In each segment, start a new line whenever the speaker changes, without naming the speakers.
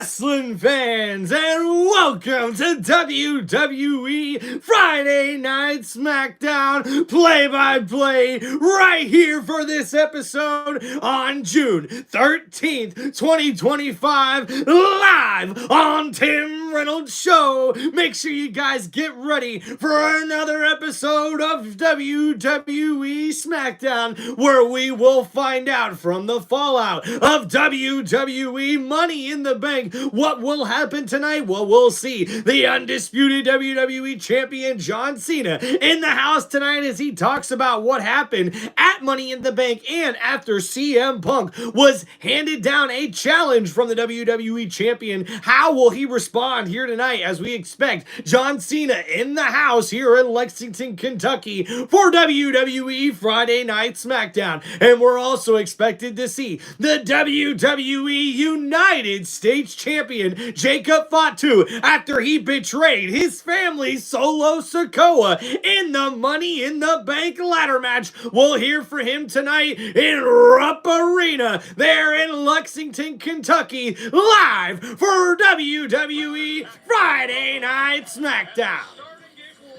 Wrestling fans, and welcome to WWE Friday Night SmackDown play-by-play right here for this episode on June 13th, 2025, live on Tim Reynolds Show. Make sure you guys get ready for another episode of WWE SmackDown, where we will find out from the fallout of WWE Money in the Bank what will happen tonight. Well, we'll see the undisputed WWE Champion John Cena in the house tonight as he talks about what happened at Money in the Bank and after CM Punk was handed down a challenge from the WWE Champion. How will he respond here tonight as we expect John Cena in the house here in Lexington, Kentucky for WWE Friday Night SmackDown? And we're also expected to see the WWE United States Champion Jacob Fatu after he betrayed his family Solo Sikoa in the Money in the Bank ladder match. We'll hear from him tonight in Rupp Arena there in Lexington, Kentucky, live for WWE Friday Night SmackDown.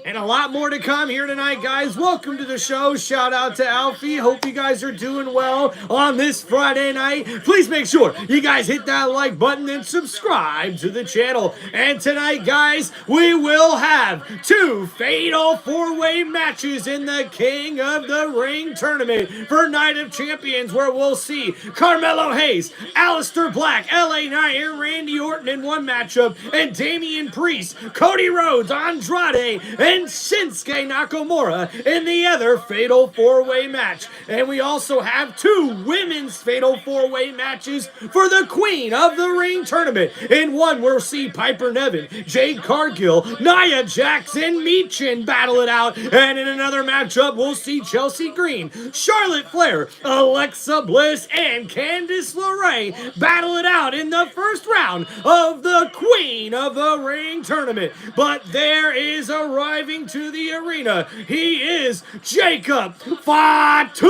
And a lot more to come here tonight, guys. Welcome to the show. Shout out to Alfie. Hope you guys are doing well on this Friday night. Please make sure you guys hit that like button and subscribe to the channel. And tonight, guys, we will have two fatal four-way matches in the King of the Ring tournament for Night of Champions, where we'll see Carmelo Hayes, Aleister Black, LA Knight, and Randy Orton in one matchup, and Damian Priest, Cody Rhodes, Andrade, and Shinsuke Nakamura in the other fatal four-way match. And we also have two women's fatal four-way matches for the Queen of the Ring tournament. In one, we'll see Piper Niven, Jade Cargill, Nia Jax, and Michin battle it out. And in another matchup, we'll see Chelsea Green, Charlotte Flair, Alexa Bliss, and Candice LeRae battle it out in the first round of the Queen of the Ring tournament. But there is arriving to the arena. He is Jacob Fatu,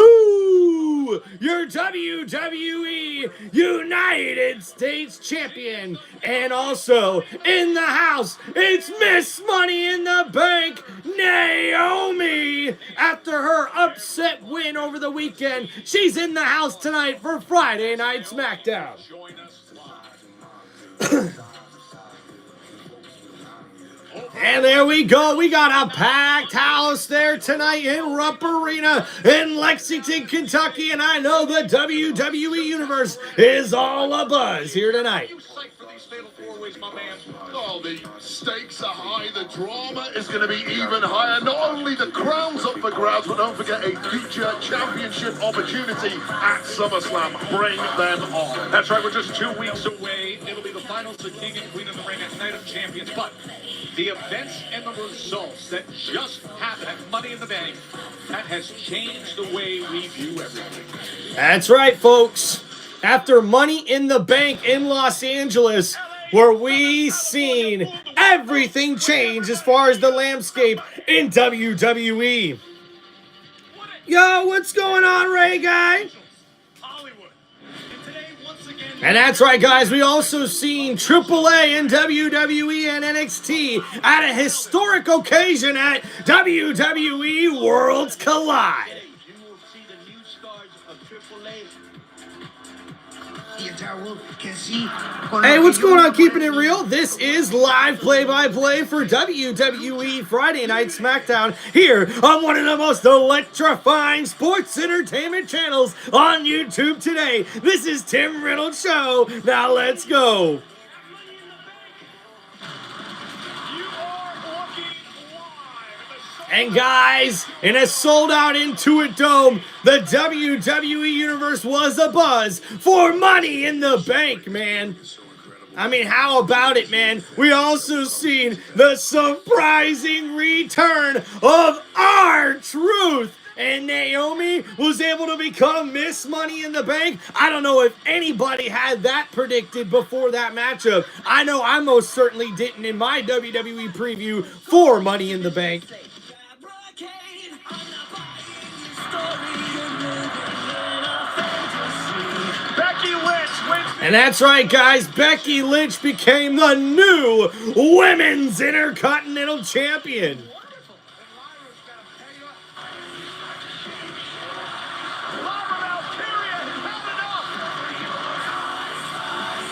your WWE United States Champion. And also in the house, it's Miss Money in the Bank, Naomi. After her upset win over the weekend, she's in the house tonight for Friday Night SmackDown. And there we go. We got a packed house there tonight in Rupp Arena in Lexington, Kentucky. And I know the WWE Universe is all abuzz here tonight.
Oh, the stakes are high, the drama is going to be even higher. Not only the crown's up for grabs, but don't forget a future championship opportunity at SummerSlam. Bring them on.
That's right, we're just 2 weeks away. It'll be the finals of King and Queen of the Ring at Night of Champions. But the events and the results that just happened at Money in the Bank, that has changed the way we view everything.
That's right, folks. After Money in the Bank in Los Angeles, where we seen everything change as far as the landscape in WWE. Yo, what's going on, Ray Guy? And that's right, guys. We also seen AAA and WWE and NXT at a historic occasion at WWE Worlds Collide. Hey, what's going on, Keeping It Real? This is live play-by-play for WWE Friday Night SmackDown here on one of the most electrifying sports entertainment channels on YouTube today. This is Tim Reynolds Show. Now let's go. And guys, in a sold-out Intuit Dome, the WWE Universe was abuzz for Money in the Bank, man. I mean, how about it, man? We also seen the surprising return of R-Truth. And Naomi was able to become Miss Money in the Bank. I don't know if anybody had that predicted before that matchup. I know I most certainly didn't in my WWE preview for Money in the Bank.
Becky Lynch wins
And that's right, guys. Becky Lynch became the new Women's Intercontinental Champion.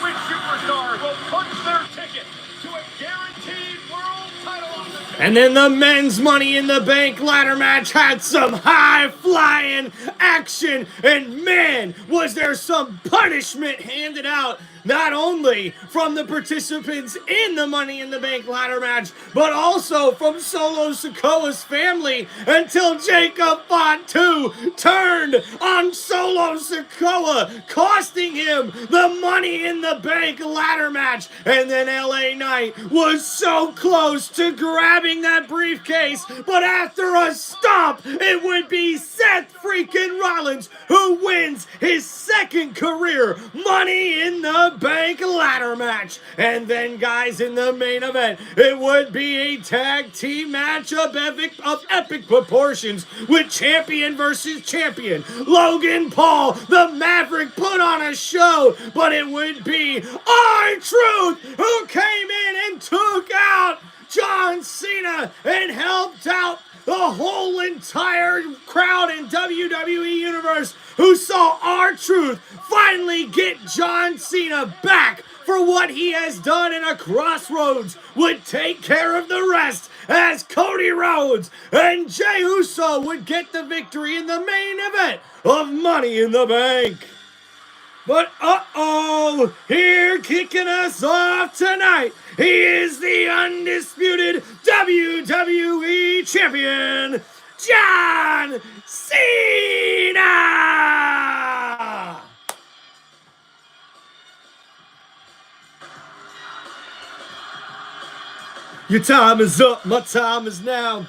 Which superstar will punch their ticket to a guaranteed world title opportunity?
And then the men's Money in the Bank ladder match had some high-flying action. And man, was there some punishment handed out, not only from the participants in the Money in the Bank ladder match, but also from Solo Sikoa's family, until Jacob Fatu turned on Solo Sikoa, costing him the Money in the Bank ladder match. And then LA Knight was so close to grabbing that briefcase, but after a stomp, it would be Seth freaking Rollins who wins his second career Money in the Bank ladder match. And then, guys, in the main event, it would be a tag team match of epic proportions, with champion versus champion. Logan Paul, the Maverick, put on a show, but it would be R-Truth who came in and took out John Cena and helped out the whole entire crowd in WWE Universe, who saw R-Truth finally get John Cena back for what he has done in a Crossroads, would take care of the rest, as Cody Rhodes and Jey Uso would get the victory in the main event of Money in the Bank. But uh-oh, here kicking us off tonight, he is the undisputed WWE Champion, John Cena! Your time is up, my time is now.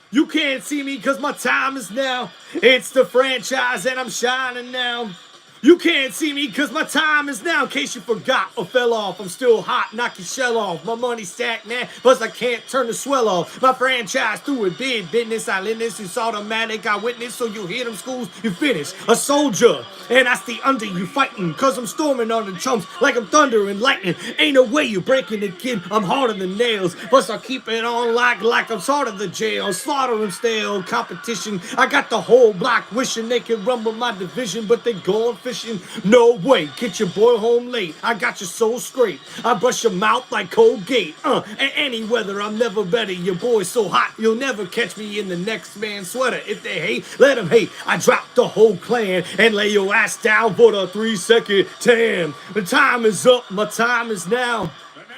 You can't see me cause my time is now. It's the franchise and I'm shining now. You can't see me cause my time is now. In case you forgot or fell off, I'm still hot, knock your shell off. My money stacked now, plus I can't turn the swell off. My franchise through it, big business, eyelidness, it's automatic. I witness, so you hear them schools, you finish. A soldier, and I stay under you fighting, cause I'm storming on the chumps like I'm thunder and lightning. Ain't no way you breaking it, kid, I'm harder than nails. Plus I keep it on like I'm sort of the jail. Slaughtering stale competition. I got the whole block wishing they could rumble my division, but they going fishing. No way, get your boy home late. I got your soul straight. I brush your mouth like Colgate. And any weather, I'm never better. Your boy's so hot, you'll never catch me in the next man's sweater. If they hate, let them hate. I drop the whole clan and lay your ass down for the 3-second tan. The time is up, my time is now.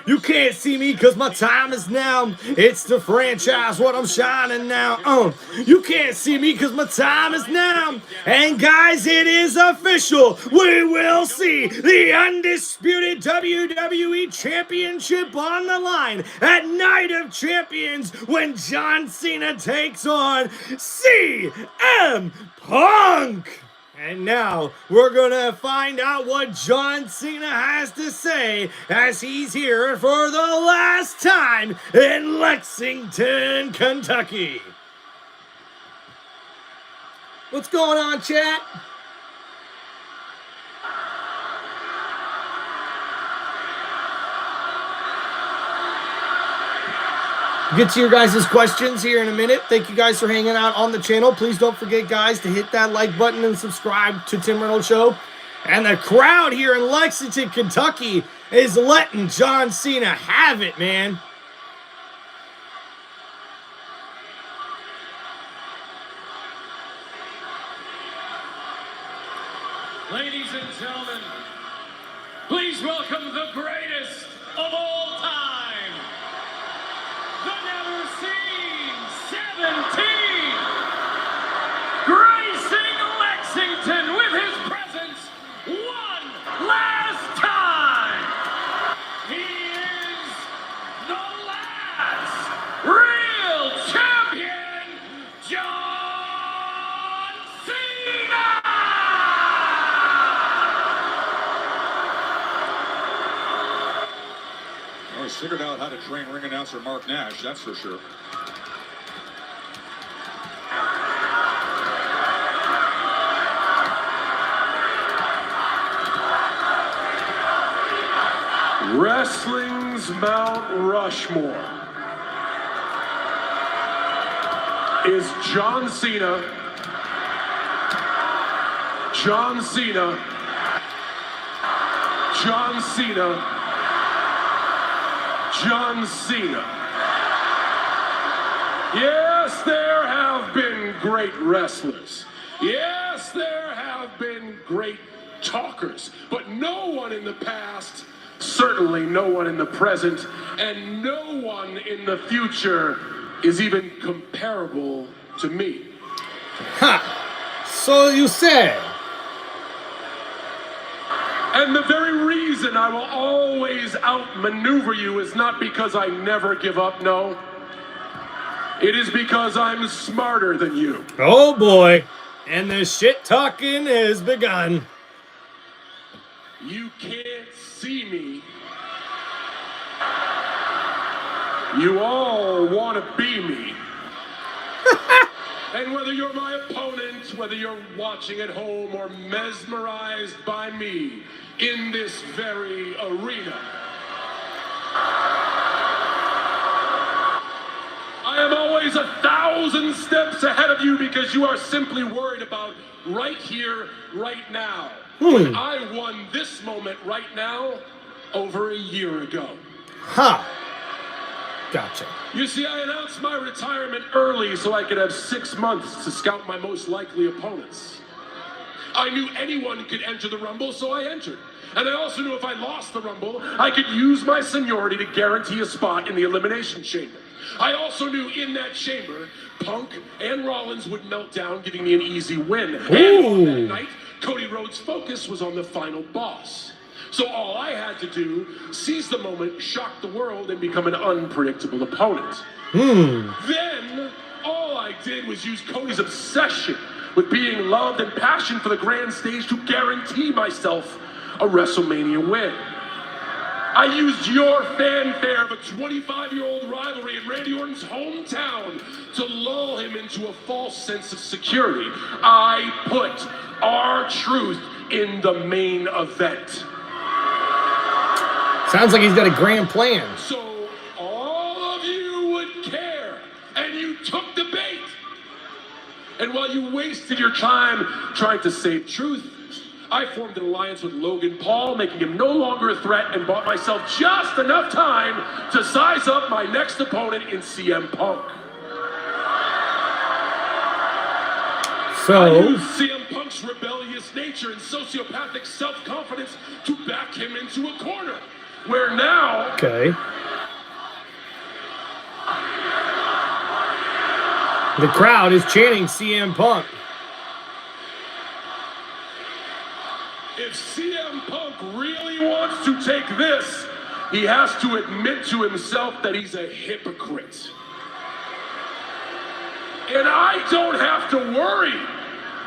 You can't see me cause my time is now. It's the franchise, what I'm shining now. You can't see me cause my time is now. And guys, it is official. We will see the undisputed WWE Championship on the line at Night of Champions when John Cena takes on CM Punk. And now, we're gonna find out what John Cena has to say as he's here for the last time in Lexington, Kentucky. What's going on, chat? Get to your guys' questions here in a minute. Thank you guys for hanging out on the channel. Please don't forget, guys, to hit that like button and subscribe to Tim Reynolds Show. And the crowd here in Lexington, Kentucky is letting John Cena have it, man.
Ladies and gentlemen, please welcome the greatest of all time, the Never Seen 17, gracing Lexington with his presence one last time. He is the last real champion, John Cena! Oh, he's figured out how to train ring announcer Mark Nash, that's for sure.
Wrestling's Mount Rushmore is John Cena, John Cena, John Cena, John Cena. Yes, there have been great wrestlers. Yes, there have been great talkers, but no one in the past, certainly no one in the present, and no one in the future is even comparable to me.
Ha! So you say.
And the very reason I will always outmaneuver you is not because I never give up, no. It is because I'm smarter than you.
Oh boy. And the shit talking has begun.
You can't see me. You all want to be me. And whether you're my opponent, whether you're watching at home or mesmerized by me in this very arena, I am always 1,000 steps ahead of you because you are simply worried about right here, right now. When I won this moment right now over a year ago.
Ha! Gotcha.
You see, I announced my retirement early so I could have 6 months to scout my most likely opponents. I knew anyone could enter the Rumble, so I entered. And I also knew if I lost the Rumble, I could use my seniority to guarantee a spot in the Elimination Chamber. I also knew in that chamber, Punk and Rollins would melt down, giving me an easy win. And on that night, Cody Rhodes' focus was on the final boss. So all I had to do, seize the moment, shock the world, and become an unpredictable opponent. Then, all I did was use Cody's obsession with being loved and passion for the grand stage to guarantee myself a WrestleMania win. I used your fanfare of a 25-year-old rivalry in Randy Orton's hometown to lull him into a false sense of security. I put our truth in the main event.
Sounds like he's got a grand plan.
So all of you would care, and you took the bait. And while you wasted your time trying to save truth, I formed an alliance with Logan Paul, making him no longer a threat, and bought myself just enough time to size up my next opponent in CM Punk.
So,
I used CM Punk's rebellious nature and sociopathic self-confidence to back him into a corner, where now...
okay. The crowd is chanting CM Punk.
If CM Punk really wants to take this, he has to admit to himself that he's a hypocrite. And I don't have to worry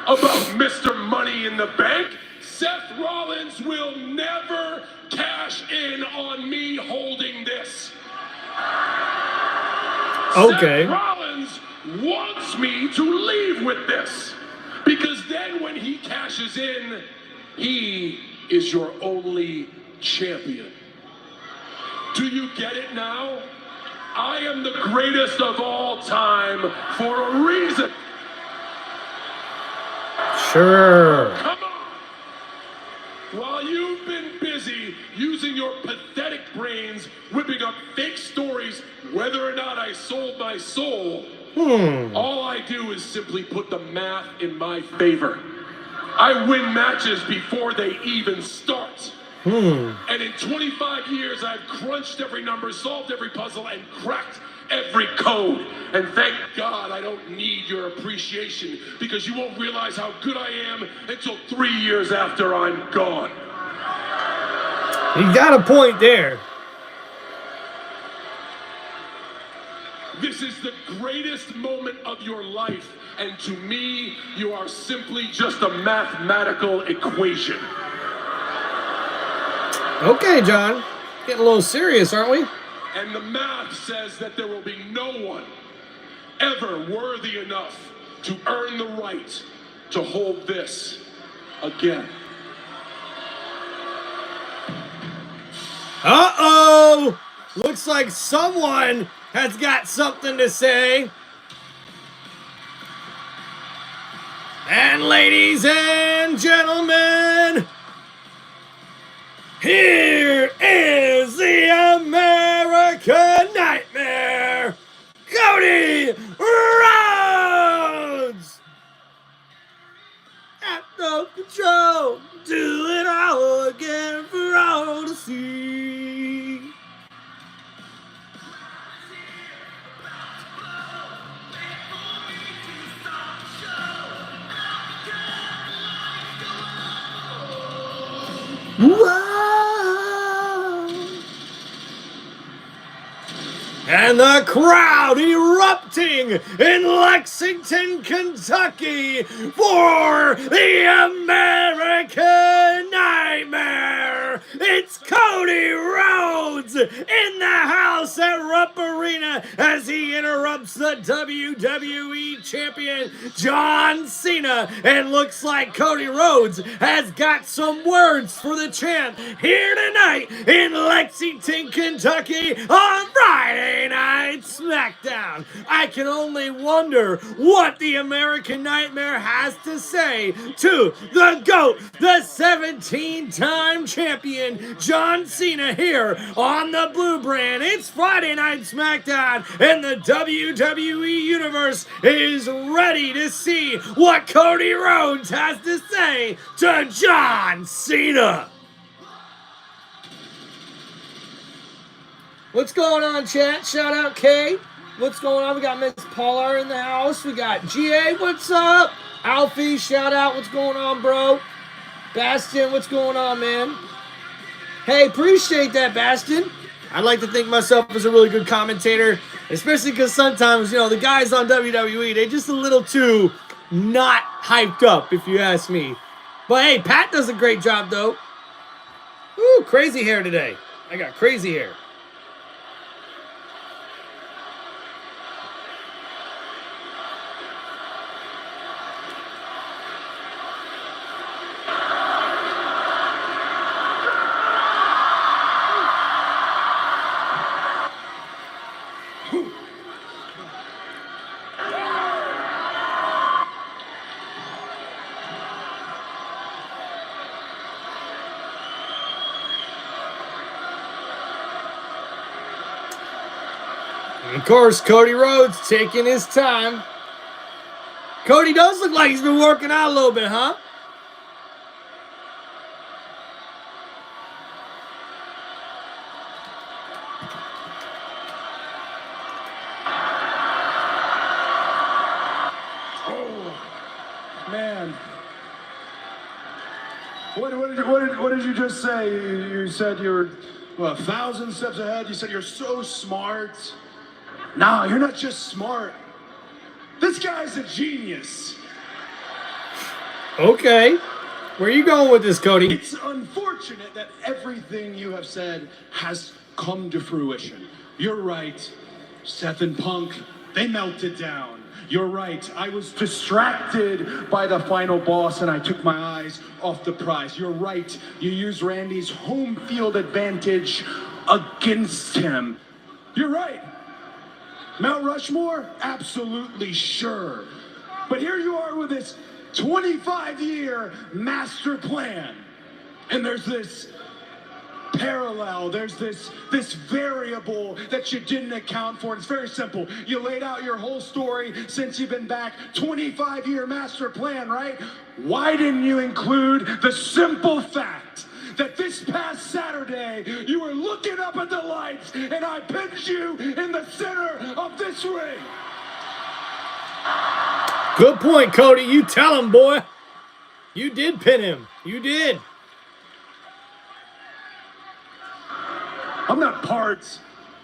about Mr. Money in the Bank. Seth Rollins will never cash in on me holding this.
Okay.
Seth Rollins wants me to leave with this. Because then when he cashes in, he is your only champion. Do you get it now? I am the greatest of all time for a reason.
Sure.
Come on. While you've been busy using your pathetic brains, whipping up fake stories, whether or not I sold my soul, all I do is simply put the math in my favor. I win matches before they even start. And in 25 years, I've crunched every number, solved every puzzle, and cracked every code. And thank God I don't need your appreciation, because you won't realize how good I am until 3 years after I'm gone.
You got a point there.
This is the greatest moment of your life, and to me, you are simply just a mathematical equation.
Okay, John. Getting a little serious, aren't we?
And the math says that there will be no one ever worthy enough to earn the right to hold this again.
Uh-oh! Looks like someone has got something to say. And ladies and gentlemen, here is the American Nightmare, Cody Rhodes! At no control, do it all again for all to see. Whoa! And the crowd erupting in Lexington, Kentucky for the American Nightmare. It's Cody Rhodes in the house at Rupp Arena as he interrupts the WWE Champion John Cena. And looks like Cody Rhodes has got some words for the champ here tonight in Lexington, Kentucky on Friday Night SmackDown. I can only wonder what the American Nightmare has to say to the GOAT, the 17-time champion John Cena here on the Blue Brand. It's Friday Night SmackDown, and the WWE Universe is ready to see what Cody Rhodes has to say to John Cena. What's going on, chat? Shout out Kay. What's going on? We got Miss Paula in the house. We got GA. What's up? Alfie, shout out. What's going on, bro? Bastion, what's going on, man? Hey, appreciate that, Bastion. I'd like to think myself as a really good commentator, especially because sometimes, you know, the guys on WWE, they're just a little too not hyped up, if you ask me. But hey, Pat does a great job, though. Ooh, crazy hair today. I got crazy hair. Of course, Cody Rhodes taking his time. Cody does look like he's been working out a little bit, huh?
Oh, man. What did you just say? You said you were 1,000 steps ahead. You said you're so smart. Nah, you're not just smart. This guy's a genius.
Okay. Where are you going with this, Cody?
It's unfortunate that everything you have said has come to fruition. You're right. Seth and Punk, they melted down. You're right. I was distracted by the final boss and I took my eyes off the prize. You're right. You used Randy's home field advantage against him. You're right. Mount Rushmore? Absolutely sure. But here you are with this 25-year master plan. And there's this parallel, there's this variable that you didn't account for. It's very simple. You laid out your whole story since you've been back. 25-year master plan, right? Why didn't you include the simple fact that this past Saturday, you were looking up at the lights and I pinned you in the center of this ring?
Good point, Cody. You tell him, boy. You did pin him. You did.
I'm not part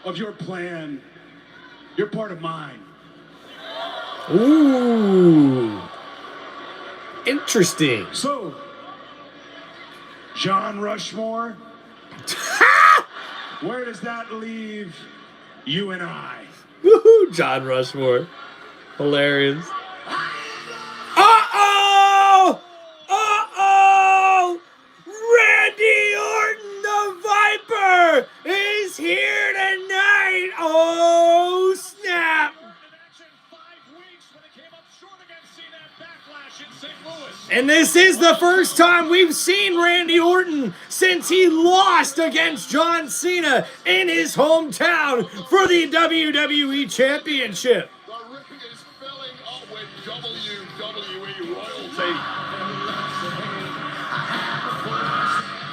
of your plan. You're part of mine.
Ooh. Interesting.
So, John Rushmore, where does that leave you and I?
Woohoo, John Rushmore. Hilarious. Uh-oh! Uh-oh! Randy Orton, the Viper, And this is the first time we've seen Randy Orton since he lost against John Cena in his hometown for the WWE Championship.
The ring is filling up with WWE royalty.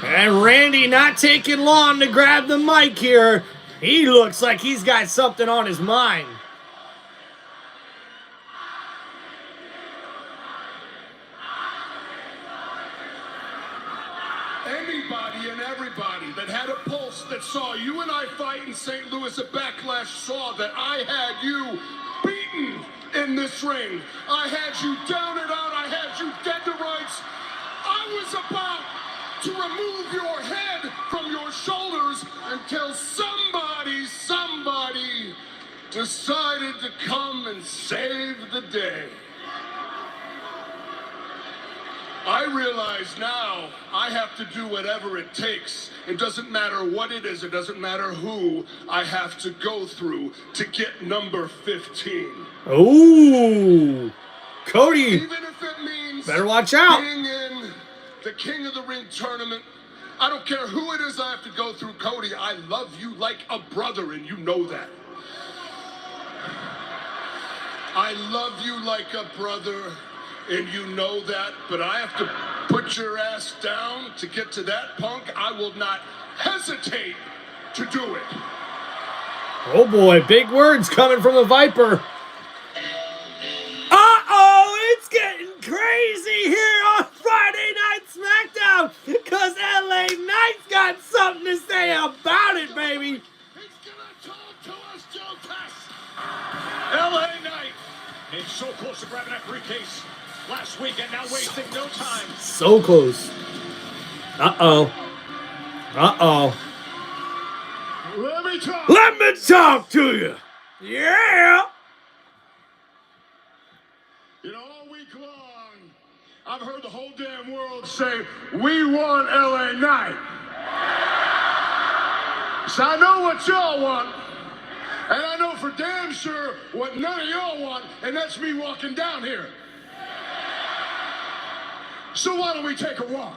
And Randy not taking long to grab the mic here. He looks like he's got something on his mind.
Anybody and everybody that had a pulse that saw you and I fight in St. Louis at Backlash saw that I had you beaten in this ring. I had you down and out. I had you dead to rights. I was about to remove your head from your shoulders until somebody decided to come and save the day. I realize now I have to do whatever it takes. It doesn't matter what it is. It doesn't matter who I have to go through to get number 15.
Ooh, Cody,
Even if it means
better watch out.
being in the King of the Ring tournament, I don't care who it is I have to go through. Cody, I love you like a brother, and you know that. I love you like a brother, and you know that, but I have to put your ass down to get to that, punk. I will not hesitate to do it.
Oh boy, big words coming from the Viper. Uh-oh, it's getting crazy here on Friday Night SmackDown because LA Knight's got something to say about it, baby.
He's gonna talk to us, Joe Tess. LA Knight
And so close to grabbing that briefcase last week and now wasting no time.
So close. Uh-oh. Uh-oh.
Let me talk.
Let me talk to you. Yeah.
You know, all week long, I've heard the whole damn world say, we want LA Knight. So I know what y'all want, and I know for damn sure what none of y'all want, and that's me walking down here. So why don't we take a walk?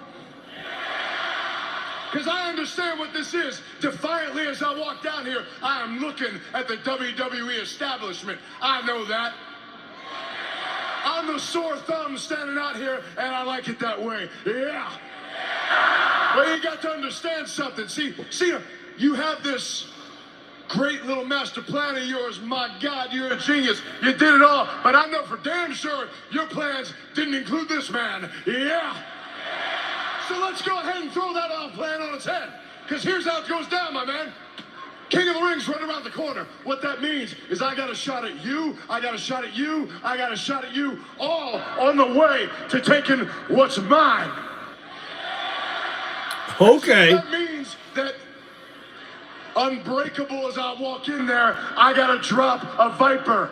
Because I understand what this is. Defiantly as I walk down here, I am looking at the WWE establishment. I know that. I'm the sore thumb standing out here, and I like it that way. Yeah. Well, you got to understand something. See, you have this great little master plan of yours. My God, you're a genius. You did it all. But I know for damn sure your plans didn't include this man. Yeah. So let's go ahead and throw that all plan on its head. Because here's how it goes down, my man. King of the Ring's right around the corner. What that means is I got a shot at you, I got a shot at you, I got a shot at you, all on the way to taking what's mine.
Okay.
That means that unbreakable as I walk in there, I gotta drop a Viper.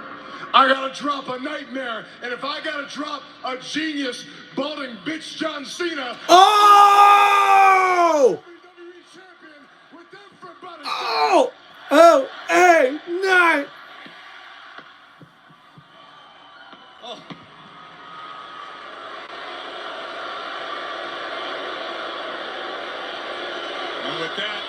I gotta drop a Nightmare. And if I gotta drop a genius, balding bitch John Cena.
Oh!
WWE champion with everybody.
Oh! Oh, hey, no!
Oh. And with that,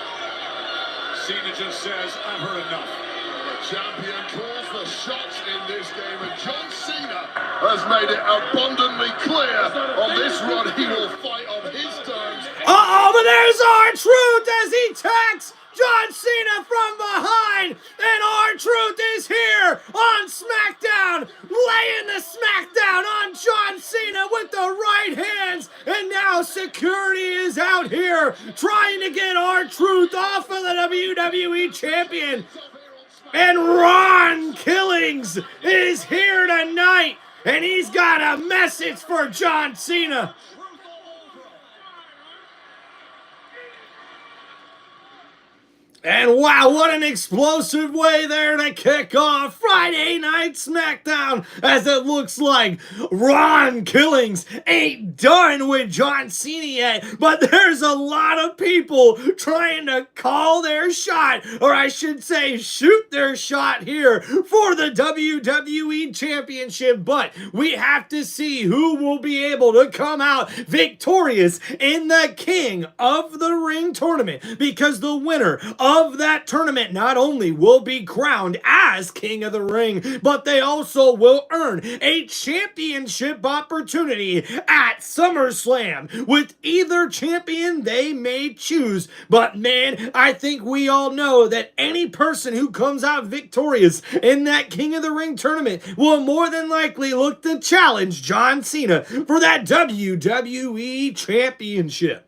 Cena just says, I've heard enough.
The champion calls the shots in this game, and John Cena has made it abundantly clear on this run he will fight on his terms.
Uh-oh, but there's R-Truth as he attacks John Cena from behind. And R-Truth is here on SmackDown, laying the SmackDown on John Cena with the right hands. And now security is out here trying to get R-Truth off of the WWE champion. And Ron Killings is here tonight, and he's got a message for John Cena. And wow, what an explosive way there to kick off Friday Night SmackDown, as it looks like Ron Killings ain't done with John Cena yet, but there's a lot of people trying to call their shot, or I should say shoot their shot here for the WWE Championship, but we have to see who will be able to come out victorious in the King of the Ring tournament, because the winner of that tournament not only will be crowned as King of the Ring, but they also will earn a championship opportunity at SummerSlam with either champion they may choose. But man, I think we all know that any person who comes out victorious in that King of the Ring tournament will more than likely look to challenge John Cena for that WWE Championship.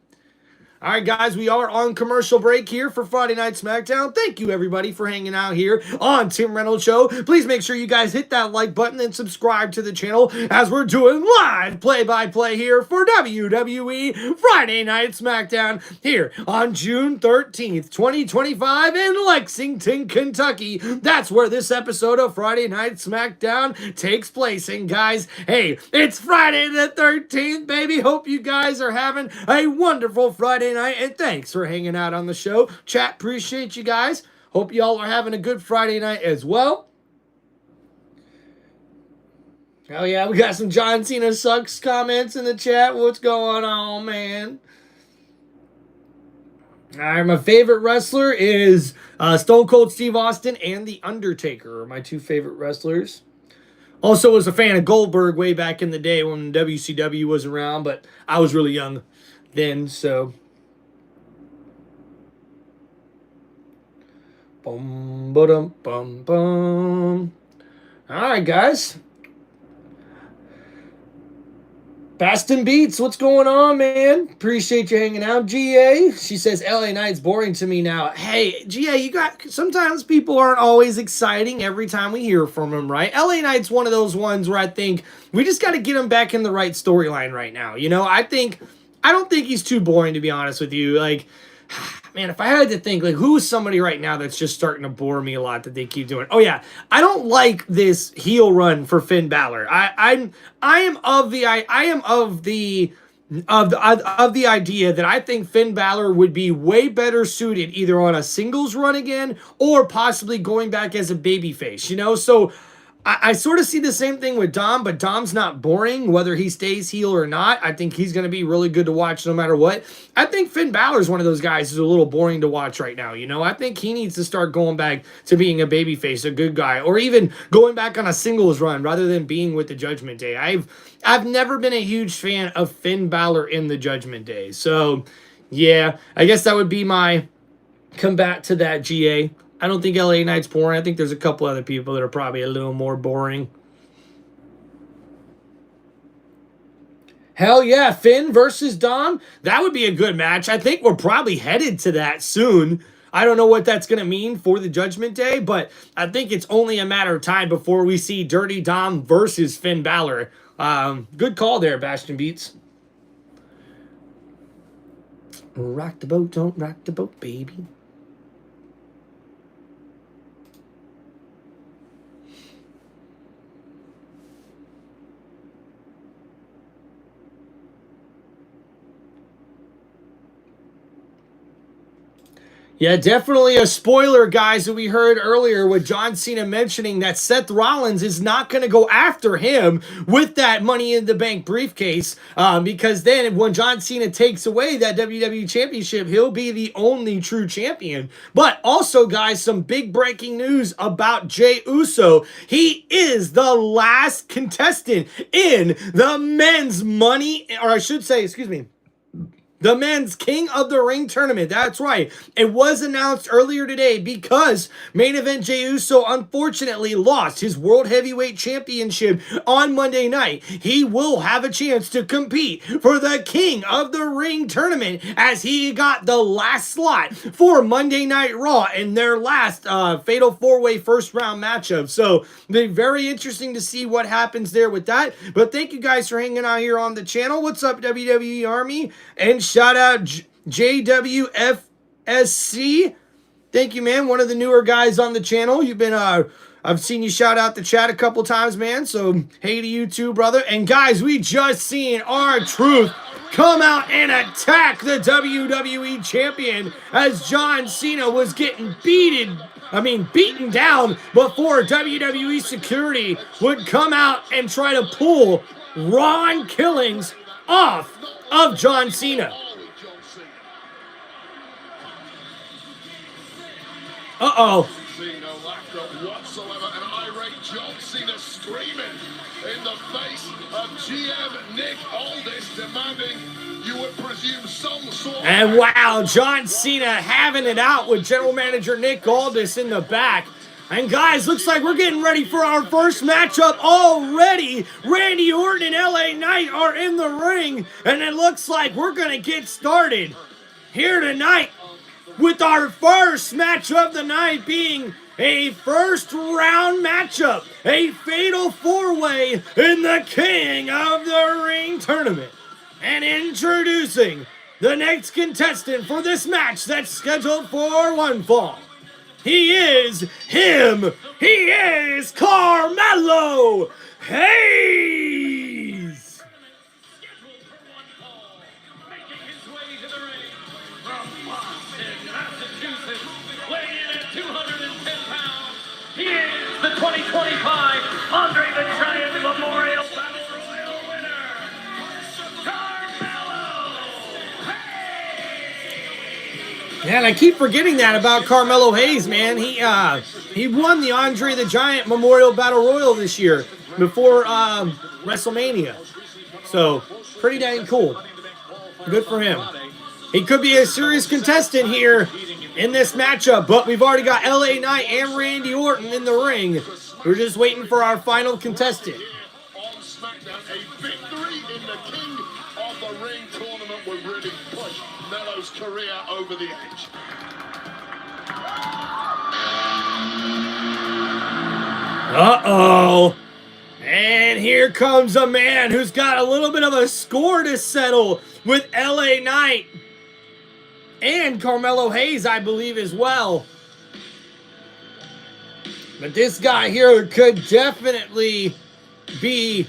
All right, guys, we are on commercial break here for Friday Night SmackDown. Thank you, everybody, for hanging out here on Tim Reynolds Show. Please make sure you guys hit that like button and subscribe to the channel, as we're doing live play-by-play here for WWE Friday Night SmackDown here on June 13th, 2025 in Lexington, Kentucky. That's where this episode of Friday Night SmackDown takes place. And guys, hey, it's Friday the 13th, baby. Hope you guys are having a wonderful Friday night, and thanks for hanging out on the show. Chat, appreciate you guys. Hope y'all are having a good Friday night as well. Oh yeah, we got some John Cena sucks comments in the chat. What's going on, man? All right, my favorite wrestler is Stone Cold Steve Austin and The Undertaker are my two favorite wrestlers. Also was a fan of Goldberg way back in the day when WCW was around, but I was really young then, so... Bum, ba-dum, bum, bum. All right, guys. Baston Beats, what's going on, man? Appreciate you hanging out. GA, she says, LA Knight's boring to me now. Hey, GA, sometimes people aren't always exciting every time we hear from them, right? LA Knight's one of those ones where I think we just got to get him back in the right storyline right now. You know, I don't think he's too boring, to be honest with you. Like, man, if I had to think, like, who is somebody right now that's just starting to bore me a lot that they keep doing? Oh yeah, I don't like this heel run for Finn Balor. I am of the idea that I think Finn Balor would be way better suited either on a singles run again or possibly going back as a babyface. You know, so. I sort of see the same thing with Dom, but Dom's not boring, whether he stays heel or not. I think he's going to be really good to watch no matter what. I think Finn Balor's one of those guys who's a little boring to watch right now, you know? I think he needs to start going back to being a babyface, a good guy, or even going back on a singles run rather than being with the Judgment Day. I've never been a huge fan of Finn Balor in the Judgment Day. So, yeah, I guess that would be my combat to that, GA. I don't think LA Knight's boring. I think there's a couple other people that are probably a little more boring. Hell yeah, Finn versus Dom. That would be a good match. I think we're probably headed to that soon. I don't know what that's going to mean for the Judgment Day, but I think it's only a matter of time before we see Dirty Dom versus Finn Balor. Good call there, Bastion Beats. Rock the boat, don't rock the boat, baby. Yeah, definitely a spoiler, guys, that we heard earlier with John Cena mentioning that Seth Rollins is not going to go after him with that Money in the Bank briefcase, because then when John Cena takes away that WWE Championship, he'll be the only true champion. But also, guys, some big breaking news about Jey Uso. He is the last contestant in the men's Money, or I should say, excuse me, the men's King of the Ring tournament. That's right. It was announced earlier today because main event Jey Uso unfortunately lost his World Heavyweight Championship on Monday night. He will have a chance to compete for the King of the Ring tournament as he got the last slot for Monday Night Raw in their last Fatal 4-Way first round matchup. So it'll be very interesting to see what happens there with that. But thank you guys for hanging out here on the channel. What's up, WWE Army? And shout out JWFSC. Thank you, man. One of the newer guys on the channel. You've been, I've seen you shout out the chat a couple times, man. So, hey to you too, brother. And guys, we just seen R-Truth come out and attack the WWE champion as John Cena was getting beaten down before WWE security would come out and try to pull Ron Killings off of John Cena. Uh-oh.
See no laughter whatsoever, and irate John Cena screaming in the face of GM Nick Aldis, demanding you would presume some sort of...
And wow, John Cena having it out with General Manager Nick Aldis in the back. And guys, looks like we're getting ready for our first matchup already. Randy Orton and LA Knight are in the ring, and it looks like we're going to get started here tonight with our first match of the night being a first round matchup, a fatal four-way in the King of the Ring tournament. And introducing the next contestant for this match that's scheduled for one fall. He is Carmelo Hayes.
He is the 2025 Andre the Giant Memorial Battle Royal winner, Carmelo Hayes.
Yeah, and I keep forgetting that about Carmelo Hayes, man. He won the Andre the Giant Memorial Battle Royal this year before WrestleMania. So, pretty dang cool. Good for him. He could be a serious contestant here in this matchup, but we've already got LA Knight and Randy Orton in the ring. We're just waiting for our final contestant.
On SmackDown, a victory in the King of the Ring tournament would really push Melo's career over the edge.
Uh-oh. And here comes a man who's got a little bit of a score to settle with LA Knight. And Carmelo Hayes, I believe, as well. But this guy here could definitely be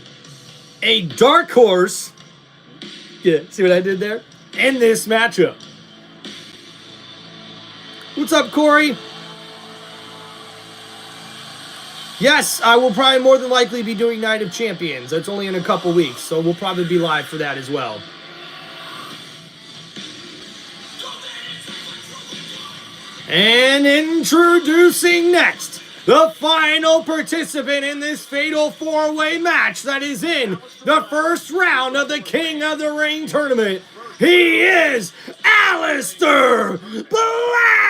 a dark horse. Yeah, see what I did there? In this matchup. What's up, Corey? Yes, I will probably more than likely be doing Night of Champions. That's only in a couple weeks, so we'll probably be live for that as well. And introducing next, the final participant in this fatal four-way match that is in the first round of the King of the Ring tournament. He is Aleister Black!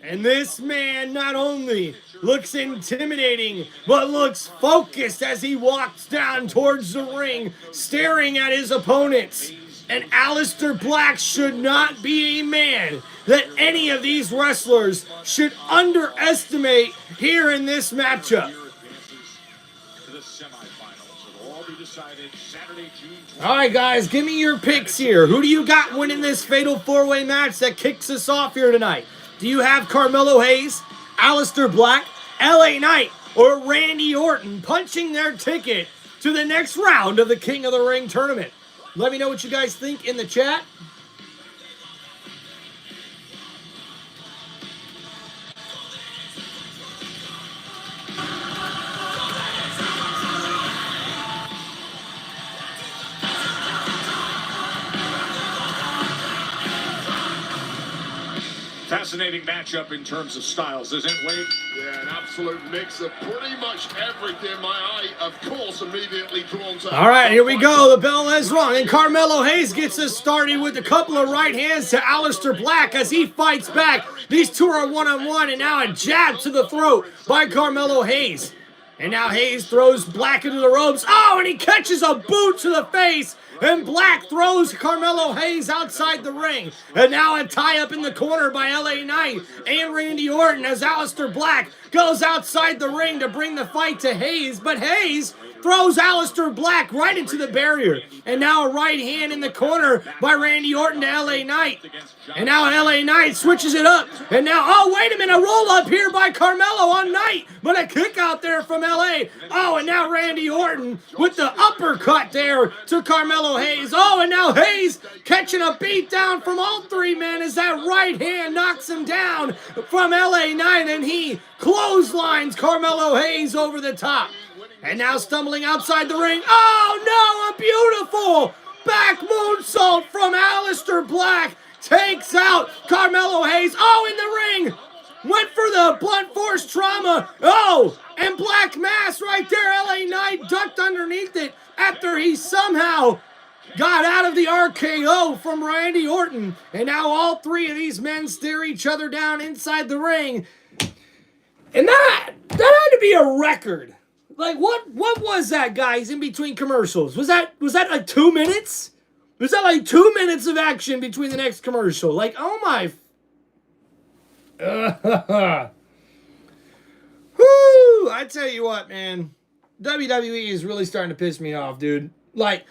And this man not only looks intimidating, but looks focused as he walks down towards the ring, staring at his opponents. And Aleister Black should not be a man that any of these wrestlers should underestimate here in this matchup. All right, guys, give me your picks here. Who do you got winning this fatal four-way match that kicks us off here tonight? Do you have Carmelo Hayes, Aleister Black, LA Knight, or Randy Orton punching their ticket to the next round of the King of the Ring tournament? Let me know what you guys think in the chat.
Fascinating matchup in terms of styles, isn't it, Wade?
Yeah, an absolute mix of pretty much everything. My eye, of course, immediately drawn to...
All right, here we go. The bell has rung, and Carmelo Hayes gets us started with a couple of right hands to Aleister Black as he fights back. These two are one-on-one, and now a jab to the throat by Carmelo Hayes. And now Hayes throws Black into the ropes. Oh, and he catches a boot to the face. And Black throws Carmelo Hayes outside the ring. And now a tie-up in the corner by LA Knight and Randy Orton as Aleister Black goes outside the ring to bring the fight to Hayes. But Hayes throws Aleister Black right into the barrier. And now a right hand in the corner by Randy Orton to LA Knight. And now LA Knight switches it up. And now, oh, wait a minute, a roll up here by Carmelo on Knight. But a kick out there from LA. Oh, and now Randy Orton with the uppercut there to Carmelo Hayes. Oh, and now Hayes catching a beat down from all three men as that right hand knocks him down from LA Knight. And he clotheslines Carmelo Hayes over the top. And now stumbling outside the ring. Oh, no, a beautiful back moonsault from Aleister Black. Takes out Carmelo Hayes. Oh, in the ring. Went for the blunt force trauma. Oh, and Black Mass right there. LA Knight ducked underneath it after he somehow got out of the RKO from Randy Orton. And now all three of these men stare each other down inside the ring. And that had to be a record. Like, what was that, guys, in between commercials? Was that like 2 minutes? Was that like 2 minutes of action between the next commercial? Like, oh my... Whoo! I tell you what, man. WWE is really starting to piss me off, dude. Like,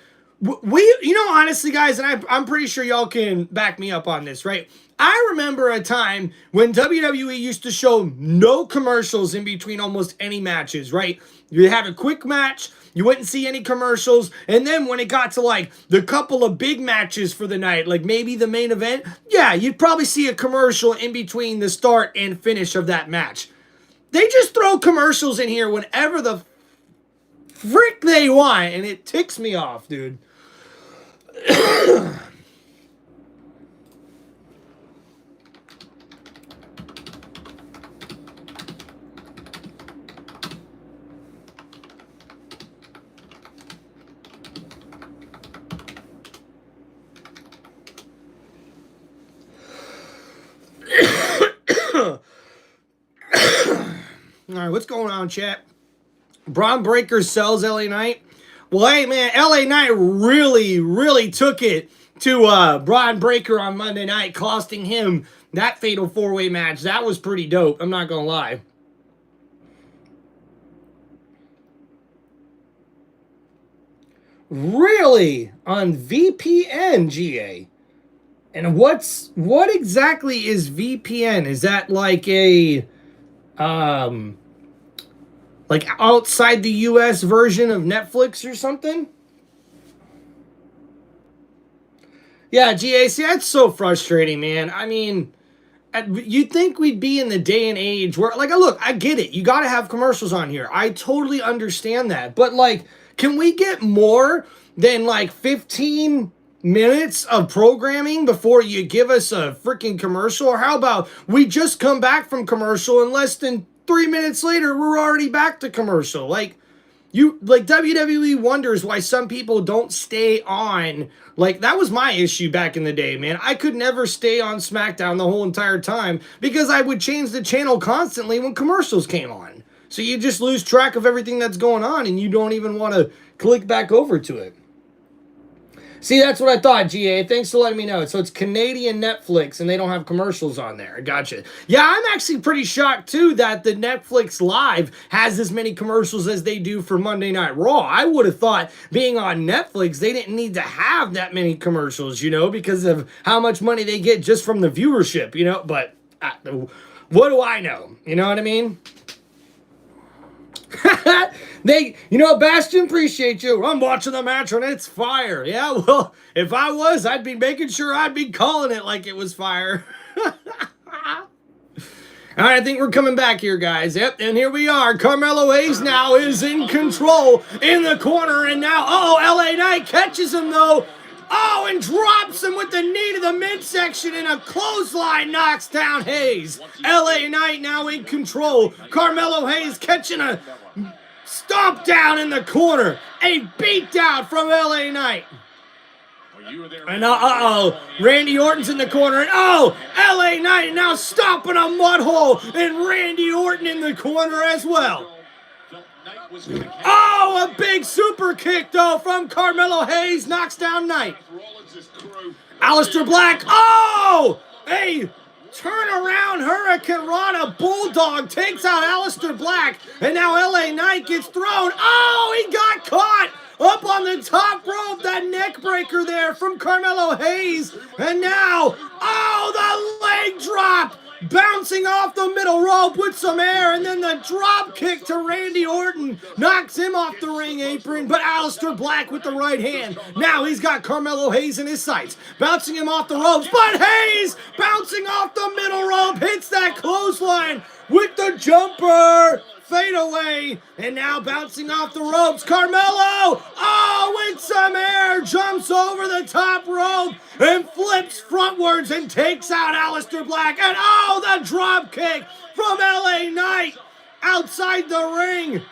honestly, guys, and I'm pretty sure y'all can back me up on this, right? I remember a time when WWE used to show no commercials in between almost any matches, right? You have a quick match, you wouldn't see any commercials, and then when it got to like the couple of big matches for the night, like maybe the main event, yeah, you'd probably see a commercial in between the start and finish of that match. They just throw commercials in here whenever the frick they want, and it ticks me off, dude. All right, what's going on, chat? Braun Breaker sells LA Knight. Well, hey, man, LA Knight really took it to Braun Breaker on Monday night, costing him that fatal four-way match. That was pretty dope, I'm not going to lie. Really? On VPN, GA? And what exactly is VPN? Is that like a... like outside the US version of Netflix or something? Yeah, GAC, that's so frustrating, man. I mean, you'd think we'd be in the day and age where, like, look, I get it. You got to have commercials on here. I totally understand that. But, like, can we get more than, like, 15 minutes of programming before you give us a freaking commercial? Or how about we just come back from commercial and less than 3 minutes later, we're already back to commercial? Like, WWE wonders why some people don't stay on. Like, that was my issue back in the day, man. I could never stay on SmackDown the whole entire time because I would change the channel constantly when commercials came on. So you just lose track of everything that's going on and you don't even want to click back over to it. See, that's what I thought, GA. Thanks for letting me know. So it's Canadian Netflix, and they don't have commercials on there. Gotcha. Yeah, I'm actually pretty shocked, too, that the Netflix Live has as many commercials as they do for Monday Night Raw. I would have thought, being on Netflix, they didn't need to have that many commercials, you know, because of how much money they get just from the viewership, you know. But what do I know? You know what I mean? Bastion, appreciate you. I'm watching the match and it's fire. Yeah, well, if I was, I'd be making sure I'd be calling it like it was fire. All right, I think we're coming back here, guys. Yep, and here we are. Carmelo Hayes now is in control in the corner, and now, LA Knight catches him, though. Oh, and drops him with the knee to the midsection, and a clothesline knocks down Hayes. LA Knight now in control. Carmelo Hayes catching a stomp down in the corner. A beatdown from LA Knight. And Randy Orton's in the corner, and LA Knight now stomping a mud hole, and Randy Orton in the corner as well. A big super kick, though, from Carmelo Hayes, knocks down Knight. Aleister Black, a Turnaround Hurricane Rana Bulldog takes out Aleister Black, and now LA Knight gets thrown. Oh, he got caught up on the top rope. That neck breaker there from Carmelo Hayes, and now, oh, the leg drop. Bouncing off the middle rope with some air, and then the drop kick to Randy Orton knocks him off the ring apron, but Aleister Black with the right hand. Now he's got Carmelo Hayes in his sights, bouncing him off the ropes, but Hayes bouncing off the middle rope, hits that clothesline with the jumper. Fade away, and now bouncing off the ropes, Carmelo, oh, with some air, jumps over the top rope and flips frontwards and takes out Aleister Black, and oh, the drop kick from LA Knight outside the ring.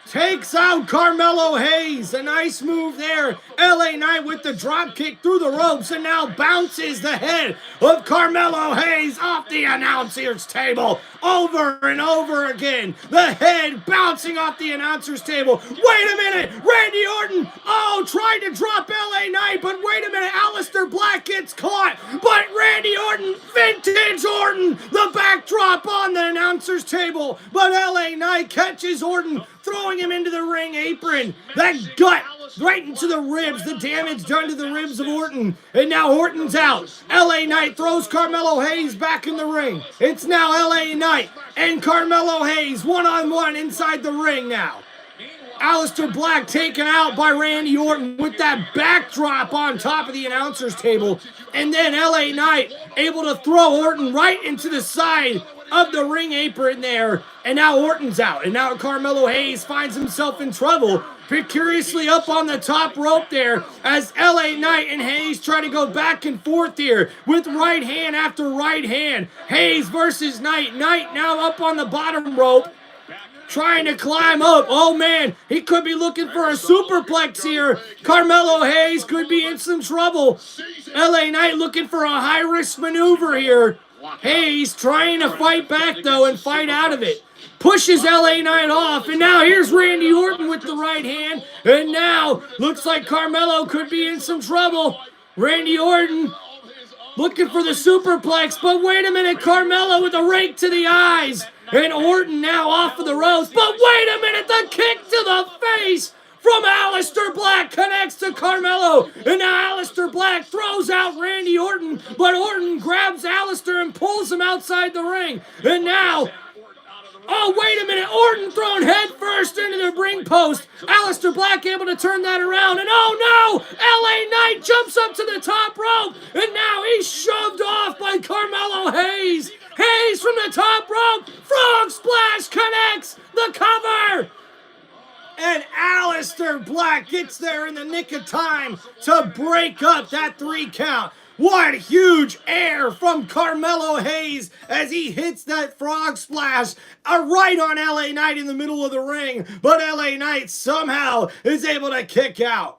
Takes out Carmelo Hayes. A nice move there. LA Knight with the drop kick through the ropes, and now bounces the head of Carmelo Hayes off the announcer's table over and over again. The head bouncing off the announcer's table. Wait a minute. Randy Orton, oh, tried to drop LA Knight, but wait a minute. Aleister Black gets caught, but Randy Orton, vintage Orton, the backdrop on the announcer's table, but LA Knight catches Orton, throwing him into the ring apron. That gut right into the ribs. The damage done to the ribs of Orton. And now Orton's out. LA Knight throws Carmelo Hayes back in the ring. It's now LA Knight and Carmelo Hayes one-on-one inside the ring now. Aleister Black taken out by Randy Orton with that backdrop on top of the announcer's table. And then LA Knight able to throw Orton right into the side of the ring apron there. And now Orton's out. And now Carmelo Hayes finds himself in trouble. Precariously up on the top rope there as LA Knight and Hayes try to go back and forth here with right hand after right hand. Hayes versus Knight. Knight now up on the bottom rope, trying to climb up. Oh man, he could be looking for a superplex here. Carmelo Hayes could be in some trouble. LA Knight looking for a high-risk maneuver here. Hayes trying to fight back though and fight out of it. Pushes LA Knight off, and now here's Randy Orton with the right hand, and now looks like Carmelo could be in some trouble. Randy Orton looking for the superplex, but wait a minute, Carmelo with a rake to the eyes. And Orton now off of the ropes. But wait a minute, the kick to the face from Aleister Black connects to Carmelo. And now Aleister Black throws out Randy Orton. But Orton grabs Aleister and pulls him outside the ring. And now, oh, wait a minute, Orton thrown head first into the ring post. Aleister Black able to turn that around. And oh no, LA Knight jumps up to the top rope. And now he's shoved off by Carmelo Hayes. Hayes from the top rope, frog splash connects the cover. And Aleister Black gets there in the nick of time to break up that 3 count. What huge air from Carmelo Hayes as he hits that frog splash right on LA Knight in the middle of the ring. But LA Knight somehow is able to kick out.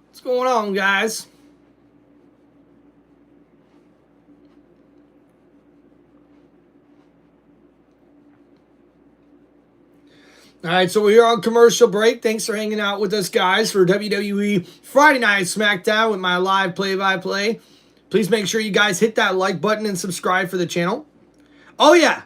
What's going on, guys? All right, so we're here on commercial break. Thanks for hanging out with us, guys, for WWE Friday Night SmackDown with my live play-by-play. Please make sure you guys hit that like button and subscribe for the channel. Oh, yeah.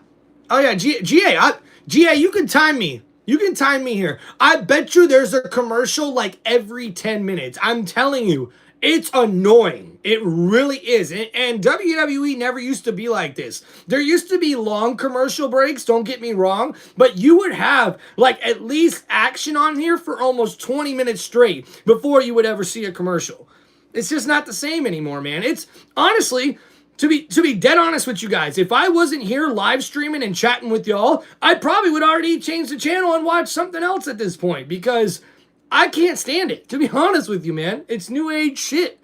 GA, you can time me. You can time me here. I bet you there's a commercial like every 10 minutes. I'm telling you, it's annoying. It really is. And WWE never used to be like this. There used to be long commercial breaks, don't get me wrong, but you would have like at least action on here for almost 20 minutes straight before you would ever see a commercial. It's just not the same anymore, man. It's honestly, to be dead honest with you guys, if I wasn't here live streaming and chatting with y'all, I probably would already change the channel and watch something else at this point because I can't stand it. To be honest with you, man, it's new age shit.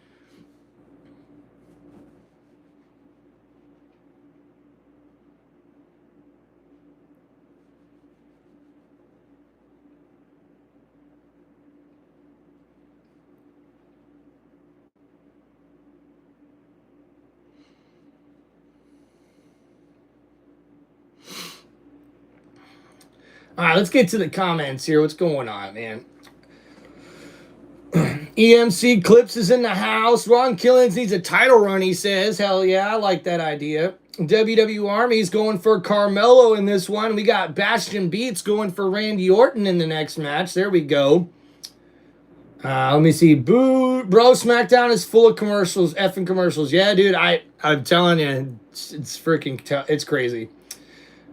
All right, let's get to the comments here. What's going on, man? EMC Clips is in the house. Ron Killings needs a title run, he says. Hell yeah, I like that idea. WW Army's going for Carmelo in this one. We got Bastion Beats going for Randy Orton in the next match. There we go. Let me see. Boo, bro, SmackDown is full of commercials, effing commercials. Yeah, dude, I'm telling you, it's freaking, it's crazy.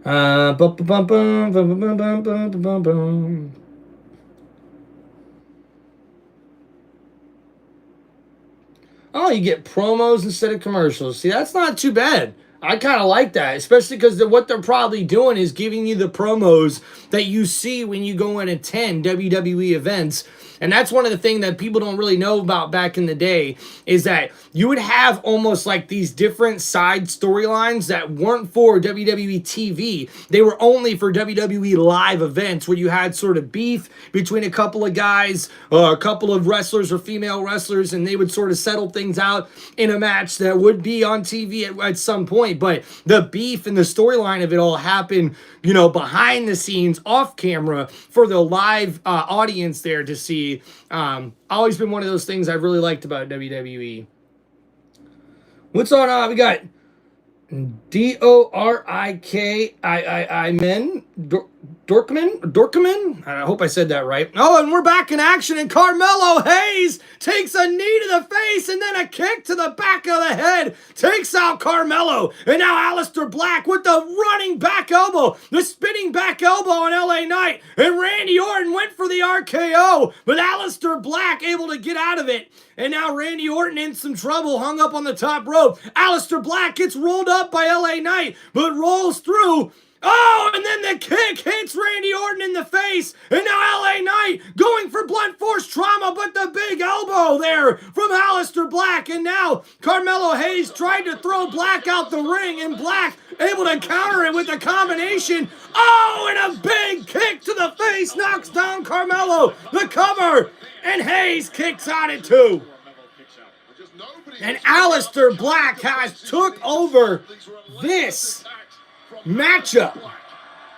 Oh, you get promos instead of commercials. See, that's not too bad. I kind of like that, especially because what they're probably doing is giving you the promos that you see when you go and attend WWE events. And that's one of the things that people don't really know about back in the day, is that you would have almost like these different side storylines that weren't for WWE TV. They were only for WWE live events, where you had sort of beef between a couple of guys, a couple of wrestlers or female wrestlers, and they would sort of settle things out in a match that would be on TV at some point. But the beef and the storyline of it all happened, you know, behind the scenes, off camera, for the live audience there to see. Always been one of those things I've really liked about WWE. What's on? We got Doriki Dorkman. I hope I said that right. Oh, and we're back in action, and Carmelo Hayes takes a knee to the face and then a kick to the back of the head. Takes out Carmelo. And now Aleister Black with the running back elbow, the spinning back elbow on LA Knight. And Randy Orton went for the RKO, but Aleister Black able to get out of it. And now Randy Orton in some trouble, hung up on the top rope. Aleister Black gets rolled up by LA Knight, but rolls through. Oh, and then the kick hits Randy Orton in the face. And now LA Knight going for blunt force trauma, but the big elbow there from Aleister Black. And now Carmelo Hayes tried to throw Black out the ring, and Black able to counter it with a combination. Oh, and a big kick to the face knocks down Carmelo. The cover, and Hayes kicks on it too. And Aleister Black has took over this matchup.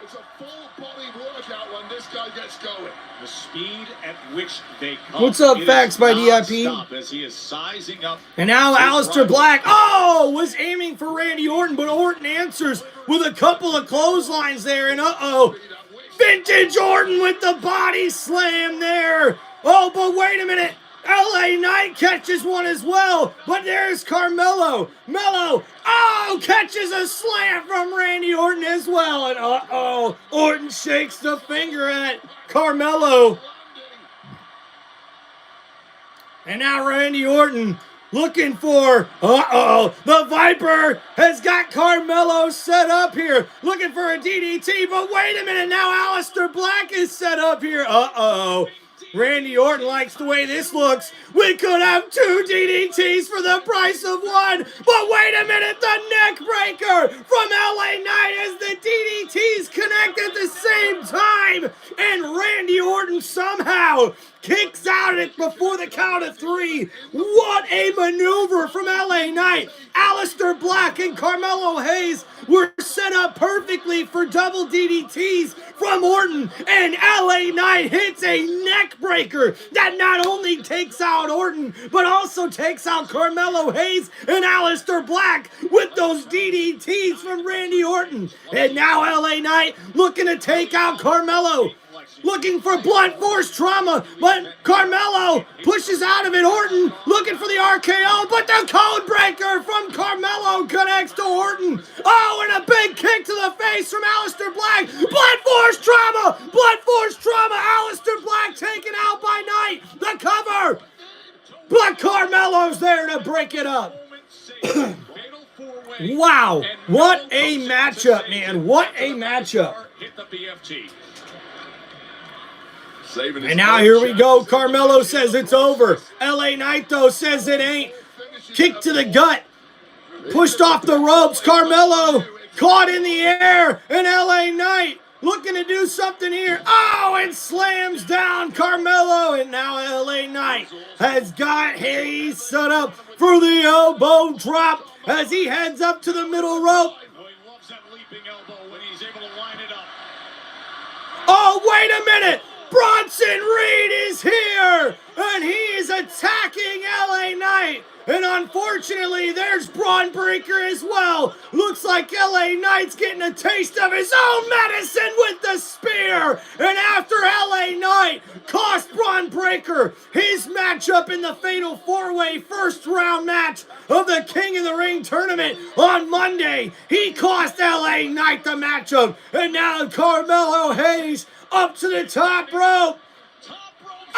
It's a full-body workout when this guy gets going.
The speed at which they come.
What's up, Facts by DIP?
As he is sizing up.
And now Aleister Black, was aiming for Randy Orton, but Orton answers with a couple of clotheslines there, and Vintage Orton with the body slam there. Oh, but wait a minute. LA Knight catches one as well, but there's Carmelo. Catches a slam from Randy Orton as well, and Orton shakes the finger at Carmelo. And now Randy Orton looking for, the Viper has got Carmelo set up here, looking for a DDT, but wait a minute, now Aleister Black is set up here. Randy Orton likes the way this looks. We could have 2 DDTs for the price of one. But wait a minute, the neck breaker from LA Knight as the DDTs connect at the same time. And Randy Orton somehow kicks out at it before the count of 3. What a maneuver from LA Knight. Aleister Black and Carmelo Hayes were set up perfectly for double DDTs from Orton, and LA Knight hits a neck breaker that not only takes out Orton, but also takes out Carmelo Hayes and Aleister Black with those DDTs from Randy Orton. And now LA Knight looking to take out Carmelo, looking for blunt force trauma, but Carmelo pushes out of it. Orton looking for the RKO, but the code breaker from Carmelo connects to Orton. And a big kick to the face from Aleister Black. Blunt force trauma, Aleister Black taken out by Knight. The cover, but Carmelo's there to break it up. Wow, what a matchup, man. What a matchup. And now here we go. Carmelo says it's over. LA Knight, though, says it ain't. Kick to the gut. Pushed off the ropes. Carmelo caught in the air. And LA Knight looking to do something here. And slams down Carmelo. And now LA Knight has got Hayes set up for the elbow drop as he heads up to the middle rope. Oh, wait a minute! Bronson Reed is here! And he is attacking LA Knight! And unfortunately, there's Braun Breaker as well. Looks like LA Knight's getting a taste of his own medicine with the spear. And after LA Knight cost Braun Breaker his matchup in the Fatal 4-Way first round match of the King of the Ring tournament on Monday, he cost LA Knight the matchup. And now Carmelo Hayes up to the top rope.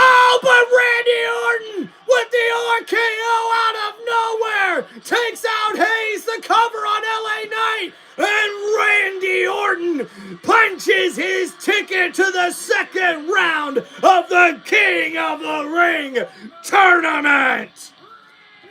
Oh, but Randy Orton with the RKO out of nowhere takes out Hayes, the cover on LA Knight, and Randy Orton punches his ticket to the second round of the King of the Ring tournament.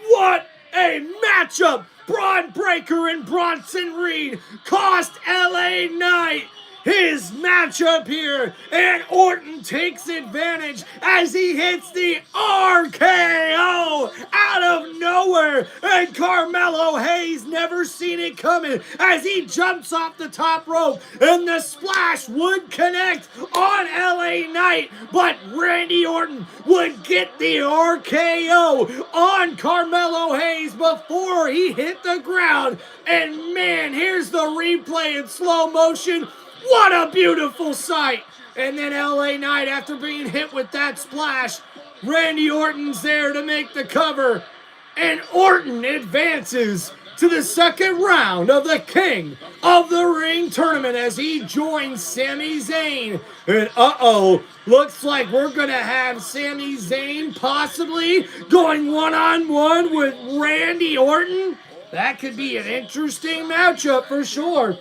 What a matchup! Braun Breaker and Bronson Reed cost LA Knight his matchup here, and Orton takes advantage as he hits the RKO out of nowhere, and Carmelo Hayes never seen it coming as he jumps off the top rope, and the splash would connect on LA Knight, but Randy Orton would get the RKO on Carmelo Hayes before he hit the ground, and man, here's the replay in slow motion. What a beautiful sight! And then LA Knight, after being hit with that splash, Randy Orton's there to make the cover. And Orton advances to the second round of the King of the Ring tournament as he joins Sami Zayn. And looks like we're going to have Sami Zayn possibly going one-on-one with Randy Orton. That could be an interesting matchup for sure.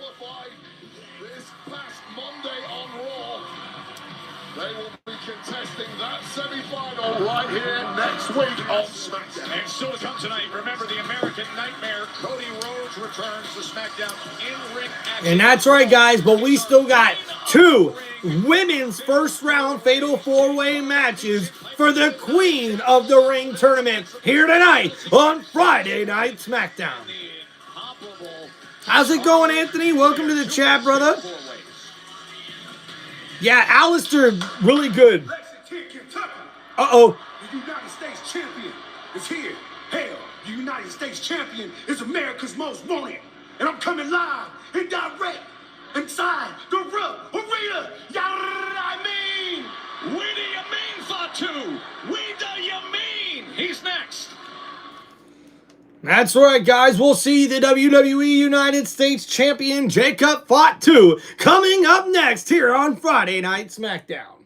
They will be contesting that semi-final right here next week on SmackDown.
And still to come tonight, remember the American Nightmare, Cody Rhodes returns to SmackDown in-ring action.
And that's right, guys, but we still got two women's first-round Fatal 4-Way matches for the Queen of the Ring tournament here tonight on Friday Night SmackDown. How's it going, Anthony? Welcome to the chat, brother. Yeah, Alistair, really good. Uh-oh.
The United States champion is here. Hell, the United States champion is America's most wanted. And I'm coming live and direct inside the Rough Arena. I mean,
We do you mean, Fatu? We do you mean? He's next.
That's right, guys. We'll see the WWE United States Champion Jacob Fatu coming up next here on Friday Night SmackDown.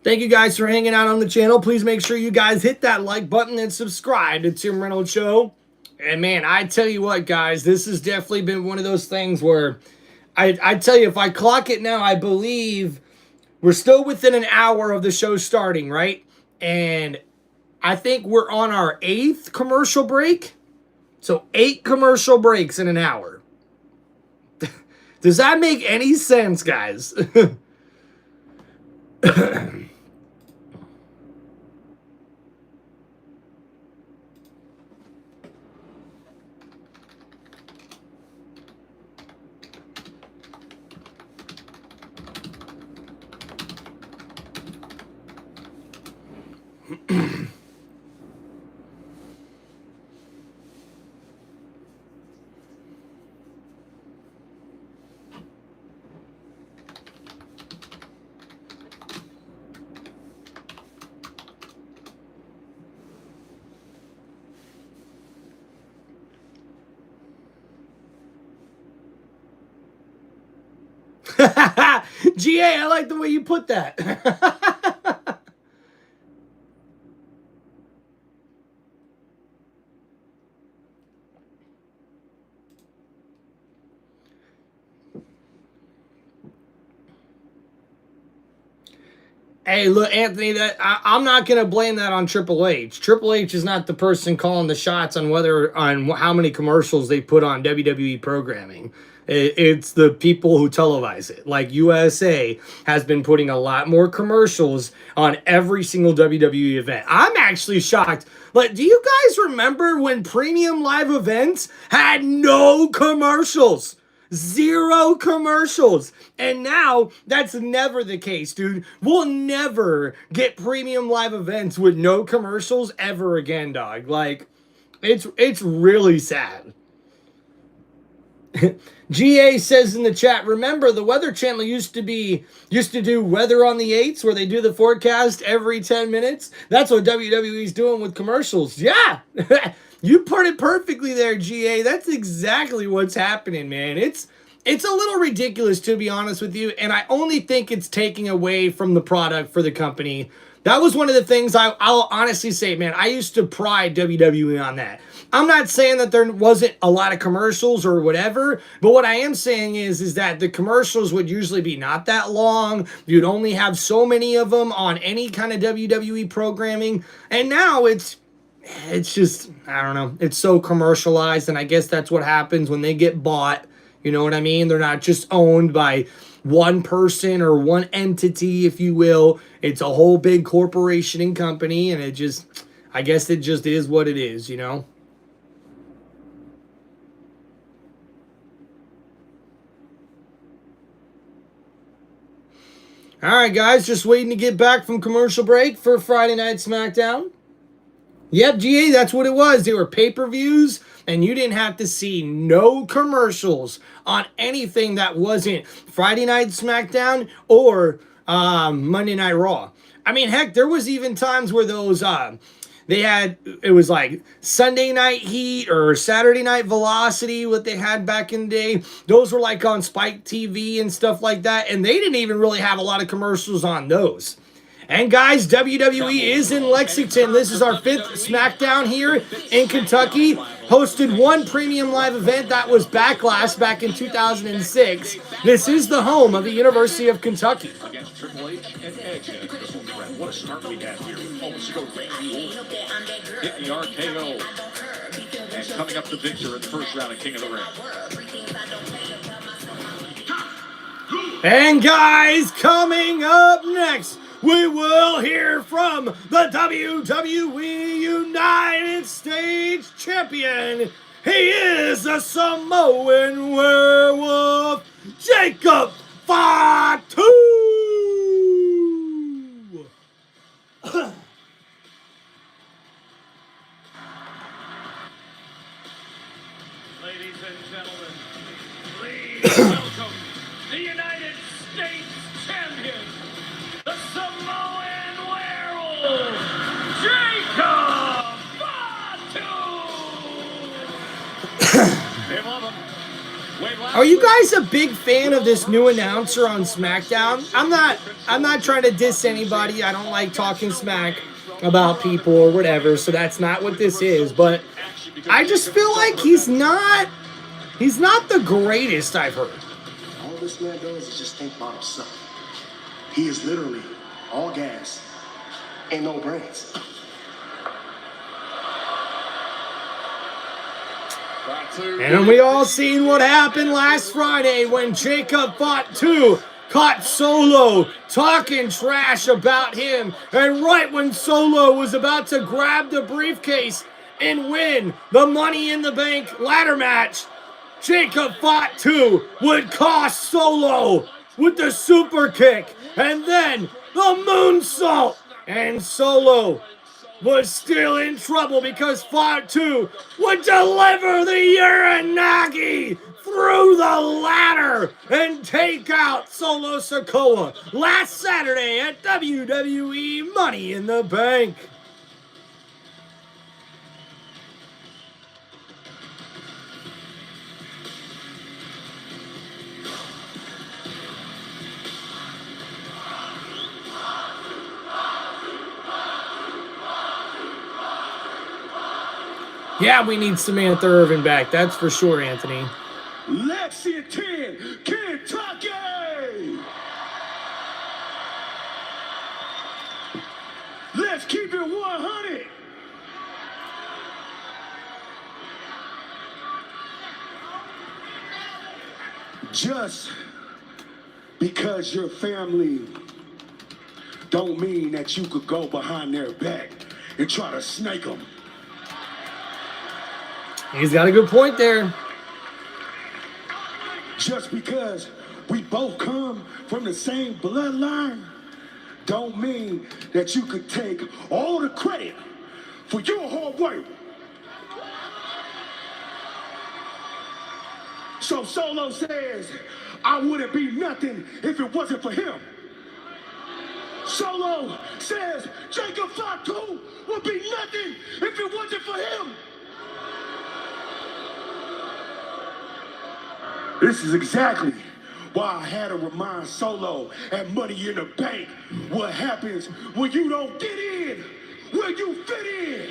Thank you guys for hanging out on the channel. Please make sure you guys hit that like button and subscribe to Tim Reynolds Show. And man, I tell you what, guys, this has definitely been one of those things where I tell you, if I clock it now, I believe we're still within an hour of the show starting, right? And I think we're on our 8th commercial break. So 8 commercial breaks in an hour. Does that make any sense, guys? GA, I like the way you put that. Hey, look, Anthony, I'm not gonna blame that on Triple H. Triple H is not the person calling the shots on how many commercials they put on WWE programming. It's the people who televise it. Like USA has been putting a lot more commercials on every single WWE event. I'm actually shocked. Like, do you guys remember when premium live events had no commercials? Zero commercials. And now that's never the case, dude. We'll never get premium live events with no commercials ever again, dog. Like, it's really sad. GA says in the chat, remember the Weather Channel used to do Weather on the 8s where they do the forecast every 10 minutes? That's what WWE's doing with commercials. Yeah. You put it perfectly there, GA. That's exactly what's happening, man. It's a little ridiculous, to be honest with you, and I only think it's taking away from the product for the company. That was one of the things I'll honestly say, man, I used to pride WWE on that. I'm not saying that there wasn't a lot of commercials or whatever, but what I am saying is that the commercials would usually be not that long. You'd only have so many of them on any kind of WWE programming, and now it's just, I don't know, it's so commercialized, and I guess that's what happens when they get bought. You know what I mean? They're not just owned by one person or one entity, if you will. It's a whole big corporation and company, and I guess it just is what it is, you know? All right, guys, just waiting to get back from commercial break for Friday Night SmackDown. Yep, GA, that's what it was. They were pay-per-views, and you didn't have to see no commercials on anything that wasn't Friday Night SmackDown or Monday Night Raw. I mean, heck, there was even times where those it was like Sunday Night Heat or Saturday Night Velocity, what they had back in the day. Those were like on Spike TV and stuff like that, and they didn't even really have a lot of commercials on those. And guys, WWE is in Lexington. This is our 5th SmackDown here in Kentucky. Hosted one premium live event, that was Backlash back in 2006. This is the home of the University of Kentucky.
Against Triple H and Edge. What a start we had here. Moments ago, Randy Orton hit the RKO. And coming up the victor in the first round of King of the Ring.
And guys, coming up next, we will hear from the WWE United States Champion. He is a Samoan werewolf, Jacob Fatu.
Ladies and gentlemen, please welcome the United States Champion, the Samoan werewolf, Jacob Fatu. They love him.
Are you guys a big fan of this new announcer on SmackDown? I'm not trying to diss anybody. I don't like talking smack about people or whatever, so that's not what this is, but I just feel like he's not the greatest I've heard.
All this man does is just think about himself. He is literally all gas and no brains.
And we all seen what happened last Friday when Jacob Fatu caught Solo talking trash about him. And right when Solo was about to grab the briefcase and win the Money in the Bank ladder match, Jacob Fatu would cost Solo with the super kick and then the moonsault. And Solo was still in trouble because Fatu would deliver the Uranagi through the ladder and take out Solo Sikoa last Saturday at WWE Money in the Bank. Yeah, we need Samantha Irvin back. That's for sure, Anthony.
Lexington, Kentucky! Let's keep it 100. Just because your family don't mean that you could go behind their back and try to snake them.
He's got a good point there.
Just because we both come from the same bloodline don't mean that you could take all the credit for your hard work. So Solo says, I wouldn't be nothing if it wasn't for him. Solo says Jacob Fatu would be nothing if it wasn't for him. This is exactly why I had to remind Solo at Money in the Bank what happens when you don't get in where you fit in.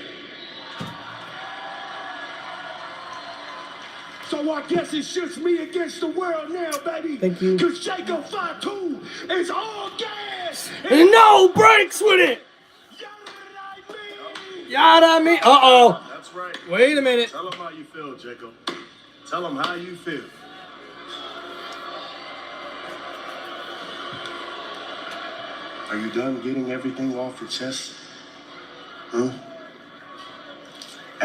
So I guess it's just me against the world now, baby.
Thank you.
Because Jacob Fatu is all gas.
And no breaks with it. Yada me. Uh-oh.
That's right.
Wait a minute.
Tell them how you feel, Jacob. Tell them how you feel. Are you done getting everything off your chest? And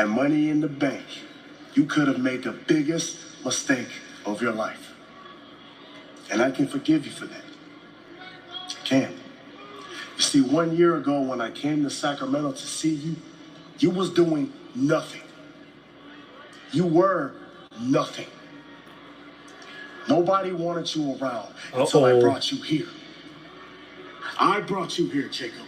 Money in the Bank, you could have made the biggest mistake of your life. And I can forgive you for that. I can. You see, 1 year ago when I came to Sacramento to see you, you was doing nothing. You were nothing. Nobody wanted you around until I brought you here. I brought you here, Jacob.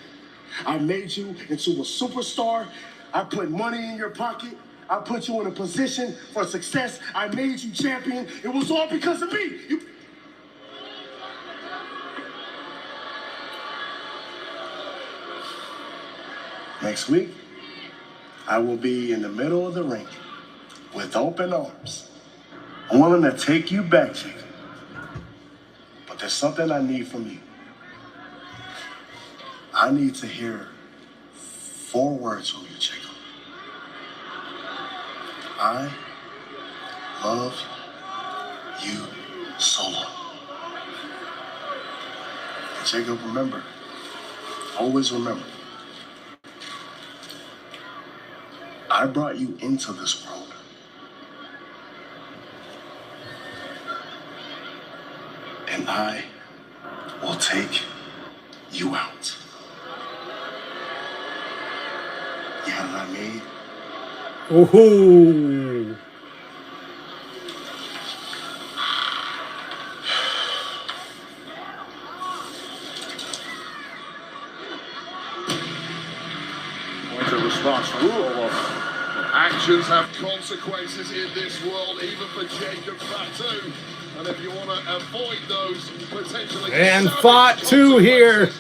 I made you into a superstar. I put money in your pocket. I put you in a position for success. I made you champion. It was all because of me. Next week, I will be in the middle of the ring with open arms. I'm willing to take you back, Jacob. But there's something I need from you. I need to hear 4 words from you, Jacob. I love you, Solo. And Jacob, remember, always remember, I brought you into this world. And I will take you out. You know what I mean?
Ooh.
What a response from Solo. Actions have consequences in this world, even for Jacob Fatu. And if you want to avoid those potentially...
And Fatu here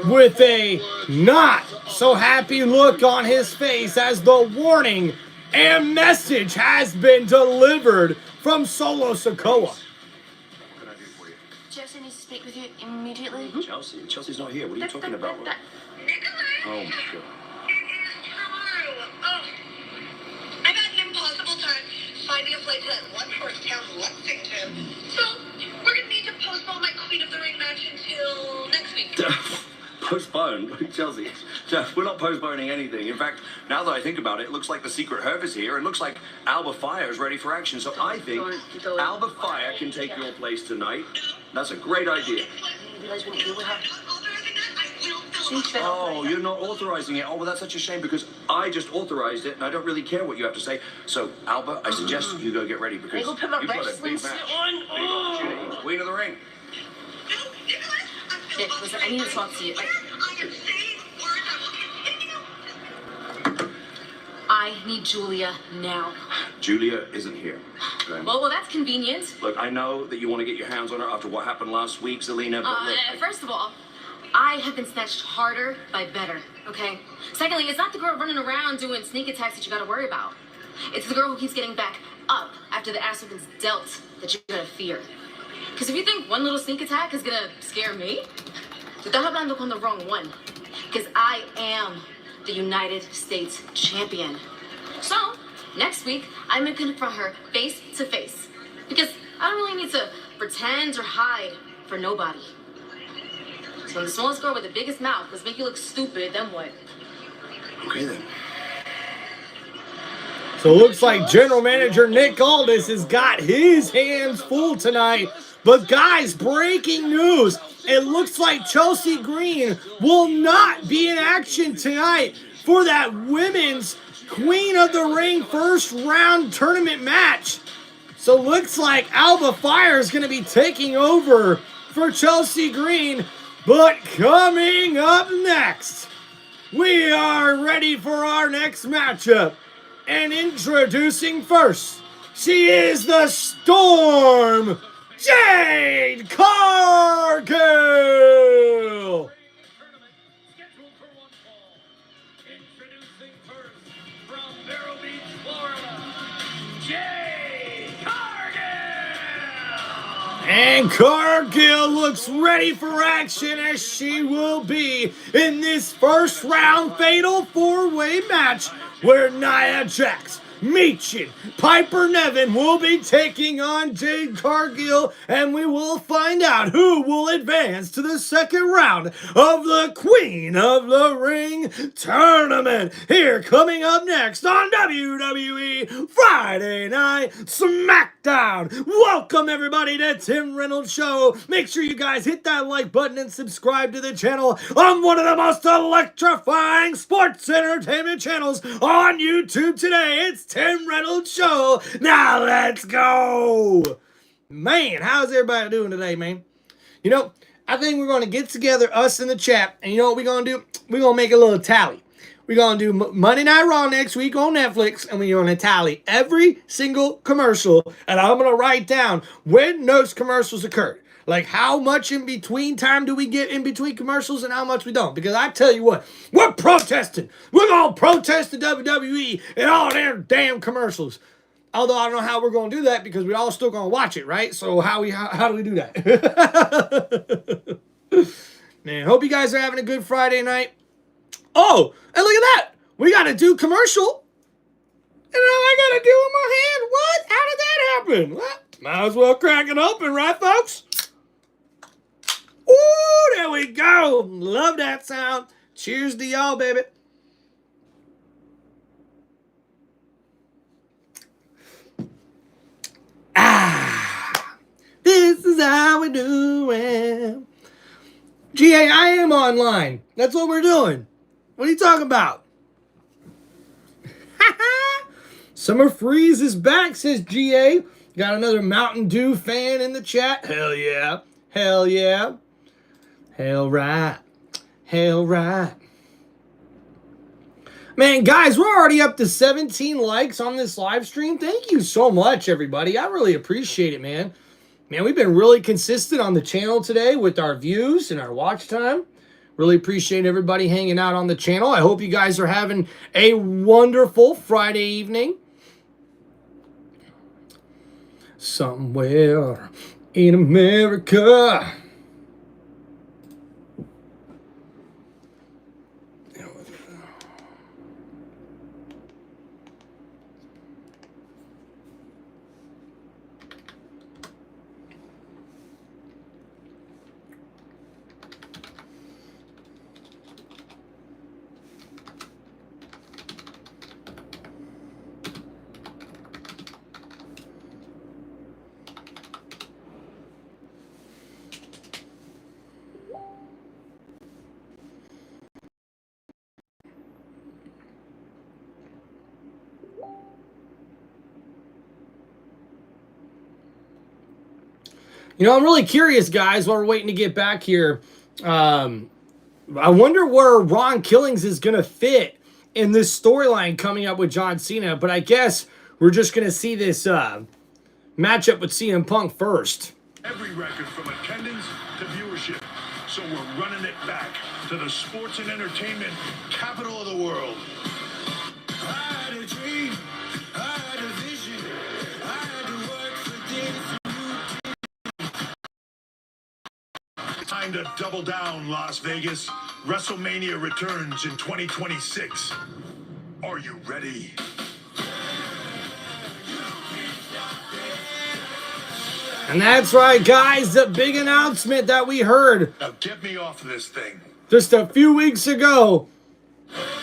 with a not so happy look on his face as the warning and message has been delivered from Solo Sikoa.
What can I do for you?
Chelsea needs to speak with you immediately.
Chelsea? Chelsea's not here. What are you talking about?
Nicholas!
Oh, my God.
It is true. Oh, I've had an impossible time finding a flight to that one horse town, Lexington. So, we're gonna need to postpone my Queen of the Ring match until next week.
Postpone? Chelsea, we're not postponing anything. In fact, now that I think about it, it looks like the Secret Herb is here. It looks like Alba Fire is ready for action. So I think Alba Fire can take your place tonight. That's a great idea. Oh, you're not authorizing it. Oh, well, that's such a shame because I just authorized it and I don't really care what you have to say. So, Alba, I suggest you go get ready because you've got a big match. Big opportunity. Queen of the Ring.
Nick, listen, I need to talk to you. I need Julia now.
Julia isn't here. Okay?
Well, that's convenient.
Look, I know that you want to get your hands on her after what happened last week, Zelina, but look,
First of all, I have been snatched harder by better, okay? Secondly, it's not the girl running around doing sneak attacks that you gotta worry about. It's the girl who keeps getting back up after the ass has been dealt that you gotta fear. Because if you think one little sneak attack is gonna scare me, te estás hablando con the wrong one. because I am the United States champion. So, next week, I'm going to confront her face to face, because I don't really need to pretend or hide for nobody. So when the smallest girl with the biggest mouth does make you look stupid, then what?
Okay, then.
So it looks like General Manager Nick Aldis has got his hands full tonight. But guys, breaking news. It looks like Chelsea Green will not be in action tonight for that women's Queen of the Ring first round tournament match. So looks like Alba Fire is going to be taking over for Chelsea Green. But coming up next, we are ready for our next matchup. And introducing first, she is the Storm, Jade Cargill.
Scheduled for one fall. Introducing first from Vero Beach, Florida, Jade Cargill.
And Cargill looks ready for action, as she will be in this first round fatal four-way match where Nia Jax, Michin, Piper Niven will be taking on Jade Cargill, and we will find out who will advance to the second round of the Queen of the Ring tournament. Here, coming up next on WWE Friday Night SmackDown. Welcome everybody to Tim Reynolds Show. Make sure you guys hit that like button and subscribe to the channel on one of the most electrifying sports entertainment channels on YouTube today. It's Tim Reynolds Show. Now let's go. Man, how's everybody doing today, man? You know, I think we're going to get together, us in the chat, and you know what we're going to do? We're going to make a little tally. We're going to do Monday Night Raw next week on Netflix, and we're going to tally every single commercial, and I'm going to write down when those commercials occurred. Like, how much in between time do we get in between commercials and how much we don't? Because I tell you what, we're protesting. We're going to protest the WWE and all their damn commercials. Although I don't know how we're going to do that because we all still going to watch it, right? So how do we do that? Man, hope you guys are having a good Friday night. Oh, and look at that. We got to do commercial. And now I got to do in my hand. What? How did that happen? What? Might as well crack it open, right, folks? Ooh, there we go. Love that sound. Cheers to y'all, baby. This is how we do it. GA, I am online. That's what we're doing. What are you talking about? Summer Freeze is back, says GA. Got another Mountain Dew fan in the chat. Hell yeah. Hell yeah. Hell right. Hell right. Man, guys, we're already up to 17 likes on this live stream. Thank you so much, everybody. I really appreciate it, man. Man, we've been really consistent on the channel today with our views and our watch time. Really appreciate everybody hanging out on the channel. I hope you guys are having a wonderful Friday evening. Somewhere in America. You know, I'm really curious, guys, while we're waiting to get back here. I wonder where Ron Killings is going to fit in this storyline coming up with John Cena. But I guess we're just going to see this matchup with CM Punk first.
Every record from attendance to viewership. So we're running it back to the sports and entertainment capital of the world. I had a dream. I had a vision. I had to work for this. I
time to double down, Las Vegas. WrestleMania returns in 2026. Are you ready?
And that's right, guys, the big announcement that we heard
Now get me off of this thing.
just a few weeks ago.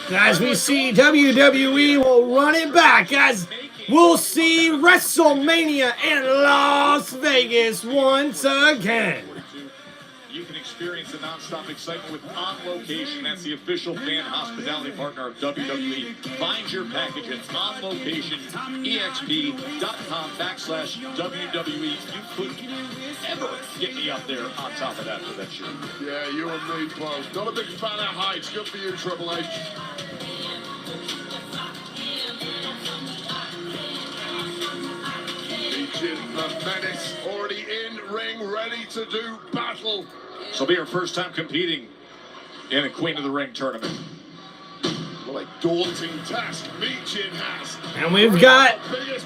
As we see, WWE will run it back as we'll see WrestleMania in Las Vegas once again.
You can experience the non-stop excitement with On Location. That's the official fan hospitality partner of WWE. Find your package at On Location, exp.com/WWE. You couldn't ever get me up there on top of that for that show.
Yeah, you and me both. Not a big fan of heights. Good for you, Triple H. Legion, the Menace, already in ring, ready to do battle.
This will be her first time competing in a Queen of the Ring tournament.
What a daunting task Meechin has.
And we've got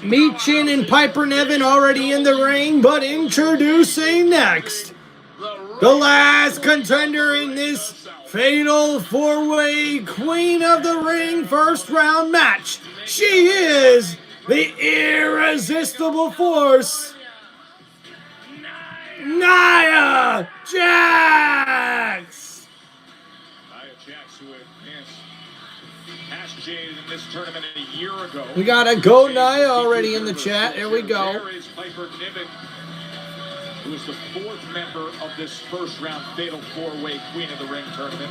Meechin and Piper Niven already in the ring, but introducing next, the last contender in this fatal four-way Queen of the Ring first round match. She is the irresistible force, Nia Jax.
Nia Jax, who has Jade in this tournament a year ago.
We got a Go Nia already in the chat. Here we go.
There is Piper Niven, who is the fourth member of this first round fatal four-way Queen of the Ring tournament.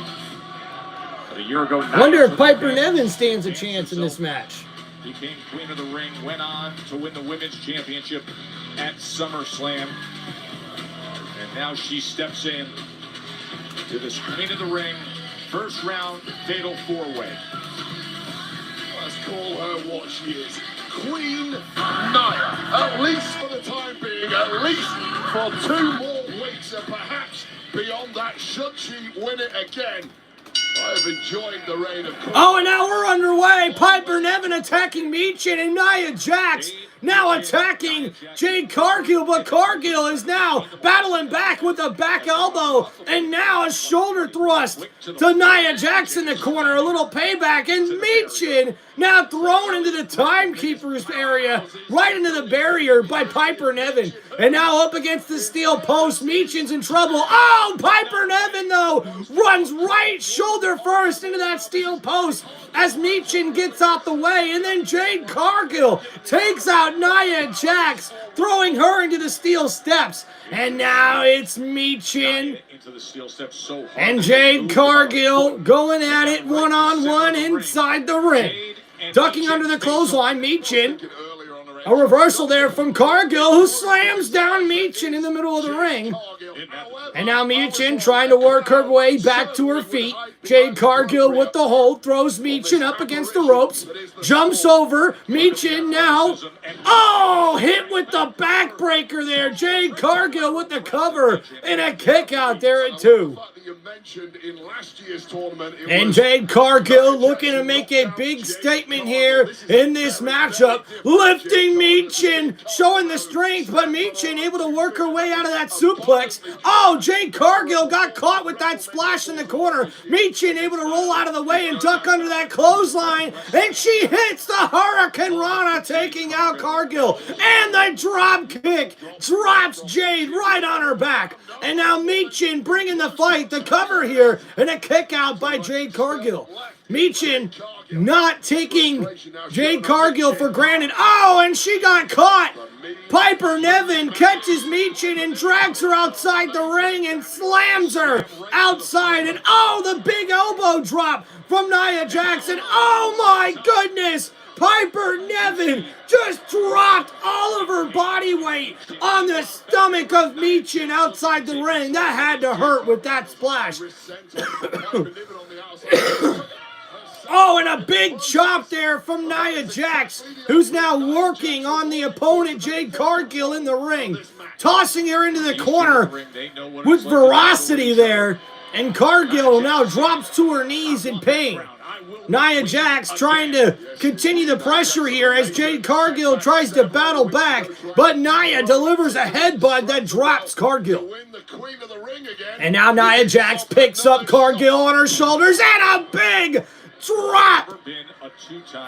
But a year ago,
Wonder if Piper Niven stands a chance in this match.
Became Queen of the Ring, went on to win the Women's Championship at SummerSlam. And now she steps in to this Queen of the Ring first round fatal four-way.
Let's call her what she is. Queen Nia. At least for the time being, at least for 2 more weeks, and perhaps beyond that, should she win it again. I've enjoyed the reign of Queen.
Oh, and now we're underway. Piper Niven attacking Meechin, and Nia Jax now attacking Jade Cargill, but Cargill is now battling back with a back elbow, and now a shoulder thrust to Nia Jax in the corner. A little payback, and Meechin now thrown into the timekeeper's area, right into the barrier by Piper Niven. And now up against the steel post, Meechin's in trouble. Oh, Piper Niven, though, runs right shoulder first into that steel post as Meechin gets out the way. And then Jade Cargill takes out Nia Jax, throwing her into the steel steps. And now it's Meechin and Jade Cargill going at it one-on-one inside the ring. Ducking under the clothesline, Meechin. A reversal there from Cargill, who slams down Meechin in the middle of the ring. And now Meechin trying to work her way back to her feet. Jade Cargill with the hold, throws Meechin up against the ropes. Jumps over, Meechin now. Oh, hit with the backbreaker there. Jade Cargill with the cover and a kick out there at 2. And Jade Cargill looking to make a big statement here in this matchup. Lifting Meechin, showing the strength, but Meechin able to work her way out of that suplex. Oh, Jade Cargill got caught with that splash in the corner. Meechin able to roll out of the way and duck under that clothesline, and she hits the Hurricane Rana, taking out Cargill. And the drop kick drops Jade right on her back. And now Meechin bringing the fight, the cover here, and a kick out by Jade Cargill. Meechin not taking Jade Cargill for granted. Oh, and she got caught. Piper Niven catches Meechin and drags her outside the ring and slams her outside. And oh, the big elbow drop from Nia Jax. Oh my goodness, Piper Niven just dropped all of her body weight on the stomach of Meechin outside the ring. That had to hurt with that splash. Oh, and a big chop there from Nia Jax, who's now working on the opponent, Jade Cargill, in the ring. Tossing her into the corner with ferocity there. And Cargill now drops to her knees in pain. Nia Jax trying to continue the pressure here as Jade Cargill tries to battle back, but Nia delivers a headbutt that drops Cargill. And now Nia Jax picks up Cargill on her shoulders, and a big drop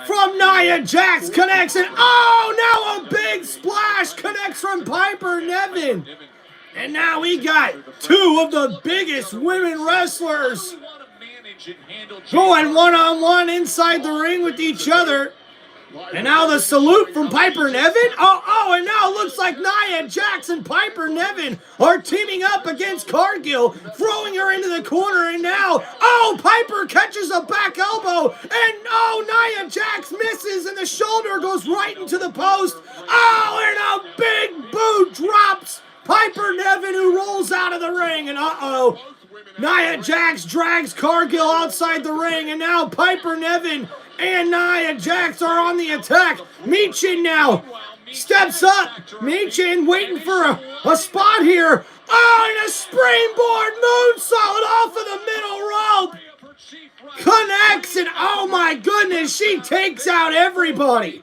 from Nia Jax connects, and oh, now a big splash connects from Piper Niven. And now we got two of the biggest women wrestlers going one-on-one inside the ring with each other. And now the salute from Piper Niven. And now it looks like Nia Jax and Piper Niven are teaming up against Cargill, throwing her into the corner. And now, Piper catches a back elbow. And Nia Jax misses, and the shoulder goes right into the post. And a big boot drops Piper Niven, who rolls out of the ring. And Nia Jax drags Cargill outside the ring, and now Piper Niven and Nia Jax are on the attack. Michin now steps up. Michin waiting for a spot here. And a springboard moonsault off of the middle rope. Connects, and oh my goodness, she takes out everybody.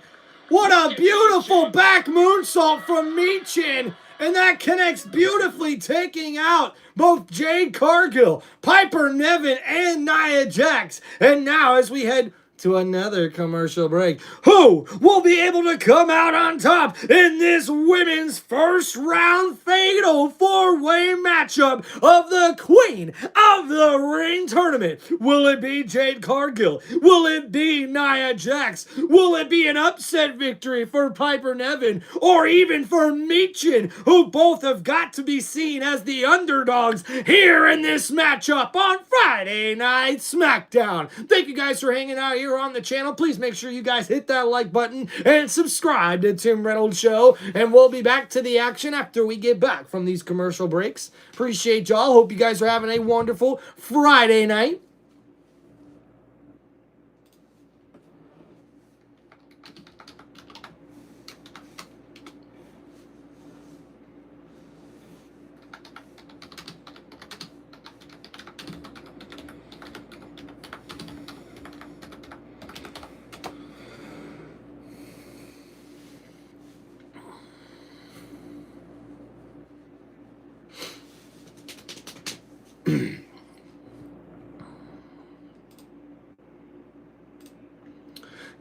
What a beautiful back moonsault from Michin. And that connects beautifully, taking out both Jade Cargill, Piper Niven, and Nia Jax. And now as we head to another commercial break, who will be able to come out on top in this women's first round fatal 4-way matchup of the Queen of the Ring tournament? Will it be Jade Cargill? Will it be Nia Jax? Will it be an upset victory for Piper Niven, or even for Michin, who both have got to be seen as the underdogs here in this matchup on Friday Night SmackDown? Thank you guys for hanging out here on the channel. Please make sure you guys hit that like button and subscribe to Tim Reynolds Show, and we'll be back to the action after we get back from these commercial breaks. Appreciate y'all. Hope you guys are having a wonderful Friday night.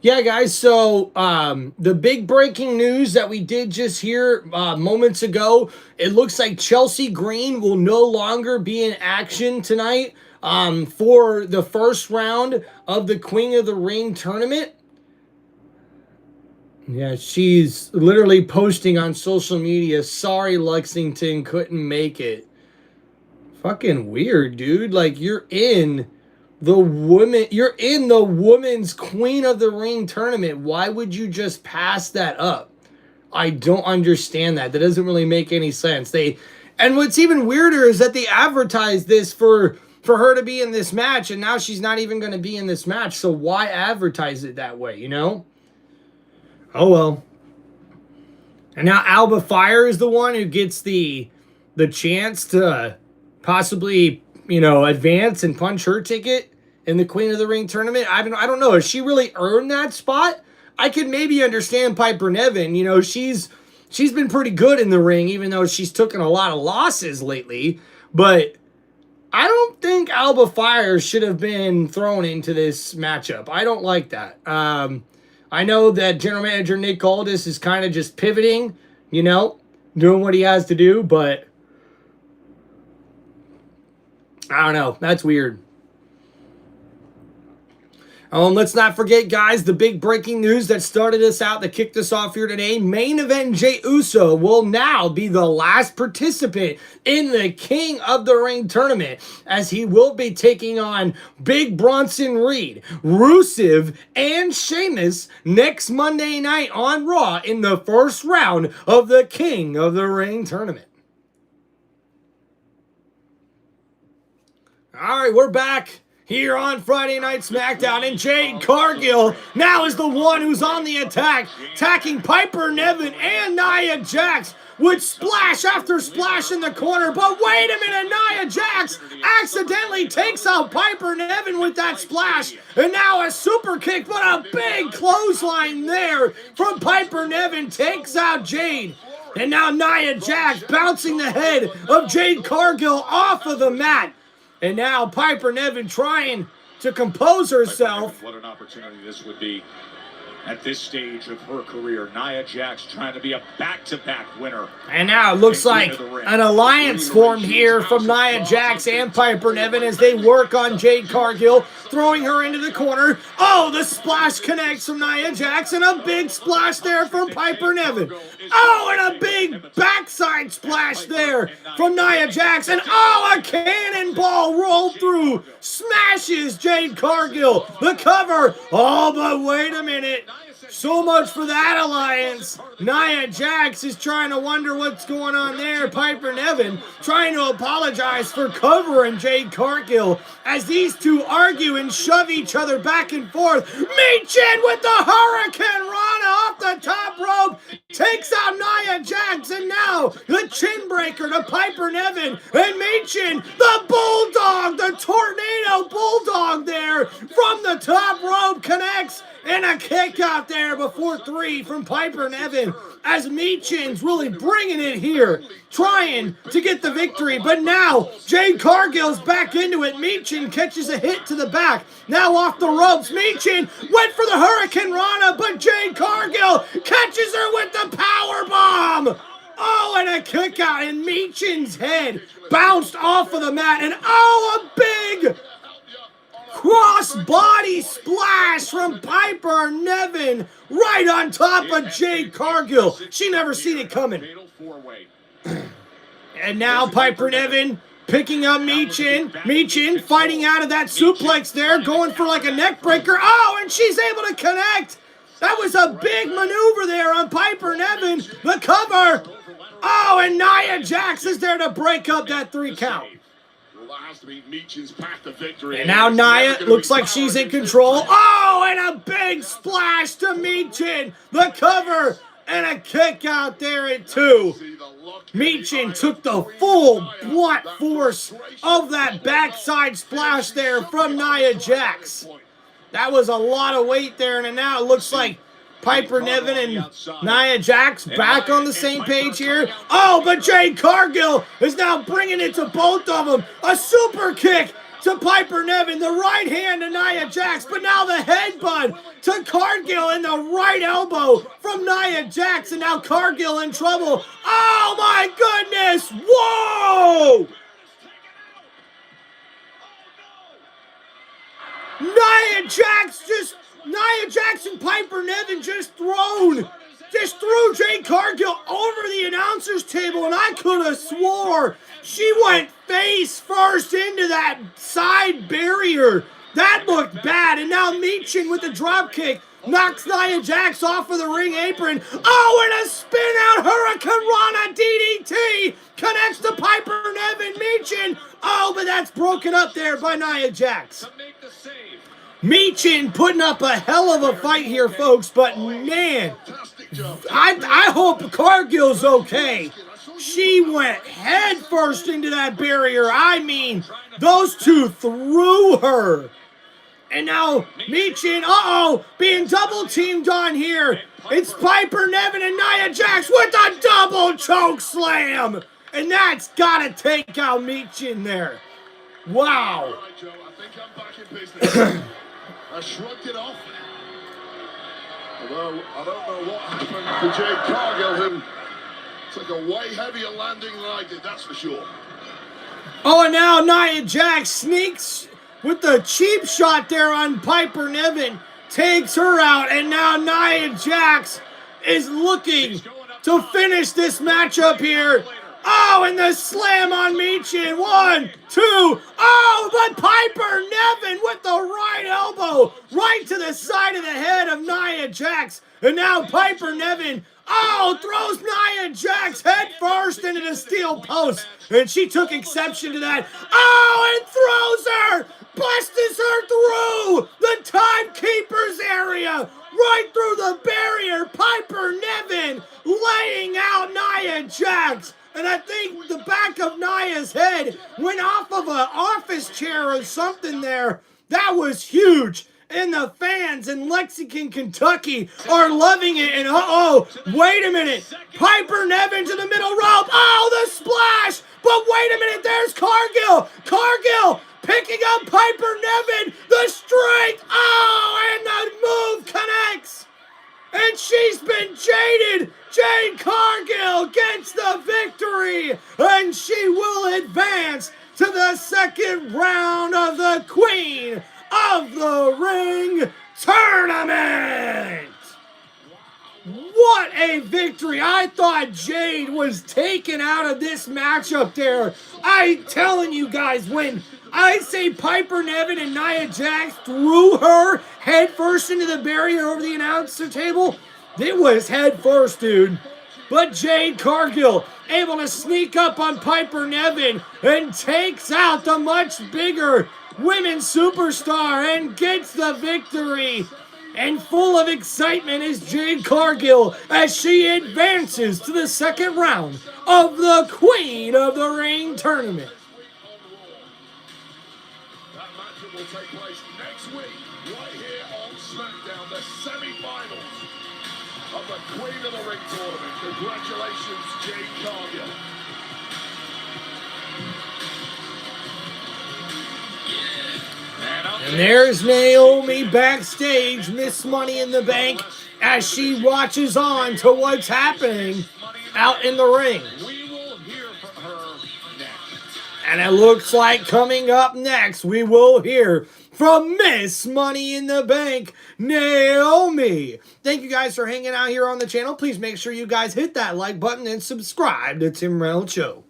Yeah, guys, so the big breaking news that we did just hear moments ago, it looks like Chelsea Green will no longer be in action tonight for the first round of the Queen of the Ring tournament. Yeah, she's literally posting on social media, "Sorry, Lexington, couldn't make it." Fucking weird, dude. Like, you're in the women's Queen of the Ring tournament. Why would you just pass that up? I don't understand that. That doesn't really make any sense. And what's even weirder is that they advertised this for her to be in this match, and now she's not even going to be in this match. So why advertise it that way, you know? Oh well. And now Alba Fire is the one who gets the chance to possibly, advance and punch her ticket in the Queen of the Ring tournament. I don't know. Has she really earned that spot? I could maybe understand Piper Niven. She's been pretty good in the ring, even though she's taken a lot of losses lately. But I don't think Alba Fire should have been thrown into this matchup. I don't like that. I know that General Manager Nick Aldis is kind of just pivoting, doing what he has to do, but I don't know. That's weird. And let's not forget, guys, the big breaking news that started us out, that kicked us off here today. Main Event Jey Uso will now be the last participant in the King of the Ring tournament, as he will be taking on Big Bronson Reed, Rusev, and Sheamus next Monday night on Raw in the first round of the King of the Ring tournament. All right, we're back here on Friday Night SmackDown, and Jade Cargill now is the one who's on the attack, attacking Piper Niven and Nia Jax. with splash after splash in the corner. But wait a minute, Nia Jax accidentally takes out Piper Niven with that splash. And now a super kick, but a big clothesline there from Piper Niven takes out Jade. And now Nia Jax bouncing the head of Jade Cargill off of the mat. And now Piper Niven trying to compose herself.
What an opportunity this would be at this stage of her career. Nia Jax trying to be a back-to-back winner.
And now it looks like an alliance formed here from Nia Jax and Piper Niven as they work on Jade Cargill, throwing her into the corner. Oh, the splash connects from Nia Jax, and a big splash there from Piper Niven. Oh, and a big backside splash there from Nia Jax. And oh, a cannonball rolled through, smashes Jade Cargill. The cover. Oh, but wait a minute. So much for that alliance. Nia Jax is trying to wonder what's going on there. Piper Niven trying to apologize for covering Jade Cargill as these two argue and shove each other back and forth. Michin with the Hurricane Rana off the top rope takes out Nia Jax, and now the chin breaker to Piper Niven, and Michin, the Bulldog, the Tornado Bulldog there from the top rope connects. And a kick out there before 3 from Piper Niven as Michin's really bringing it here, trying to get the victory. But now Jade Cargill's back into it. Michin catches a hit to the back. Now off the ropes. Michin went for the Hurricane Rana, but Jade Cargill catches her with the power bomb. Oh, and a kick out, and Michin's head bounced off of the mat. And oh, a big cross-body splash from Piper Niven right on top of Jade Cargill. She never seen it coming. And now Piper Niven picking up Michin. Michin fighting out of that suplex there, going for like a neck breaker. Oh, and she's able to connect. That was a big maneuver there on Piper Niven. The cover. Oh, and Nia Jax is there to break up that 3 count. And now Nia looks like she's in control. Oh, and a big splash to Michin. The cover and a kick out there at 2. Michin took the full blunt force of that backside splash there from Nia Jax. That was a lot of weight there, and now it looks like Piper Niven and Nia Jax back on the same page here. Oh, but Jade Cargill is now bringing it to both of them. A super kick to Piper Niven, the right hand to Nia Jax, but now the headbutt to Cargill and the right elbow from Nia Jax, and now Cargill in trouble. Oh my goodness! Whoa! Nia Jax and Piper Niven just threw Jade Cargill over the announcer's table, and I could have swore she went face first into that side barrier. That looked bad, and now Michin with the drop kick knocks Nia Jax off of the ring apron. Oh, and a spin out Hurricane Rana DDT connects to Piper Niven. Michin. Oh, but that's broken up there by Nia Jax. Michin putting up a hell of a fight here, folks, but man, I hope Cargill's okay. She went head first into that barrier. I mean, those two threw her. And now Michin, being double teamed on here. It's Piper Niven and Nia Jax with a double choke slam. And that's got to take out Michin there. Wow.
I shrugged it off. Although I don't know what happened to Jade Cargill, who took a way heavier landing than I did, that's for sure.
Oh, and now Nia Jax sneaks with the cheap shot there on Piper Niven, takes her out, and now Nia Jax is looking to finish this matchup here. Oh, and the slam on Michin. 1, 2. Oh, but Piper Niven with the right elbow right to the side of the head of Nia Jax. And now Piper Niven, throws Nia Jax head first into the steel post. And she took exception to that. Oh, and throws her, busts her through the timekeeper's area. Right through the barrier, Piper Niven laying out Nia Jax. And I think the back of Nia's head went off of an office chair or something there. That was huge. And the fans in Lexington, Kentucky are loving it. And uh-oh, wait a minute. Piper Niven to the middle rope. Oh, the splash. But wait a minute, there's Cargill. Cargill picking up Piper Niven. The strength. Oh, and the move connects. And she's been jaded. Jade Cargill gets the victory. And she will advance to the second round of the Queen of the Ring tournament. What a victory. I thought Jade was taken out of this matchup there. I'm telling you guys, when I say Piper Niven and Nia Jax threw her head first into the barrier over the announcer table, it was head first, dude. But Jade Cargill able to sneak up on Piper Niven and takes out the much bigger women's superstar and gets the victory. And full of excitement is Jade Cargill as she advances to the second round of the Queen of the Ring tournament.
That matchup will take place next week, right here on SmackDown, the semi-finals of the Queen of the Ring tournament. Congratulations, Jade Cargill.
And there's Naomi backstage, Miss Money in the Bank, as she watches on to what's happening out in the ring.
We will hear from her next.
And it looks like coming up next, we will hear from Miss Money in the Bank, Naomi. Thank you guys for hanging out here on the channel. Please make sure you guys hit that like button and subscribe to Tim Reynolds Show.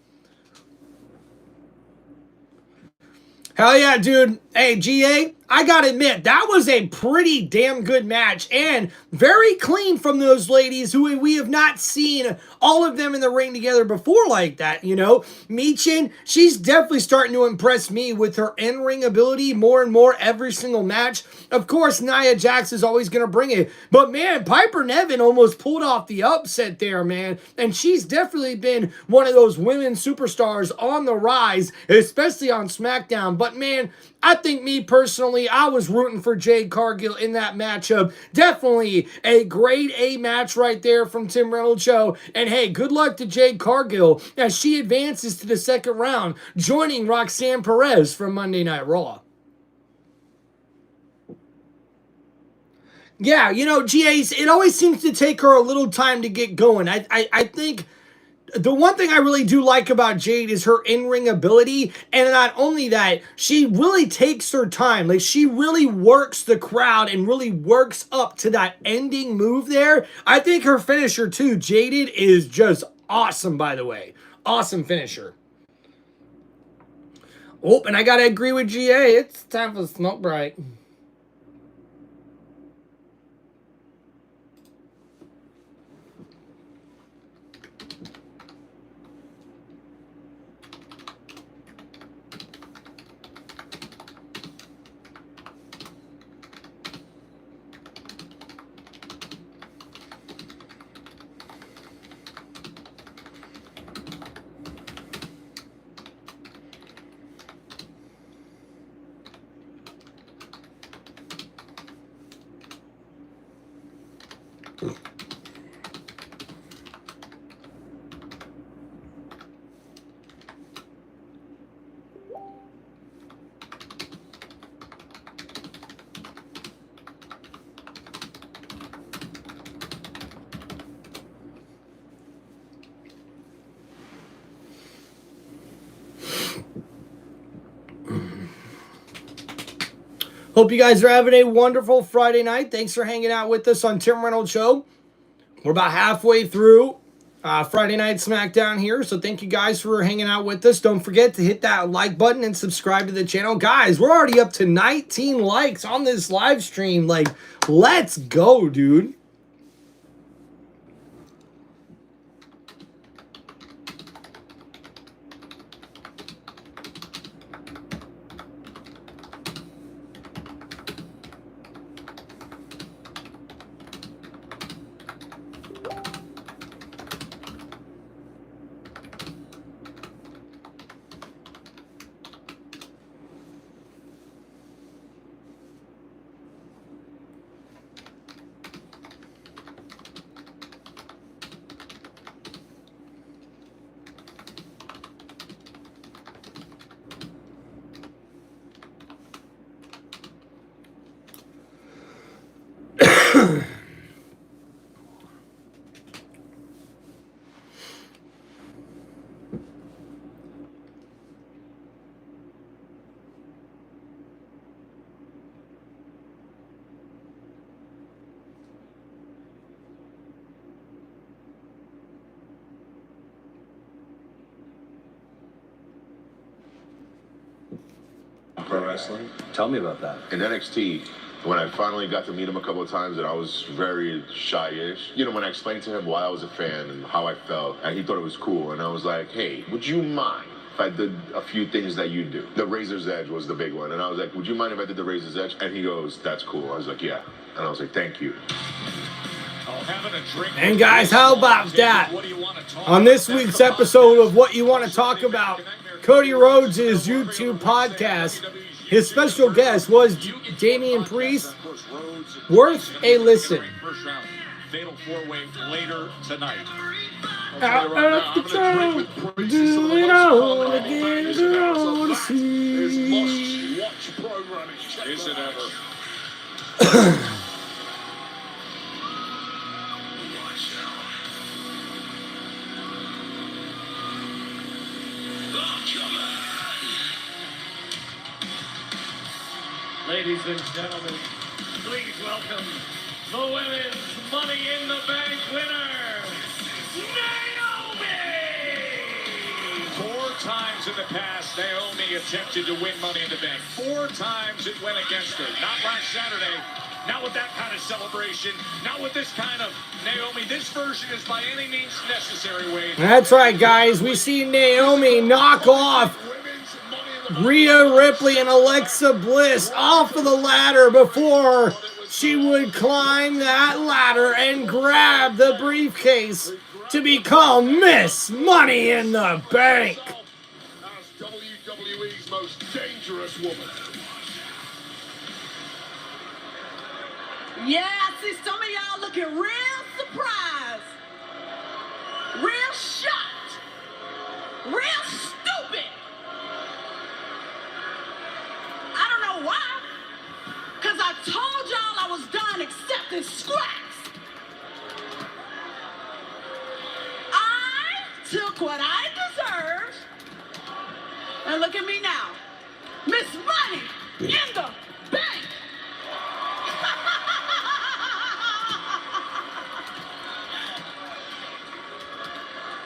Hell yeah, dude. Hey, GA, I gotta admit, that was a pretty damn good match and very clean from those ladies who we have not seen all of them in the ring together before like that, you know? Michin, she's definitely starting to impress me with her in-ring ability more and more every single match. Of course, Nia Jax is always gonna bring it, but man, Piper Niven almost pulled off the upset there, man, and she's definitely been one of those women superstars on the rise, especially on SmackDown. But man, I think me personally, I was rooting for Jade Cargill in that matchup. Definitely a grade A match right there from Tim Reynolds Show. And hey, good luck to Jade Cargill as she advances to the second round, joining Roxanne Perez from Monday Night Raw. Yeah, you know, GA's, it always seems to take her a little time to get going. I think the one thing I really do like about Jade is her in-ring ability, and not only that, she really takes her time. Like, she really works the crowd and really works up to that ending move there. I think her finisher, too, Jaded, is just awesome, by the way. Awesome finisher. Oh, and I gotta agree with GA. It's time for the smoke break. Hope you guys are having a wonderful Friday night. Thanks for hanging out with us on Tim Reynolds Show. We're about halfway through Friday Night SmackDown here, so thank you guys for hanging out with us. Don't forget to hit that like button and subscribe to the channel. Guys, we're already up to 19 likes on this live stream. Like, let's go, dude.
wrestling. Tell me about that.
In NXT, when I finally got to meet him a couple of times, and I was very shy-ish. You know, when I explained to him why I was a fan and how I felt, and he thought it was cool, and I was like, hey, would you mind if I did a few things that you do? The Razor's Edge was the big one, and I was like, would you mind if I did the Razor's Edge? And he goes, that's cool. I was like, yeah. And I was like, thank you.
And guys, how about that? On this week's episode of What You Want to Talk About, Cody Rhodes' YouTube podcast, his special guest was Damian Priest. Worth a listen.
Fatal four-way later tonight.
Out of control, do it all again, do all to see.
Is it ever? Ladies and gentlemen, please welcome the Women's Money in the Bank winner, Naomi! 4 times in the past, Naomi attempted to win Money in the Bank. 4 times it went against her. Not last Saturday, not with that kind of celebration, not with this kind of Naomi. This version is by any means necessary, Wade.
That's right, guys. We see Naomi knock off Rhea Ripley and Alexa Bliss off of the ladder before she would climb that ladder and grab the briefcase to become Miss Money in the Bank.
As WWE's most dangerous woman.
Yeah, I see some of y'all looking real surprised, real shocked, real stupid. I don't know why, because I told y'all I was done accepting scraps. I took what I deserved, and look at me now. Miss Money in the Bank.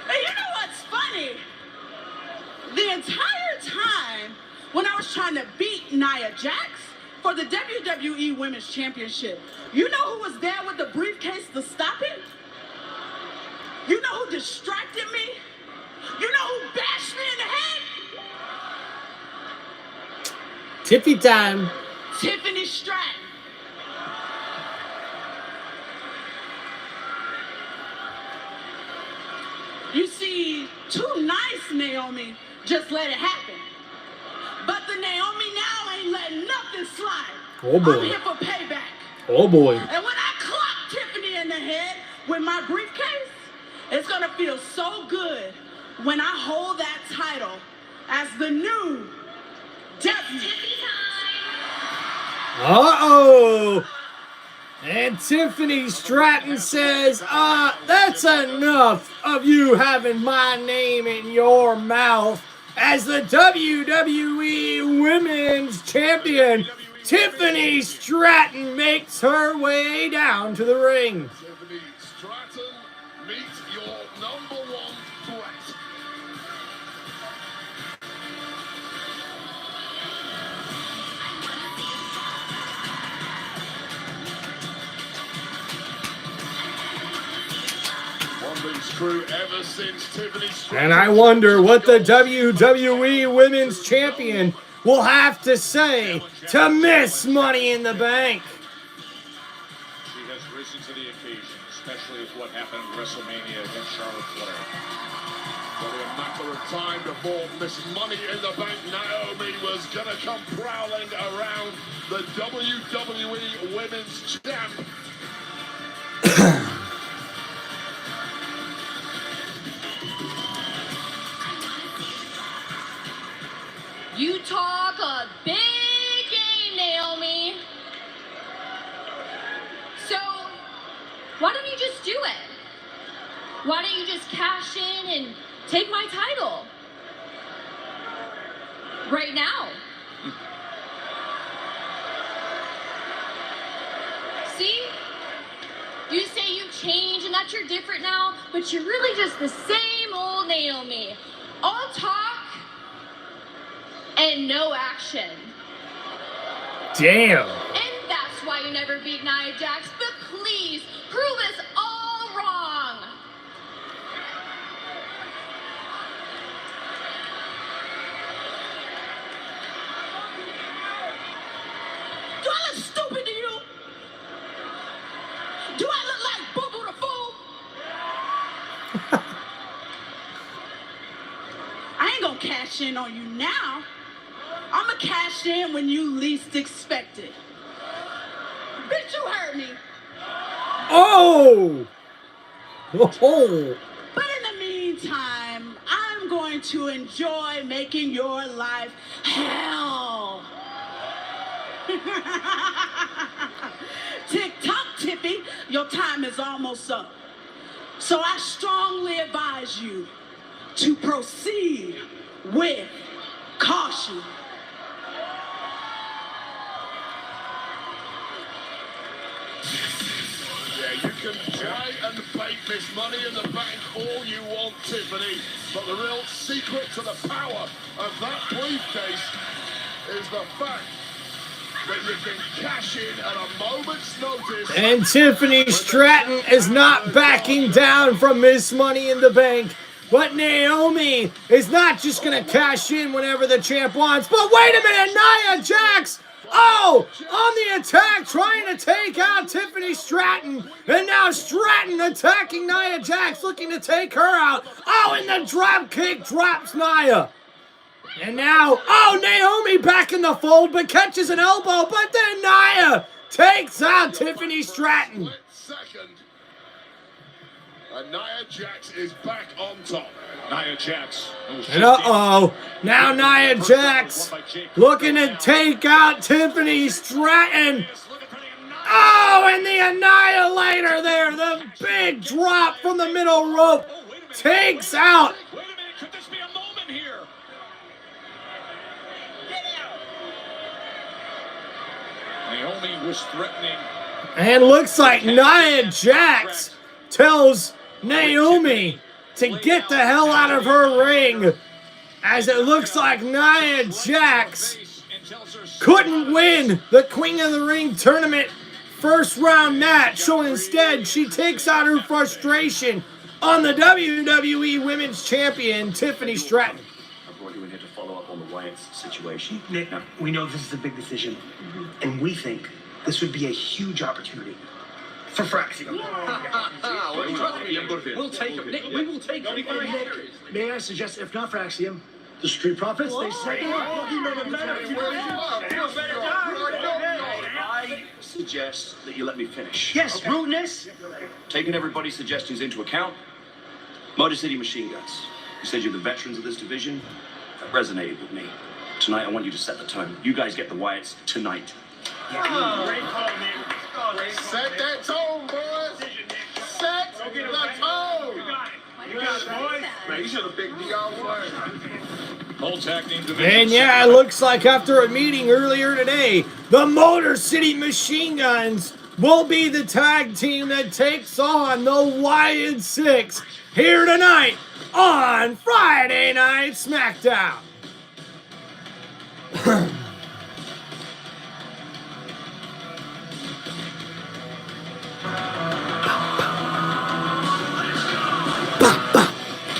And you know what's funny? The entire time when I was trying to beat Nia Jax for the WWE Women's Championship, you know who was there with the briefcase to stop it? You know who distracted me? You know who bashed me in the head?
Tiffy time.
Tiffany Stratton. You see, too nice Naomi just let it happen. But the Naomi now ain't letting nothing slide.
Oh boy.
I'm here for payback.
Oh boy.
And when I clock Tiffany in the head with my briefcase, it's gonna feel so good when I hold that title as the new W.
Uh-oh. And Tiffany Stratton says, that's enough of you having my name in your mouth. As the WWE Women's Champion, Tiffany Stratton makes her way down to the ring.
Tiffany Stratton, meet your number 1 threat. One thing's true ever since Tiffany Stratton.
And I wonder what the WWE Women's Champion will have to say to Miss Money in the Bank.
She has risen to the occasion, especially with what happened at WrestleMania against Charlotte Flair.
Only a matter of time before Miss Money in the Bank Naomi was gonna come prowling around the WWE Women's Champ.
You talk a big game, Naomi. So, why don't you just do it? Why don't you just cash in and take my title? Right now. See? You say you've changed and that you're different now, but you're really just the same old Naomi. All talk and no action.
Damn.
And that's why you never beat Nia Jax, but please, prove us all wrong.
Do I look stupid to you? Do I look like Boo Boo the Fool? I ain't gonna cash in on you now. I'm gonna cash in when you least expect it. Bitch, you heard me.
Oh! Oh!
But in the meantime, I'm going to enjoy making your life hell. Tick-tock, Tippy, your time is almost up. So I strongly advise you to proceed with caution.
Yeah, you can try and fake this Money in the Bank all you want, Tiffany, but the real secret to the power of that briefcase is the fact that you can cash in at a moment's notice.
And Tiffany Stratton is not backing down from Miss Money in the Bank. But Naomi is not just going to cash in whenever the champ wants. But wait a minute, Nia Jax! Oh, on the attack, trying to take out Tiffany Stratton. And now Stratton attacking Nia Jax, looking to take her out. Oh, and the drop kick drops Nia. And now, oh, Naomi back in the fold, but catches an elbow. But then Nia takes out Tiffany Stratton.
Second. And Nia Jax is back on top.
Nia Jax.
And uh-oh, now Nia Jax looking to take out Tiffany Stratton. Oh, and the Annihilator there, the big drop from the middle rope, takes out.
Wait a minute, could this be a moment here? Naomi was threatening.
And looks like Nia Jax tells Naomi to get the hell out of her ring, as it looks like Nia Jax couldn't win the Queen of the Ring tournament first round match, so instead she takes out her frustration on the WWE Women's Champion, Tiffany Stratton.
I brought you in here to follow up on the Wyatt situation.
Nick, we know this is a big decision, and we think this would be a huge opportunity for Fraxium.
We'll take him. Nick, we will take him.
May I suggest, if not Fraxium, the Street Profits? They say.
I suggest that you let me finish.
Yes, rudeness.
Taking everybody's suggestions into account, Motor City Machine Guns. You said you're the veterans of this division. That resonated with me. Tonight, I want you to set the tone. You guys get the Wyatts tonight.
Great call, man. Set that tone, boys. Set the tone. You got it, boys. Man, you should have picked Dion first.
Whole tag team division.
And yeah, it looks like after a meeting earlier today, the Motor City Machine Guns will be the tag team that takes on the Wyatt 6 here tonight on Friday Night SmackDown.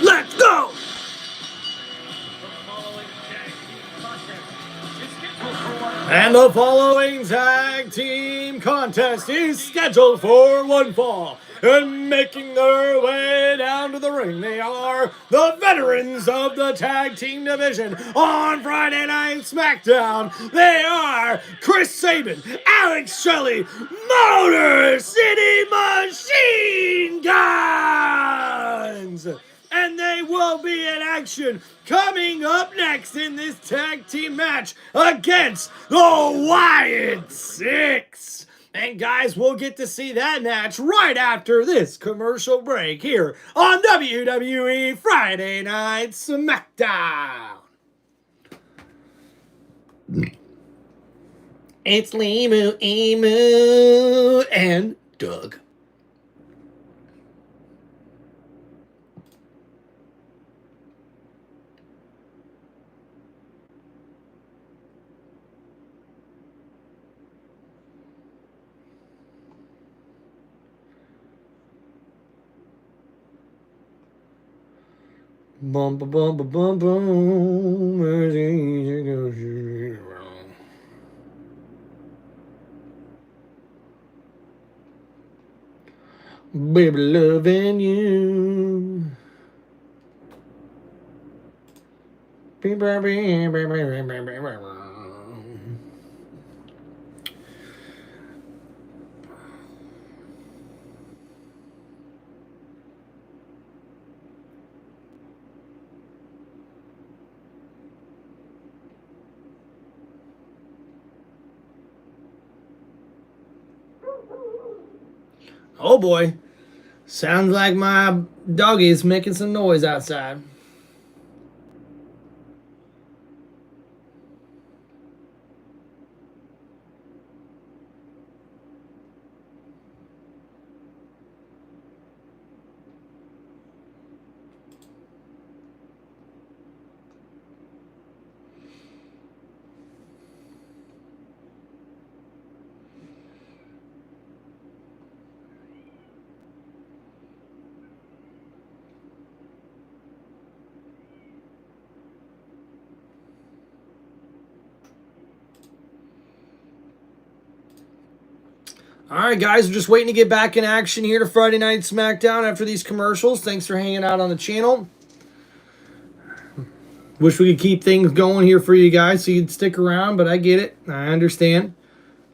Let's go! And the following tag team contest is scheduled for one fall. And making their way down to the ring, they are the veterans of the tag team division on Friday Night SmackDown. They are Chris Sabin, Alex Shelley, Motor City Machine Guns! And they will be in action coming up next in this tag team match against the Wyatt 6. And guys, we'll get to see that match right after this commercial break here on WWE Friday Night SmackDown. It's Limu, Emu, and Doug. Bum, bum, bum, bum, bum, bum. Baby, loving you. Oh boy. Sounds like my doggy is making some noise outside. All right, guys, we're just waiting to get back in action here to Friday Night SmackDown after these commercials. Thanks for hanging out on the channel. Wish we could keep things going here for you guys so you'd stick around, but I get it. I understand.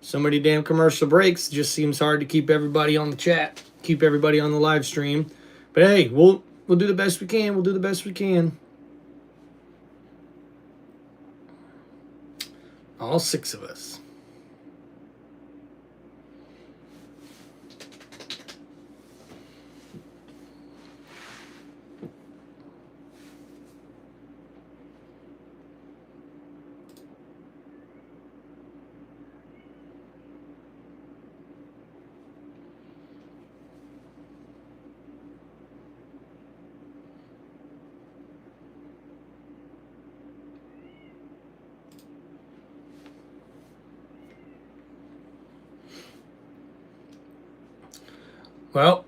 So many damn commercial breaks. It just seems hard to keep everybody on the chat, keep everybody on the live stream. But hey, we'll do the best we can. We'll do the best we can. All 6 of us. Well,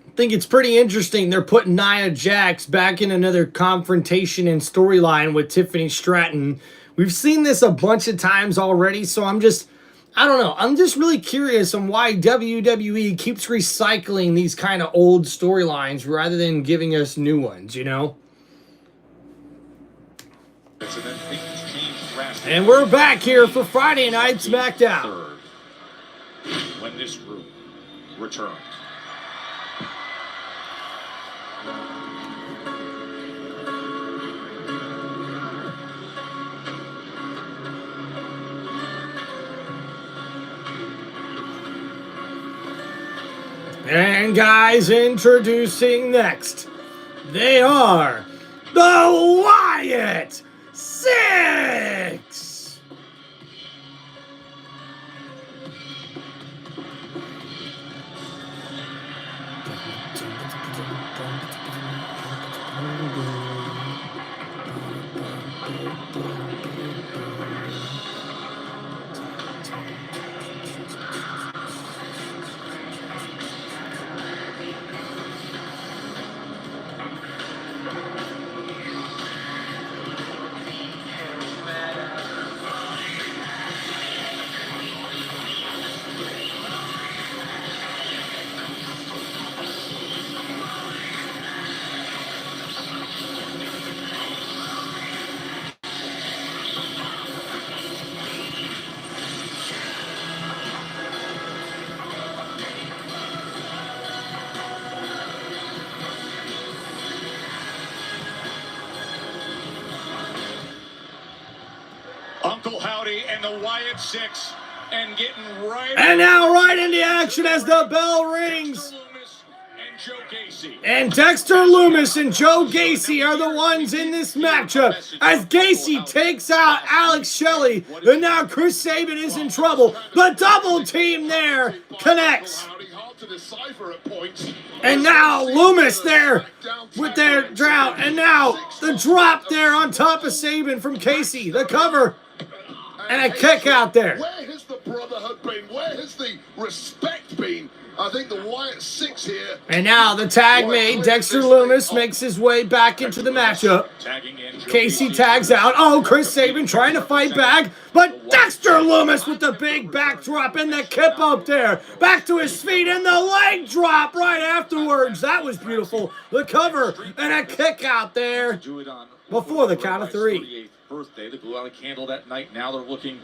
I think it's pretty interesting. They're putting Nia Jax back in another confrontation and storyline with Tiffany Stratton. We've seen this a bunch of times already, so I don't know. I'm just really curious on why WWE keeps recycling these kind of old storylines rather than giving us new ones, you know? And we're back here for Friday Night SmackDown.
When this group returns.
And guys, introducing next, they are the Wyatt 6.
Uncle Howdy and the Wyatt 6, and getting right.
And now right into action as the bell rings. And Dexter Lumis and Joe Gacy are the ones in this matchup as Gacy takes out Alex Shelley. And now Chris Sabin is in trouble. The double team there connects. And now Lumis there with their drought. And now the drop there on top of Sabin from Casey. The cover. And a kick out there.
Where his the brotherhood been? Where has the respect been? I think the Wyatt 6 here.
And now the tag made. Dexter Lumis makes his way back into the matchup. Casey tags out. Oh, Chris Sabin trying to fight back. But Dexter Lumis with the big backdrop and the kip up there. Back to his feet and the leg drop right afterwards. That was beautiful. The cover and a kick out there before the count of 3.
Birthday. They blew out a candle that night. Now they're looking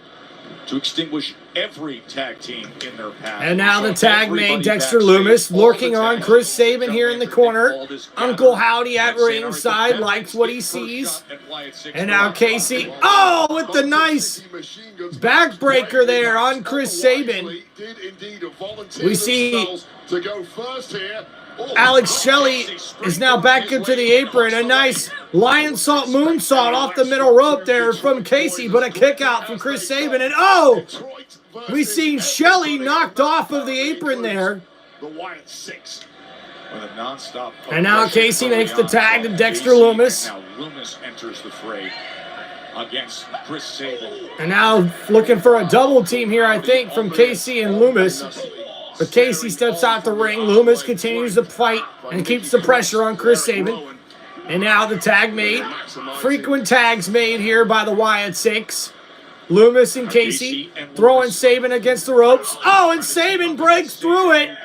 to extinguish every tag team in their path.
And now the tag made. Dexter Lumis lurking on Chris Sabin here in the corner. Uncle Howdy at ringside likes what he sees. And now Casey. Oh, with the nice backbreaker there on Chris Sabin. We see Alex Shelley is now back into the apron. A nice lion salt moonsault off the middle rope there from Casey, but a kick out from Chris Sabin. And oh, we seen Shelley knocked off of the apron there.
The Wyatt 6.
And now Casey makes the tag to Dexter Lumis.
Now Lumis enters the fray against Chris Sabin.
And now looking for a double team here, I think, from Casey and Lumis. But Casey steps out the ring. Lumis continues to fight and keeps the pressure on Chris Sabin. And now the tag made. Frequent tags made here by the Wyatt 6. Lumis and Casey throwing Sabin against the ropes. Oh, and Sabin breaks through it.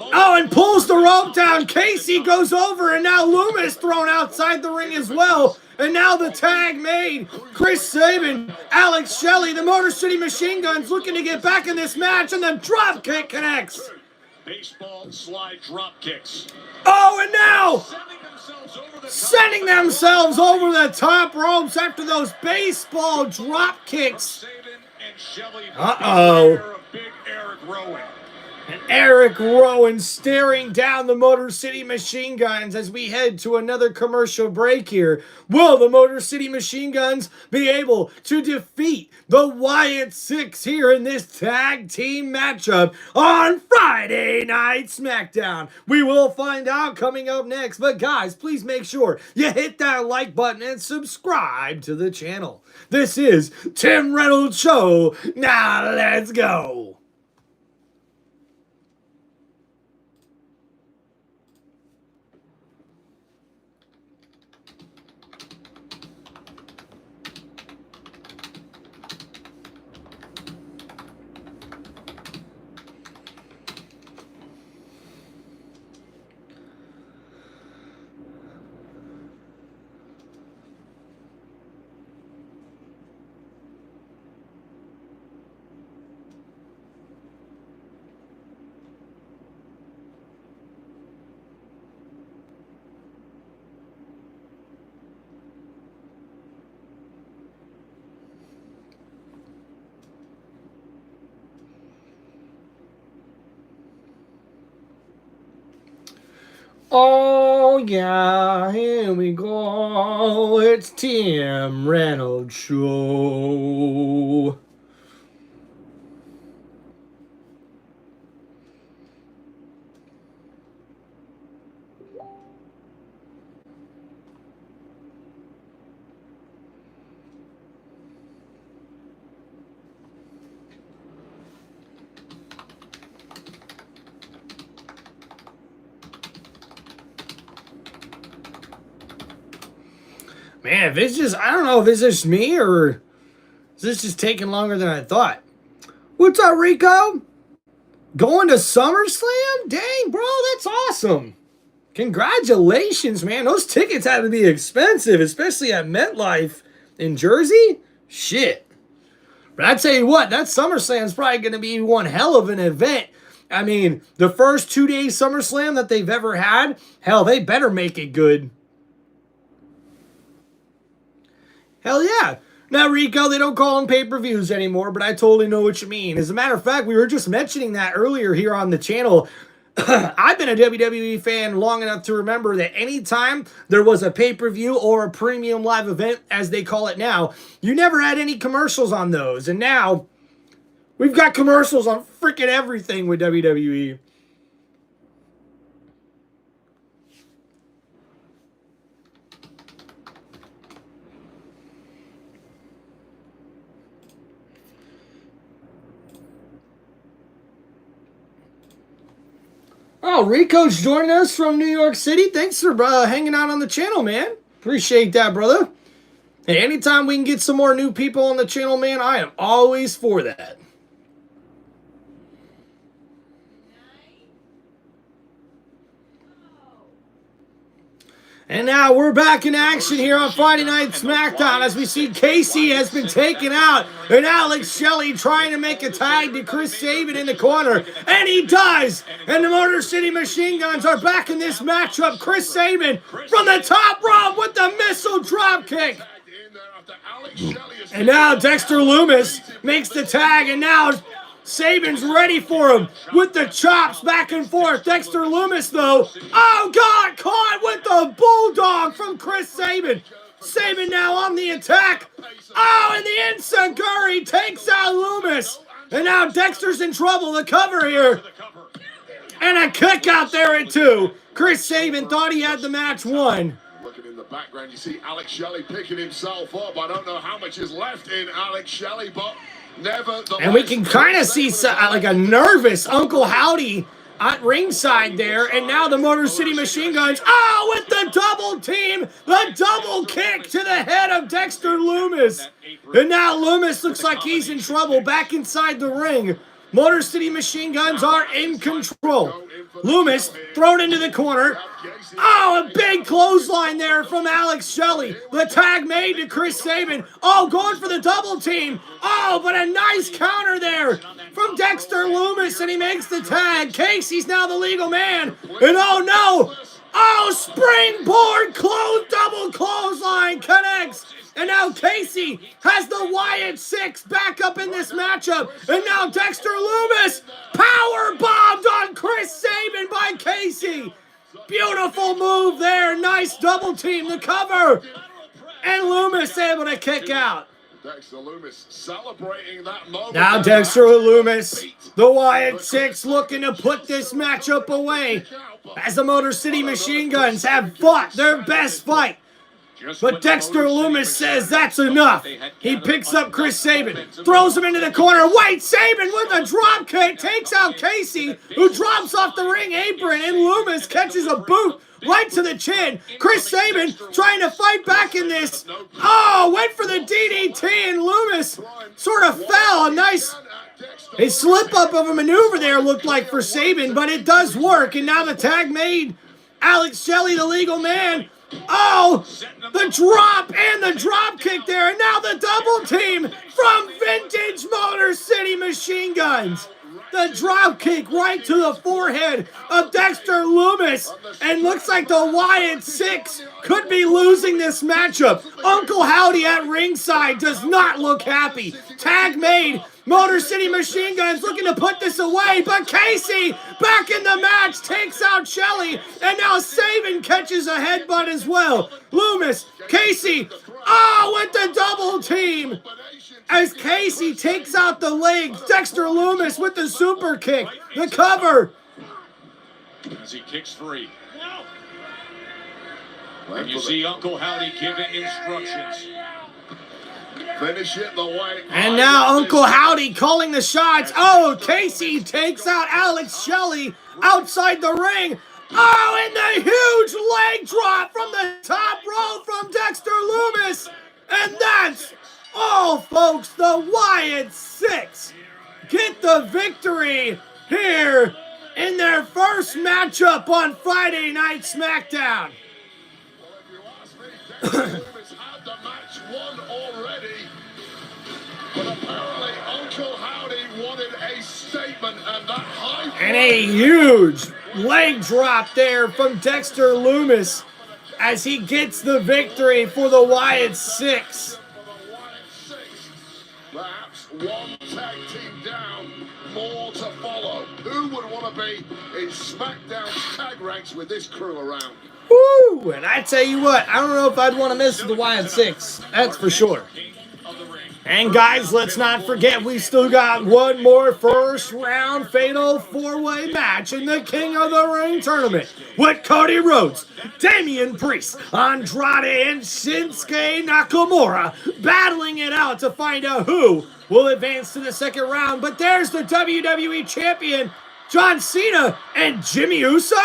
Oh, and pulls the rope down. Casey goes over, and now Lumis thrown outside the ring as well. And now the tag made. Chris Sabin, Alex Shelley, the Motor City Machine Guns looking to get back in this match, and the drop kick connects.
Baseball slide drop kicks.
Oh, and now sending themselves over the top ropes after those baseball drop kicks. Uh-oh. And Eric Rowan staring down the Motor City Machine Guns as we head to another commercial break here. Will the Motor City Machine Guns be able to defeat the Wyatt 6 here in this tag team matchup on Friday Night SmackDown? We will find out coming up next. But guys, please make sure you hit that like button and subscribe to the channel. This is Tim Reynolds Show. Now let's go. Oh yeah, here we go. It's Tim Reynolds Show. Man, if it's just, I don't know if it's just me or is this just taking longer than I thought. What's up, Rico? Going to SummerSlam? Dang, bro, that's awesome. Congratulations, man. Those tickets had to be expensive, especially at MetLife in Jersey. Shit. But I tell you what, that SummerSlam is probably going to be one hell of an event. I mean, the first 2-day SummerSlam that they've ever had, hell, they better make it good. Hell yeah. Now, Rico, they don't call them pay-per-views anymore, but I totally know what you mean. As a matter of fact, we were just mentioning that earlier here on the channel. I've been a WWE fan long enough to remember that anytime there was a pay-per-view or a premium live event, as they call it now, you never had any commercials on those. And now, we've got commercials on freaking everything with WWE. Oh, Rico's joining us from New York City. Thanks for hanging out on the channel, man. Appreciate that, brother. Hey, anytime we can get some more new people on the channel, man, I am always for that. And now we're back in action here on Friday Night SmackDown as we see Casey has been taken out and Alex Shelley trying to make a tag to Chris Sabin in the corner. And he does! And the Motor City Machine Guns are back in this matchup. Chris Sabin from the top rope with the missile drop kick. And now Dexter Lumis makes the tag, and now Sabin's ready for him with the chops back and forth. Dexter Lumis, though, oh, God, caught with the bulldog from Chris Sabin. Sabin now on the attack. Oh, and the Enziguri takes out Lumis. And now Dexter's in trouble. The cover here. And a kick out there at 2. Chris Sabin thought he had the match won.
Looking in the background, you see Alex Shelley picking himself up. I don't know how much is left in Alex Shelley, but nevertheless.
And we can kind of see like a nervous Uncle Howdy at ringside there. And now the Motor City Machine Guns, oh, with the double team, the double kick to the head of Dexter Lumis. And now Lumis looks like he's in trouble back inside the ring. Motor City Machine Guns are in control. Lumis thrown into the corner. Oh, a big clothesline there from Alex Shelley. The tag made to Chris Sabin. Oh, going for the double team. Oh, but a nice counter there from Dexter Lumis, and he makes the tag. Casey's now the legal man. And oh no! Oh, springboard double clothesline connects. And now Casey has the Wyatt 6 back up in this matchup. And now Dexter Lumis power bombed on Chris Sabin by Casey. Beautiful move there. Nice double team. The cover. And Lumis able to kick out.
Dexter Lumis celebrating that moment.
Now Dexter Lumis, the Wyatt 6, looking to put this matchup away as the Motor City Machine Guns have fought their best fight. But Dexter Lumis says that's enough. He picks up Chris Sabin, throws him into the corner. White Sabin with a drop kick takes out Casey, who drops off the ring apron, and Lumis catches a boot right to the chin. Chris Sabin trying to fight back in this. Oh, went for the DDT, and Lumis sort of fell. A nice slip up of a maneuver there looked like for Sabin, but it does work. And now the tag made. Alex Shelley, the legal man. Oh, the drop and the drop kick there. And now the double team from Vintage Motor City Machine Guns. The drop kick right to the forehead of Dexter Lumis. And looks like the Wyatt 6 could be losing this matchup. Uncle Howdy at ringside does not look happy. Tag made. Motor City Machine Guns looking to put this away, but Casey back in the match takes out Shelley, and now Sabin catches a headbutt as well. Lumis, Casey, oh, with the double team. As Casey takes out the legs, Dexter Lumis with the super kick, the cover.
As he kicks free. And you see Uncle Howdy giving instructions.
Finish it the way.
And now Uncle Howdy calling the shots. Oh, Casey takes out Alex Shelley outside the ring. Oh, and the huge leg drop from the top rope from Dexter Lumis. And that's all, folks. The Wyatt 6 get the victory here in their first matchup on Friday Night SmackDown.
Had the match won already, but apparently Uncle Howdy wanted a statement, and that high
and a huge leg drop there from Dexter Lumis as he gets the victory for the Wyatt 6.
Perhaps one tag team down, more to follow. Who would want to be in SmackDown's tag ranks with this crew around?
Woo! And I tell you what, I don't know if I'd want to miss the Wyatt 6. That's for sure. And guys, let's not forget, we still got one more first round fatal 4-way match in the King of the Ring tournament with Cody Rhodes, Damian Priest, Andrade, and Shinsuke Nakamura battling it out to find out who will advance to the second round. But there's the WWE champion, John Cena and Jimmy Uso?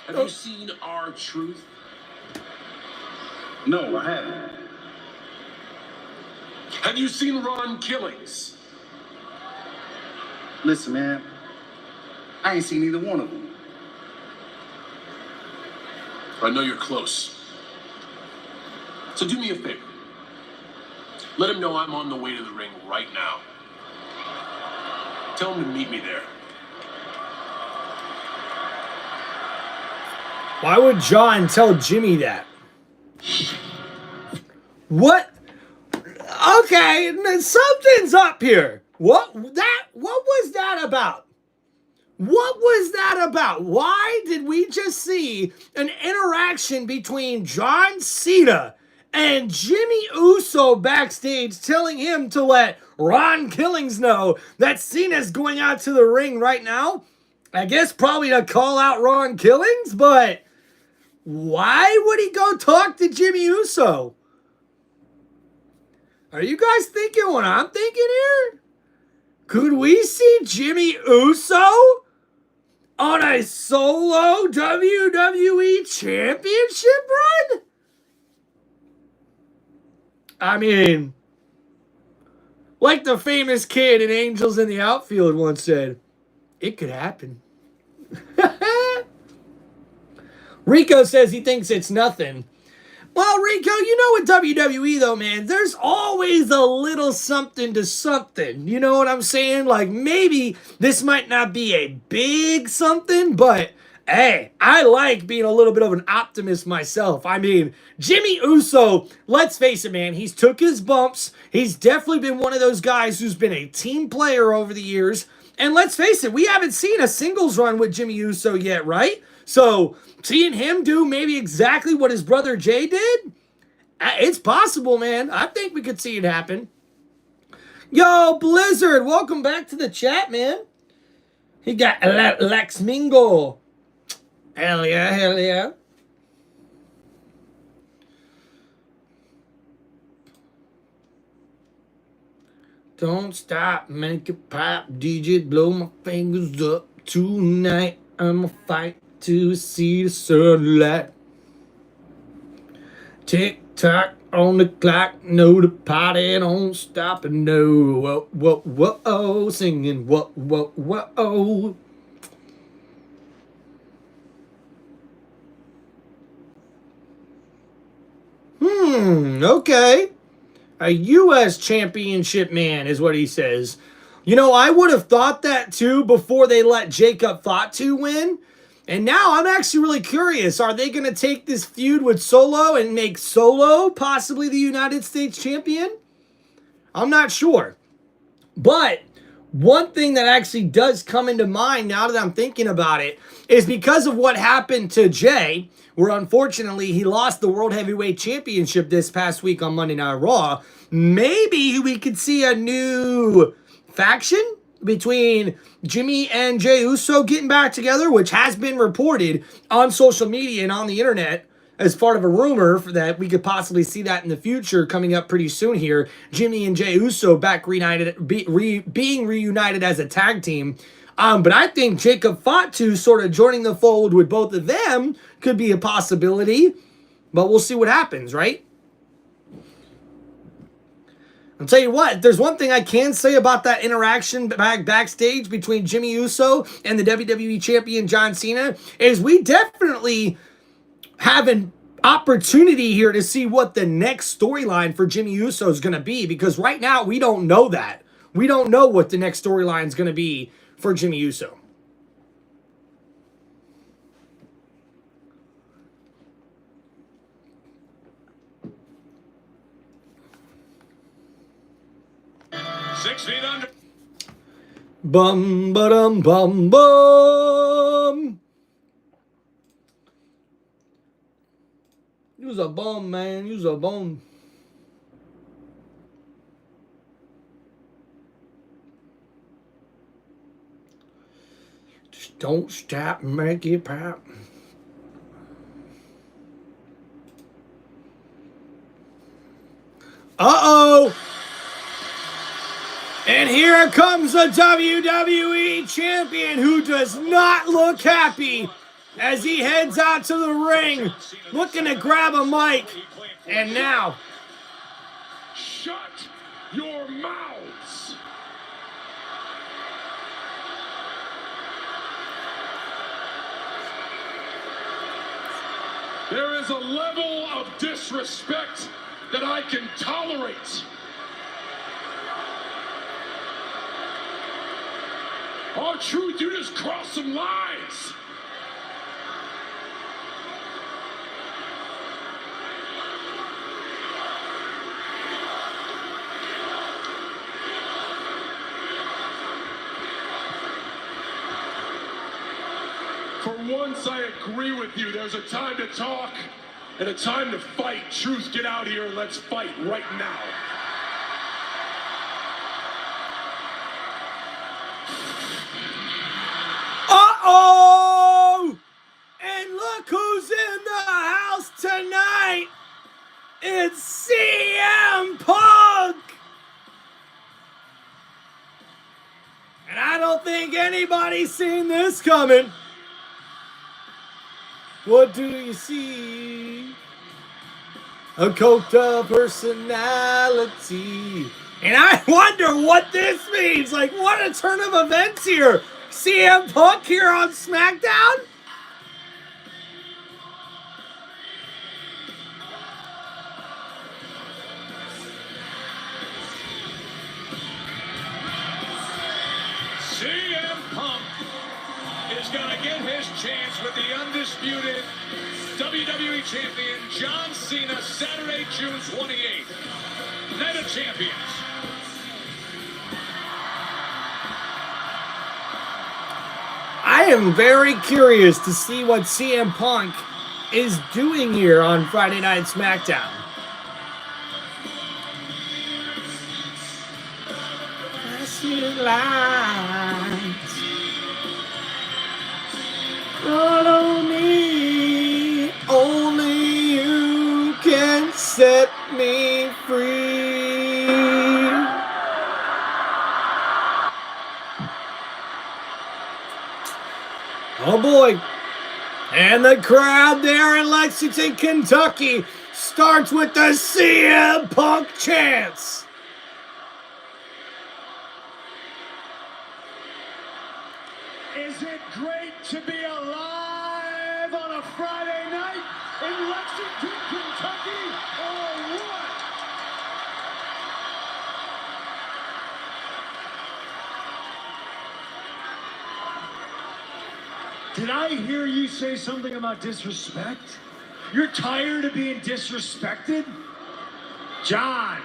Have you seen R-Truth?
No, I haven't.
Have you seen Ron Killings?
Listen, man, I ain't seen either one of them.
I know you're close. So do me a favor. Let him know I'm on the way to the ring right now. Tell him to meet me there.
Why would John tell Jimmy that? What? Okay, something's up here. What was that about? What was that about? Why did we just see an interaction between John Cena and Jimmy Uso backstage telling him to let Ron Killings know that Cena's going out to the ring right now? I guess probably to call out Ron Killings, but why would he go talk to Jimmy Uso? Are you guys thinking what I'm thinking here? Could we see Jimmy Uso on a solo WWE Championship run? I mean, like the famous kid in Angels in the Outfield once said, it could happen. Rico says he thinks it's nothing. Well, Rico, you know with WWE though, man, there's always a little something to something. You know what I'm saying? Like maybe this might not be a big something, but hey, I like being a little bit of an optimist myself. I mean, Jimmy Uso, let's face it, man, he's took his bumps. He's definitely been one of those guys who's been a team player over the years. And let's face it, we haven't seen a singles run with Jimmy Uso yet, right? So seeing him do maybe exactly what his brother Jay did, it's possible, man. I think we could see it happen. Yo, Blizzard, welcome back to the chat, man. He got Lex Mingo. Hell yeah, hell yeah. Don't stop, make it pop, DJ, blow my fingers up. Tonight, I'ma fight to see the sunlight. Tick tock on the clock, no, the party don't stop, and no, whoa, whoa, whoa, singing, whoa, whoa, whoa. Okay. A U.S. championship man is what he says. You know, I would have thought that too before they let Jacob Fatu win. And now I'm actually really curious. Are they going to take this feud with Solo and make Solo possibly the United States champion? I'm not sure. But one thing that actually does come into mind now that I'm thinking about it is because of what happened to Jay, where unfortunately he lost the World Heavyweight Championship this past week on Monday Night Raw. Maybe we could see a new faction between Jimmy and Jey Uso getting back together, which has been reported on social media and on the internet as part of a rumor that we could possibly see that in the future coming up pretty soon here. Jimmy and Jey Uso back being reunited as a tag team. But I think Jacob Fatu sort of joining the fold with both of them could be a possibility. But we'll see what happens, right? I'll tell you what, there's one thing I can say about that interaction backstage between Jimmy Uso and the WWE Champion John Cena is we definitely have an opportunity here to see what the next storyline for Jimmy Uso is going to be, because right now we don't know that. We don't know what the next storyline is going to be for Jimmy Uso.
Under.
Bum ba-dum bum bum. You's a bum, man. You's a bum. Just don't stop and make it pop. And And here comes the WWE Champion, who does not look happy as he heads out to the ring, looking to grab a mic. And now,
Shut your mouths. There is a level of disrespect that I can tolerate. R-Truth, you just crossed some lines. For once, I agree with you. There's a time to talk and a time to fight. Truth, get out here and let's fight right now.
uh-oh! And look who's in the house tonight! It's CM Punk! And I don't think anybody's seen this coming. What do you see? A coked up personality. And I wonder what this means. Like, what a turn of events here. CM Punk here on SmackDown?
CM Punk is going to get his chance with the undisputed WWE Champion John Cena Saturday, June 28th. Night of Champions.
I am very curious to see what CM Punk is doing here on Friday Night SmackDown. Lights. Follow me. Only you can set me free. Oh boy. And the crowd there in Lexington, Kentucky starts with the CM Punk chants.
Is it great to be alive on a Friday night in Lexington, Kentucky, or what? Did I hear you say something about disrespect? You're tired of being disrespected? John,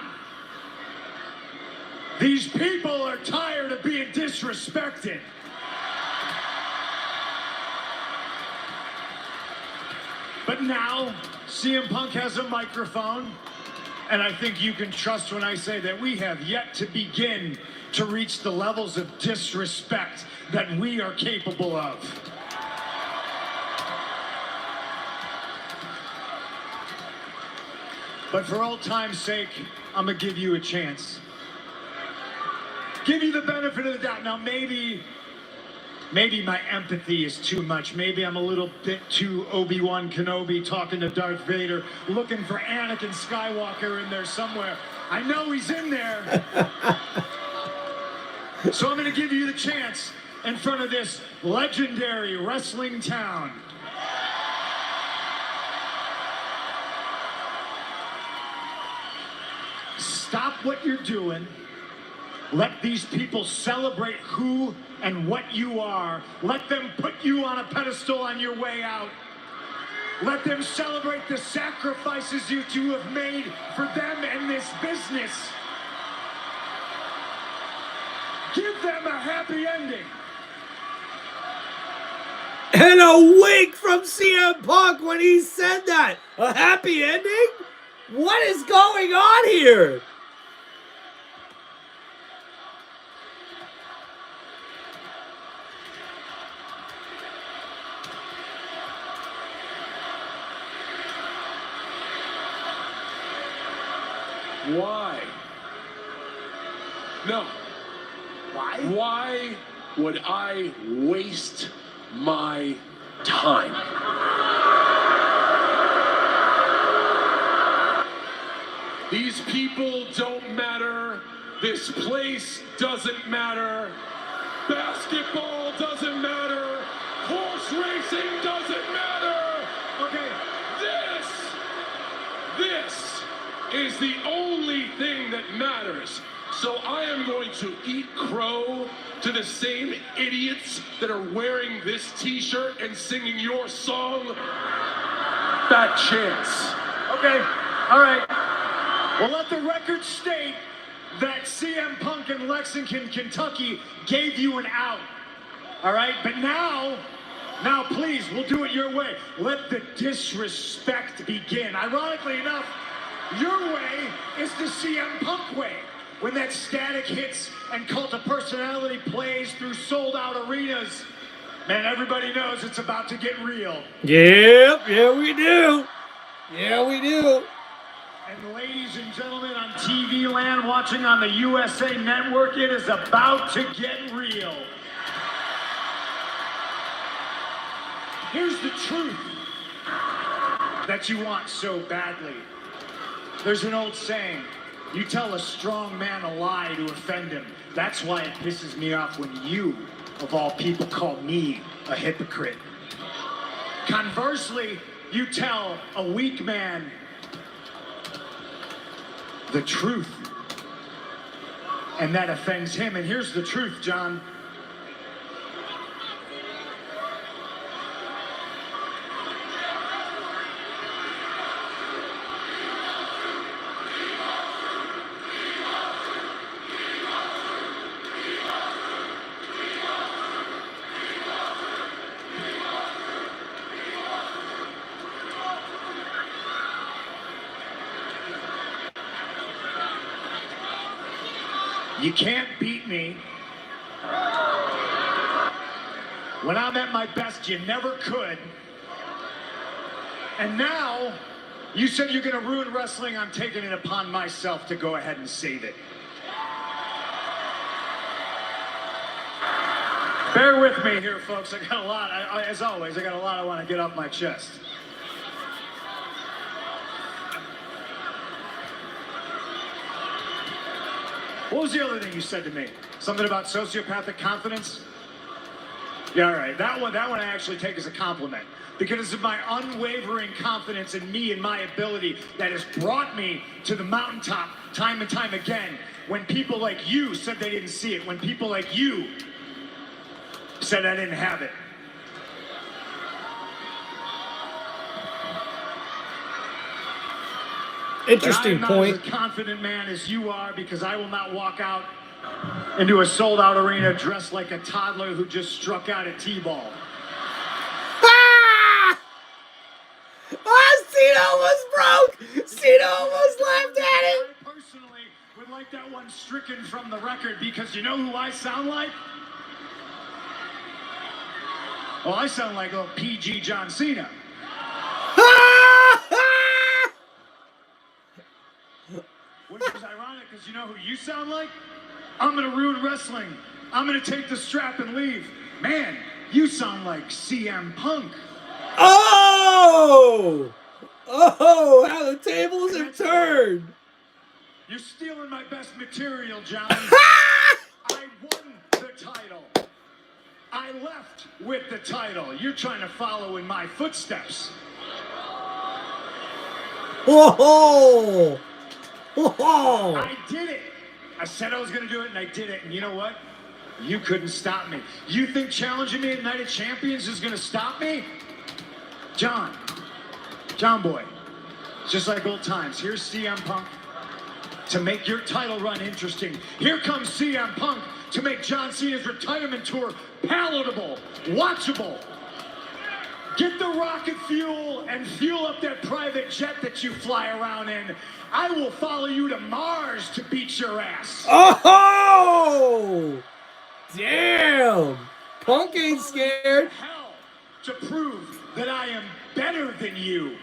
these people are tired of being disrespected. But now, CM Punk has a microphone, and I think you can trust when I say that we have yet to begin to reach the levels of disrespect that we are capable of. But for old time's sake, I'm gonna give you a chance. Give you the benefit of the doubt. Now, maybe my empathy is too much. Maybe I'm a little bit too Obi-Wan Kenobi talking to Darth Vader, looking for Anakin Skywalker in there somewhere. I know he's in there. So I'm going to give you the chance in front of this legendary wrestling town. Stop what you're doing. Let these people celebrate who and what you are. Let them put you on a pedestal on your way out. Let them celebrate the sacrifices you two have made for them and this business. Give them a happy ending.
And a wink from CM Punk when he said that. A happy ending? What is going on here?
Why? No. Why would I waste my time? These people don't matter. This place doesn't matter. Basketball doesn't matter. Horse racing doesn't matter. Okay, this is the only thing that matters. So I am going to eat crow to the same idiots that are wearing this t-shirt and singing your song. Fat chance.
Okay, all right. Well, let the record state that CM Punk in Lexington, Kentucky gave you an out. All right, but now please, we'll do it your way. Let the disrespect begin. Ironically enough, your way is the CM Punk way. When that static hits and Cult of Personality plays through sold-out arenas, man, everybody knows it's about to get real.
Yep, yeah, we do. Yeah, we do.
And ladies and gentlemen on TV land watching on the USA Network, it is about to get real. Here's the truth that you want so badly. There's an old saying, you tell a strong man a lie to offend him. That's why it pisses me off when you, of all people, call me a hypocrite. Conversely, you tell a weak man the truth, and that offends him. And here's the truth, John. You can't beat me. When I'm at my best, you never could. And now, you said you're going to ruin wrestling. I'm taking it upon myself to go ahead and save it. Bear with me here, folks. I got a lot. As always, I got a lot I want to get off my chest. What was the other thing you said to me? Something about sociopathic confidence? Yeah, all right. That one I actually take as a compliment. Because of my unwavering confidence in me and my ability that has brought me to the mountaintop time and time again. When people like you said they didn't see it. When people like you said I didn't have it.
Interesting
I'm
point.
not as confident man as you are, because I will not walk out into a sold-out arena dressed like a toddler who just struck out a T-ball.
Ah! Oh, Cena almost broke. Cena almost laughed at it.
I personally would like that one stricken from the record, because you know who I sound like? Well, I sound like a PG John Cena. Which is ironic, because you know who you sound like? I'm going to ruin wrestling. I'm going to take the strap and leave. Man, you sound like CM Punk.
Oh! Oh, how the tables have turned.
You're stealing my best material, John. I won the title. I left with the title. You're trying to follow in my footsteps.
Whoa! Whoa!
I did it. I said I was going to do it, and I did it. And you know what? You couldn't stop me. You think challenging me at Night of Champions is going to stop me? John boy, just like old times. Here's CM Punk to make your title run interesting. Here comes CM Punk to make John Cena's retirement tour palatable, watchable. Get the rocket fuel and fuel up that private jet that you fly around in. I will follow you to Mars to beat your ass.
Oh! Damn! Punk ain't scared.
Hell, to prove that I am better than you.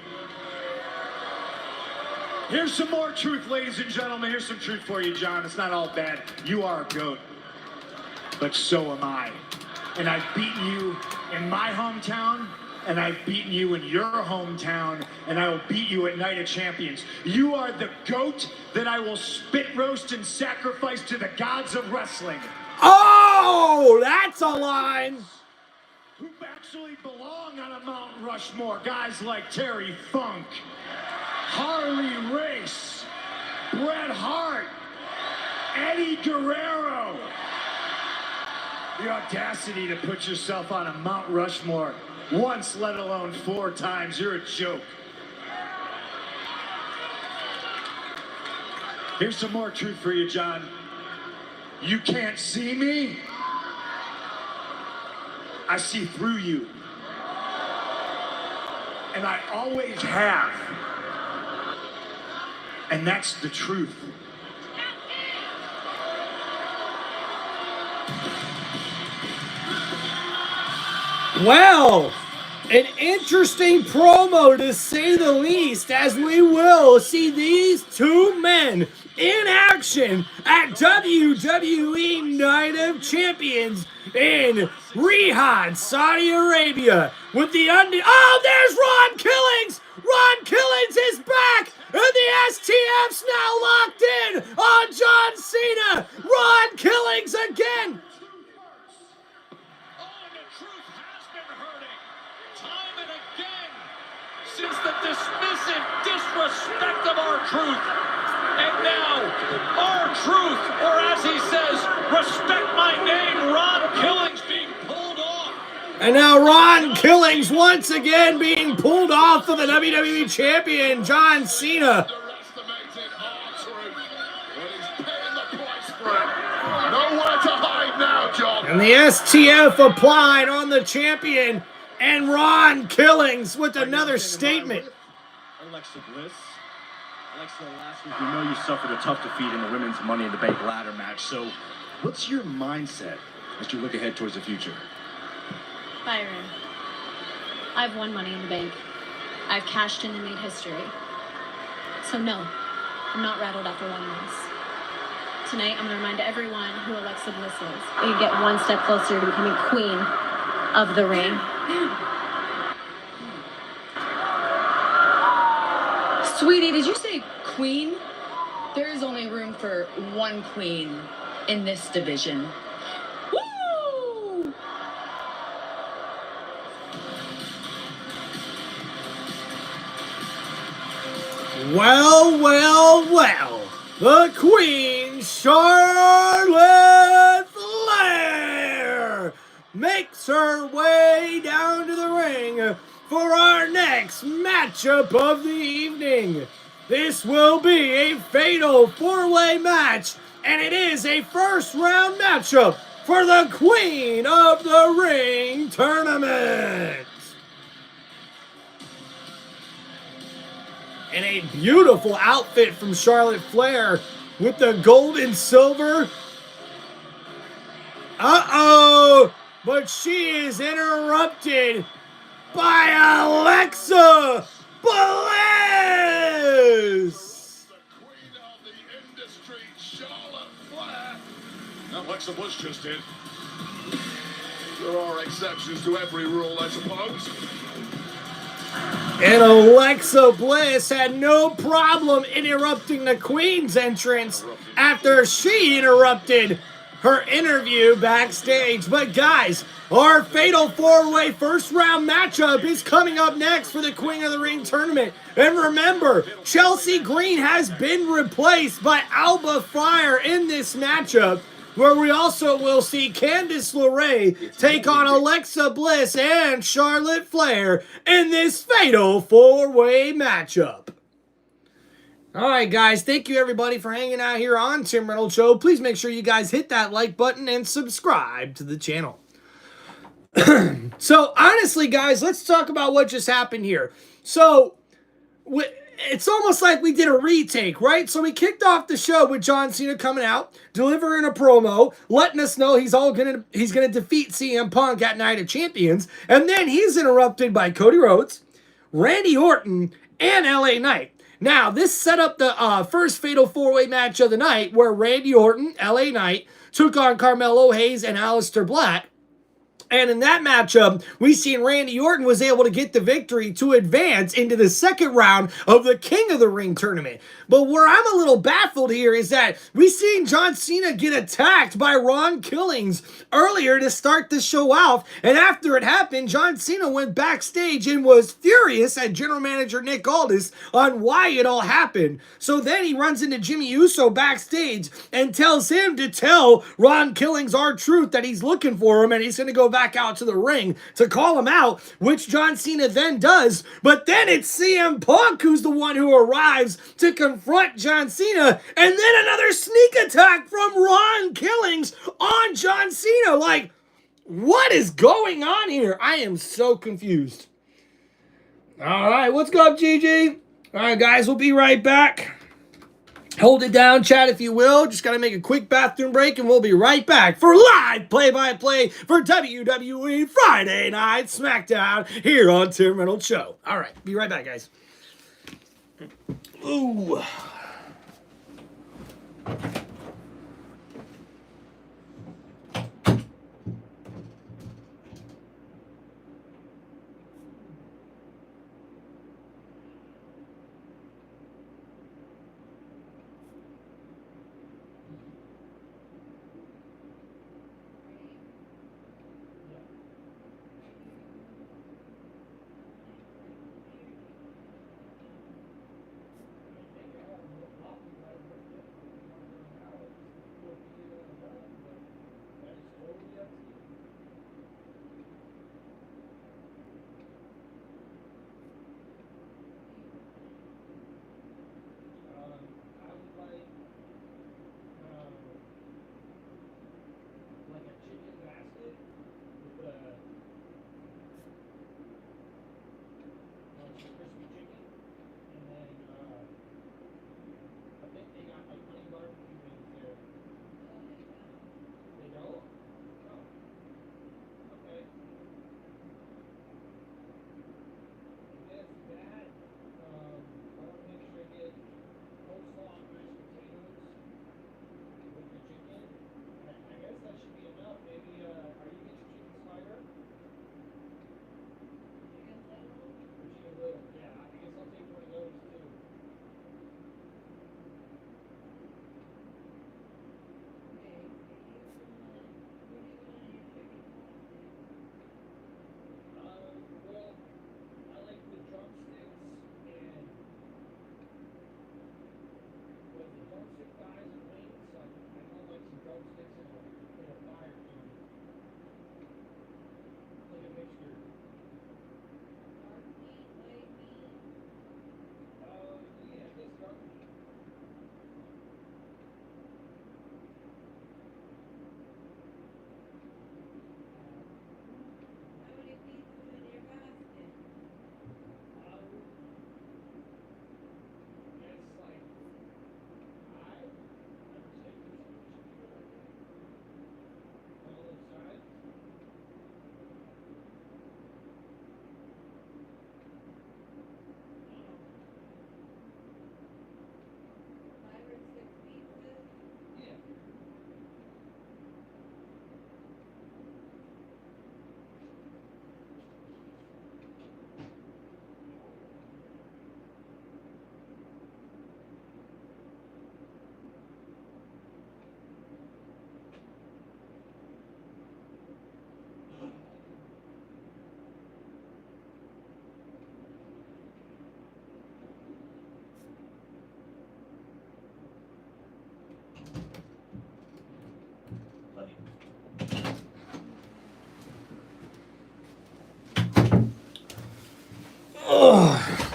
Here's some more truth, ladies and gentlemen. Here's some truth for you, John. It's not all bad. You are a goat. but so am I. And I've beaten you in my hometown, and I've beaten you in your hometown, and I will beat you at Night of Champions. You are the GOAT that I will spit roast and sacrifice to the gods of wrestling.
Oh, that's a line.
Who actually belong on a Mount Rushmore. Guys like Terry Funk, Harley Race, Bret Hart, Eddie Guerrero. The audacity to put yourself on a Mount Rushmore once, let alone 4 times. You're a joke. Here's some more truth for you, John. You can't see me. I see through you. And I always have. And that's the truth.
Well, an interesting promo to say the least, as we will see these two men in action at WWE Night of Champions in Riyadh, Saudi Arabia, with the oh, there's Ron Killings! Ron Killings is back! And the STF's now locked in on John Cena! Ron Killings again!
Since the dismissive disrespect of our truth. And now, our truth, or as he says, respect my name, Ron Killings being pulled off.
And now Ron Killings once again being pulled off of the WWE Champion, John Cena.
Nowhere to hide now, John.
And the STF applied on the champion. And Ron Killings with another statement.
Alexa Bliss. Alexa, last week we know you suffered a tough defeat in the women's Money in the Bank ladder match. So what's your mindset as you look ahead towards the future?
Byron, I've won Money in the Bank. I've cashed in and made history. So no, I'm not rattled after one loss. Tonight, I'm going to remind everyone who Alexa Bliss is. You get one step closer to becoming queen of the ring.
Sweetie, did you say queen? There is only room for one queen in this division. Woo!
Well, well, well. The Queen, Charlotte Flair, makes her way down to the ring for our next matchup of the evening. This will be a fatal 4-way match, and it is a first-round matchup for the Queen of the Ring tournament. And a beautiful outfit from Charlotte Flair with the gold and silver. Uh-oh! But she is interrupted by Alexa Bliss!
The queen of the industry, Charlotte Flair. Alexa Bliss just in. There are exceptions to every rule, I suppose.
And Alexa Bliss had no problem interrupting the Queen's entrance after she interrupted her interview backstage. But guys, our fatal 4-way first-round matchup is coming up next for the Queen of the Ring tournament. And remember, Chelsea Green has been replaced by Alba Fire in this matchup, where we also will see Candice LeRae take on Alexa Bliss and Charlotte Flair in this fatal 4-way matchup. All right, guys, thank you, everybody, for hanging out here on Tim Reynolds Show. Please make sure you guys hit that like button and subscribe to the channel. So, honestly, guys, let's talk about what just happened here. So, it's almost like we did a retake, right? So we kicked off the show with John Cena coming out, delivering a promo, letting us know he's gonna defeat CM Punk at Night of Champions, and then he's interrupted by Cody Rhodes, Randy Orton, and LA Knight. Now, this set up the first Fatal 4-Way match of the night where Randy Orton, LA Knight, took on Carmelo Hayes and Aleister Black. And in that matchup, we seen Randy Orton was able to get the victory to advance into the second round of the King of the Ring tournament. But where I'm a little baffled here is that we seen John Cena get attacked by Ron Killings earlier to start the show off. And after it happened, John Cena went backstage and was furious at General Manager Nick Aldis on why it all happened. So then he runs into Jimmy Uso backstage and tells him to tell Ron Killings R-Truth that he's looking for him and he's going to go back out to the ring to call him out, which John Cena then does. But then it's CM Punk who's the one who arrives to confront John Cena, and then another sneak attack from Ron Killings on John Cena. Like, what is going on here? I am so confused. All right, what's up, GG? All right, guys, we'll be right back. Hold it down, chat, if you will. Just got to make a quick bathroom break, and we'll be right back for live play-by-play for WWE Friday Night SmackDown here on Tim Reynolds Show. All right, be right back, guys. Ooh.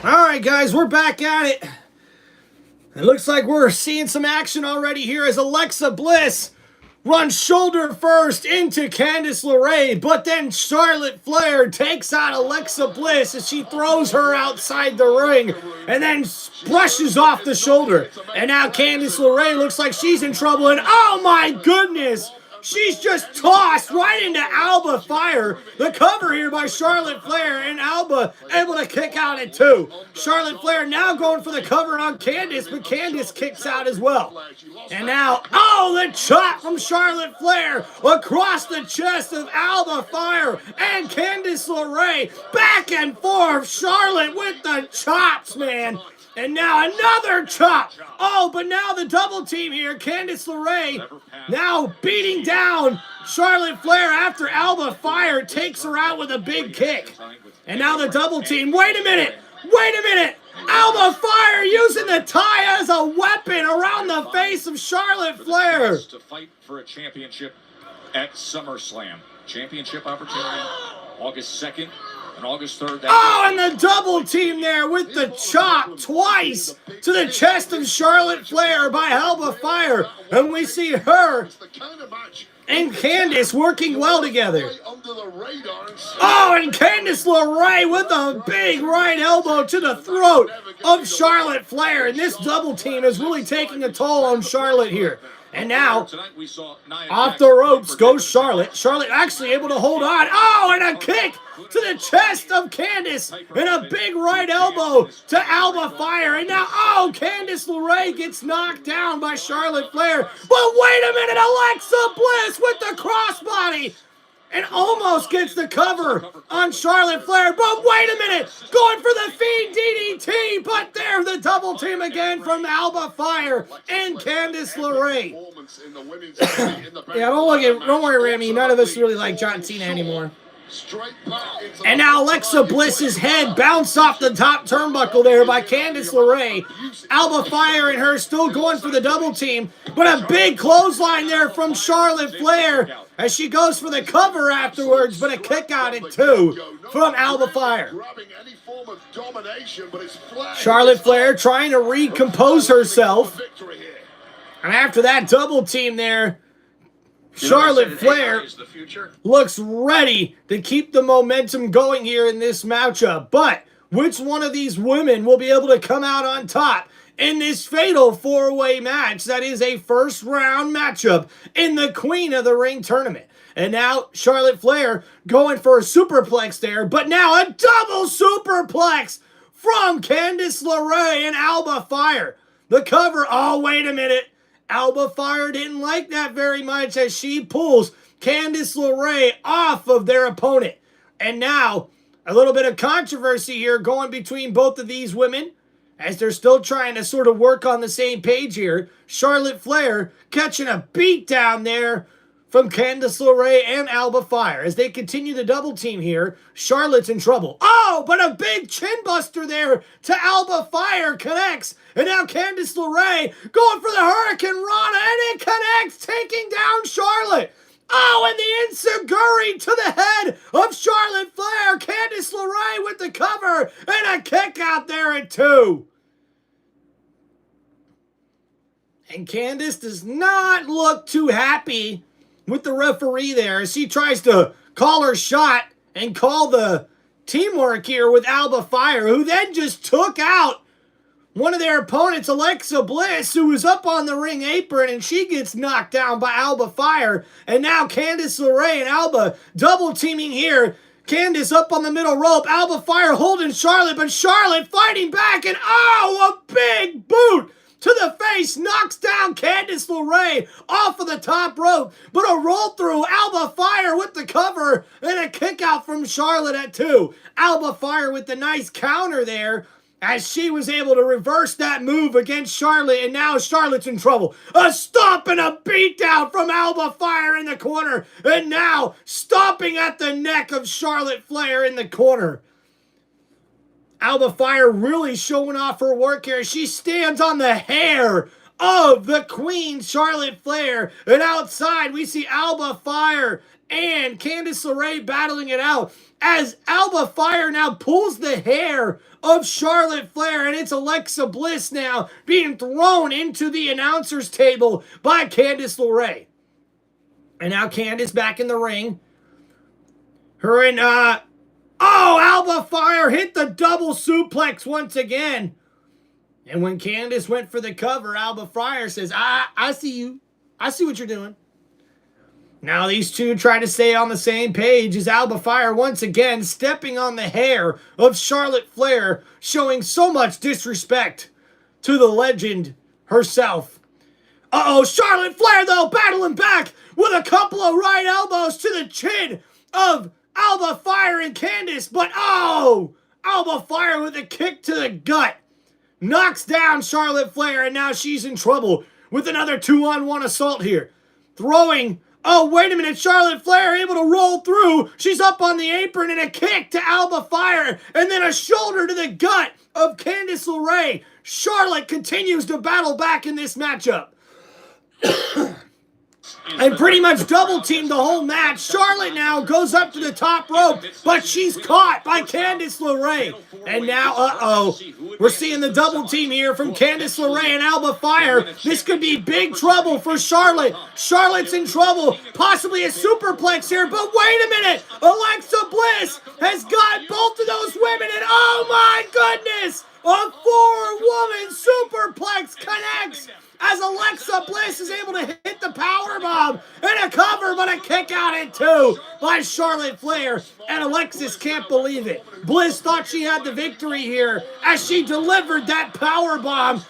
Alright, guys, we're back at it. It looks like we're seeing some action already here as Alexa Bliss runs shoulder first into Candice LeRae, but then Charlotte Flair takes out Alexa Bliss as she throws her outside the ring and then brushes off the shoulder. And now Candice LeRae looks like she's in trouble, and oh my goodness! she's just tossed right into Alba Fire. The cover here by Charlotte Flair, and Alba able to kick out at 2. Charlotte Flair now going for the cover on Candice, but Candice kicks out as well. And now, oh, the chop from Charlotte Flair across the chest of Alba Fire and Candice LeRae. Back and forth, Charlotte with the chops, man. And now another chop. Oh, but now the double team here. Candice LeRae now beating down Charlotte Flair after Alba Fire takes her out with a big kick. And now the double team. Wait a minute. Wait a minute. Alba Fire using the tie as a weapon around the face of Charlotte Flair.
To fight for a championship at SummerSlam. Championship opportunity August 2nd. And August 3rd.
Oh, and the double team there with the chop twice to the chest of Charlotte Flair by Alba Fire. And we see her and Candice working well together. Oh, and Candice LeRae with a big right elbow to the throat of Charlotte Flair. And this double team is really taking a toll on Charlotte here. And now, off the ropes goes Charlotte. Charlotte actually able to hold on. Oh, and a kick to the chest of Candice. And a big right elbow to Alba Fire. And now, oh, Candice LeRae gets knocked down by Charlotte Flair. But wait a minute, Alexa Bliss with the crossbody. And almost gets the cover on Charlotte Flair. But wait a minute, going for the Fiend DDT. But there, the double team again from Alba Fire and Candice LeRae. Yeah, don't worry, Rami. None of us really like John Cena anymore. And now Alexa Bliss's head bounced off the top turnbuckle there by Candice LeRae. Alba Fire and her still going for the double team. But a big clothesline there from Charlotte Flair as she goes for the cover afterwards. But a kick out at 2 from Alba Fire. Charlotte Flair trying to recompose herself. And after that double team there, Charlotte Flair looks ready to keep the momentum going here in this matchup. But which one of these women will be able to come out on top in this fatal 4-way match that is a first round matchup in the Queen of the Ring tournament? And now Charlotte Flair going for a superplex there, but now a double superplex from Candice LeRae and Alba Fire. The cover, oh, wait a minute. Alba Fire didn't like that very much as she pulls Candice LeRae off of their opponent. And now, a little bit of controversy here going between both of these women as they're still trying to sort of work on the same page here. Charlotte Flair catching a beat down there from Candice LeRae and Alba Fire. As they continue the double team here, Charlotte's in trouble. Oh, but a big chin buster there to Alba Fire connects. And now Candice LeRae going for the Hurricane Rana, and it connects, taking down Charlotte. Oh, and the enziguri to the head of Charlotte Flair. Candice LeRae with the cover, and a kick out there at 2. And Candice does not look too happy with the referee there as she tries to call her shot and call the teamwork here with Alba Fire, who then just took out one of their opponents, Alexa Bliss, who was up on the ring apron, and she gets knocked down by Alba Fire. And now Candice LeRae and Alba double teaming here. Candice up on the middle rope, Alba Fire holding Charlotte, but Charlotte fighting back, and oh, a big boot to the face knocks down Candice LeRae off of the top rope. But a roll through, Alba Fire with the cover, and a kick out from Charlotte at 2. Alba Fire with the nice counter there as she was able to reverse that move against Charlotte, and now Charlotte's in trouble. A stomp and a beatdown from Alba Fire in the corner, and now stomping at the neck of Charlotte Flair in the corner. Alba Fire really showing off her work here. She stands on the hair of the Queen, Charlotte Flair. And outside, we see Alba Fire and Candice LeRae battling it out as Alba Fire now pulls the hair of Charlotte Flair, and it's Alexa Bliss now being thrown into the announcer's table by Candice LeRae. And now Candice back in the ring. Her and, Alba Fire hit the double suplex once again. And when Candice went for the cover, Alba Fire says, I see you. I see what you're doing. Now these two try to stay on the same page as Alba Fire once again stepping on the hair of Charlotte Flair, showing so much disrespect to the legend herself. Uh-oh, Charlotte Flair, though, battling back with a couple of right elbows to the chin of Alba Fire and Candice, but oh, Alba Fire with a kick to the gut. Knocks down Charlotte Flair, and now she's in trouble with another 2-on-1 assault here. Throwing, oh, wait a minute, Charlotte Flair able to roll through. She's up on the apron and a kick to Alba Fire, and then a shoulder to the gut of Candice LeRae. Charlotte continues to battle back in this matchup. And pretty much double teamed the whole match. Charlotte now goes up to the top rope, but she's caught by Candice LeRae. And now, uh-oh, we're seeing the double team here from Candice LeRae and Alba Fire. This could be big trouble for Charlotte. Charlotte's in trouble, possibly a superplex here, but wait a minute. Alexa Bliss has got both of those women, and oh my goodness, a 4-woman superplex connects as Alexa Bliss is able to hit the powerbomb and a cover, but a kick out at 2 by Charlotte Flair, and Alexis can't believe it. Bliss thought she had the victory here as she delivered that powerbomb,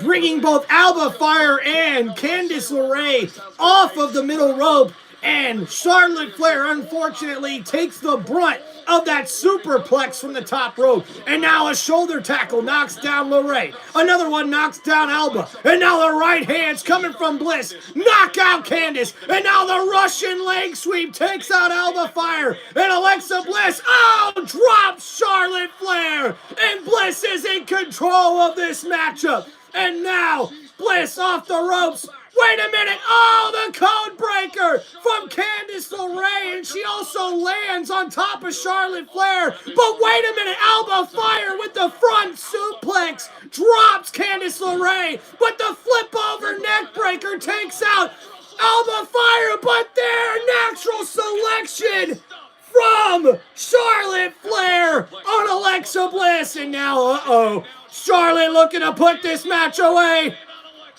bringing both Alba Fire and Candice LeRae off of the middle rope, and Charlotte Flair unfortunately takes the brunt of that superplex from the top rope. And now a shoulder tackle knocks down LeRae. Another one knocks down Alba. And now the right hands coming from Bliss knock out Candice. And now the Russian leg sweep takes out Alba Fire. And Alexa Bliss, oh, drops Charlotte Flair. And Bliss is in control of this matchup. And now Bliss off the ropes. Wait a minute! Oh, the code breaker from Candice LeRae, and she also lands on top of Charlotte Flair. But wait a minute, Alba Fire with the front suplex drops Candice LeRae, but the flip over neck breaker takes out Alba Fire, but their natural selection from Charlotte Flair on Alexa Bliss. And now, uh-oh, Charlotte looking to put this match away.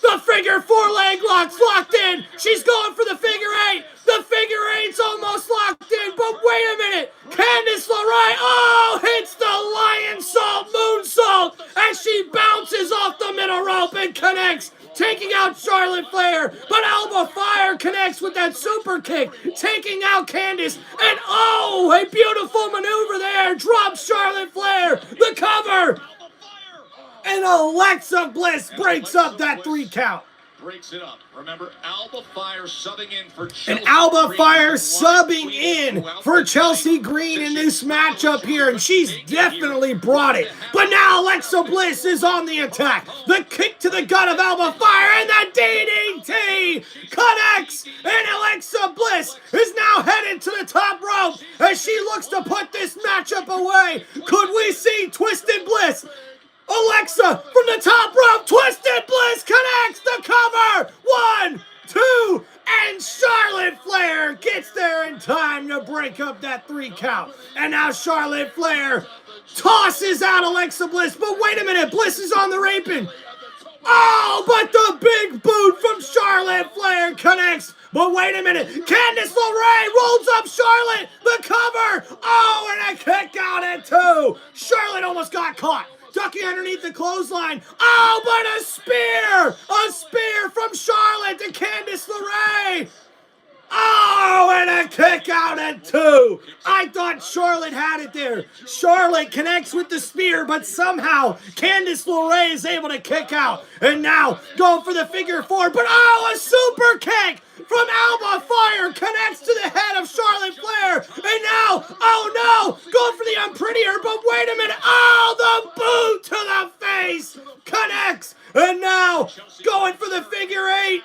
The figure 4 leg lock's locked in. She's going for the figure 8. The figure 8's almost locked in, but wait a minute. Candice LeRae, oh, hits the lion salt moonsault as she bounces off the middle rope and connects, taking out Charlotte Flair. But Alba Fire connects with that super kick, taking out Candice. And oh, a beautiful maneuver there. Drops Charlotte Flair. The cover. And Alexa Bliss breaks up that 3 count.
Breaks it up. Remember, Alba Fire subbing in for Chelsea.
And Alba Fire subbing in for Chelsea Green in this matchup here, and she's definitely brought it. But now Alexa Bliss is on the attack. The kick to the gut of Alba Fire, and the DDT connects. And Alexa Bliss is now headed to the top rope as she looks to put this matchup away. Could we see Twisted Bliss? Alexa from the top rope, Twisted Bliss connects the cover. 1, 2, and Charlotte Flair gets there in time to break up that 3 count. And now Charlotte Flair tosses out Alexa Bliss, but wait a minute, Bliss is on the apron. Oh, but the big boot from Charlotte Flair connects. But wait a minute, Candice LeRae rolls up Charlotte, the cover. Oh, and a kick out at 2. Charlotte almost got caught. Ducking underneath the clothesline. Oh, but a spear! A spear from Charlotte to Candice LeRae. Oh, and a kick out at 2. I thought Charlotte had it there. Charlotte connects with the spear, but somehow Candice LeRae is able to kick out. And now going for the figure 4, but oh, a super kick from Alba Fire connects to the head of Charlotte Flair. And now, oh no, going for the unprettier, but wait a minute. Oh, the boot to the face connects. And now going for the figure 8.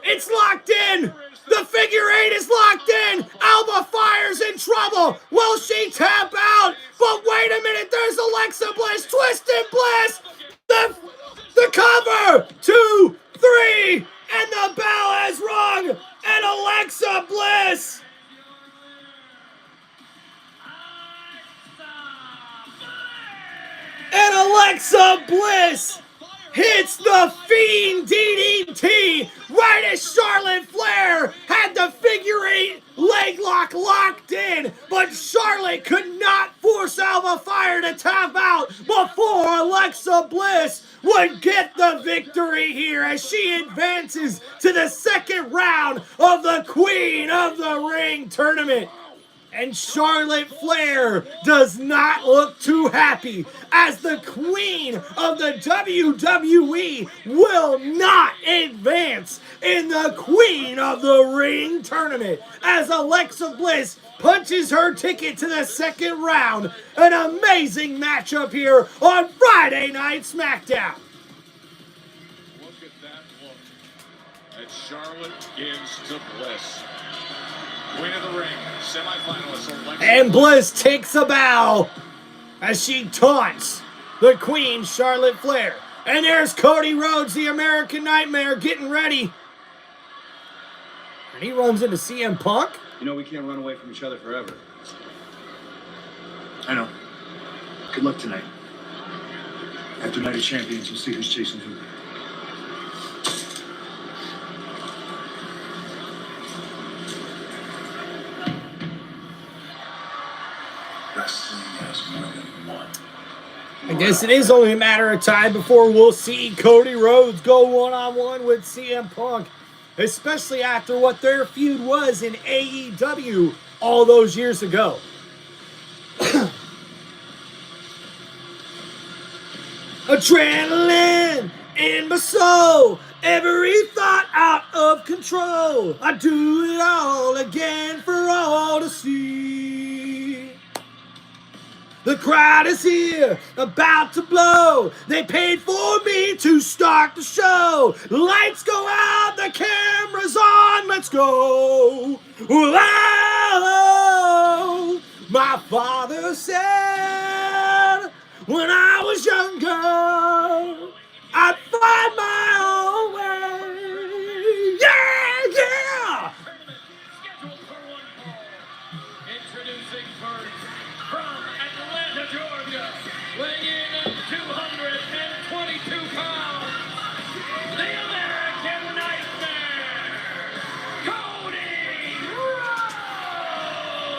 It's locked in. The figure 8 is locked in. Alba Fire's in trouble. Will she tap out? But wait a minute. There's Alexa Bliss. Twisted Bliss. The cover. 2, 3. And the bell has rung. And Alexa Bliss. And Alexa Bliss hits the Fiend DDT right as Charlotte Flair had the figure 8 leg lock locked in, but Charlotte could not force Alba Fire to tap out before Alexa Bliss would get the victory here as she advances to the second round of the Queen of the Ring tournament. And Charlotte Flair does not look too happy as the Queen of the WWE will not advance in the Queen of the Ring tournament as Alexa Bliss punches her ticket to the second round. An amazing matchup here on Friday Night SmackDown.
Look at that look. And Charlotte gives to Bliss. Queen of the Ring, semifinalist Alexa.
And Bliss takes a bow as she taunts the Queen, Charlotte Flair. And there's Cody Rhodes, the American Nightmare, getting ready. And he runs into CM Punk.
You know we can't run away from each other forever.
I know. Good luck tonight. After Night of Champions, we'll see who's chasing who.
I guess it is only a matter of time before we'll see Cody Rhodes go one-on-one with CM Punk, especially after what their feud was in AEW all those years ago. Adrenaline in my soul, every thought out of control. I do it all again for all to see. The crowd is here, about to blow. They paid for me to start the show. Lights go out, the camera's on, let's go. Whoa. My father said when I was younger, I'd find my own way. Yeah, yeah.
Scheduled for one fall. Introducing first from Atlanta, Georgia, weighing in at 222 pounds, the American Nightmare, Cody Rhodes.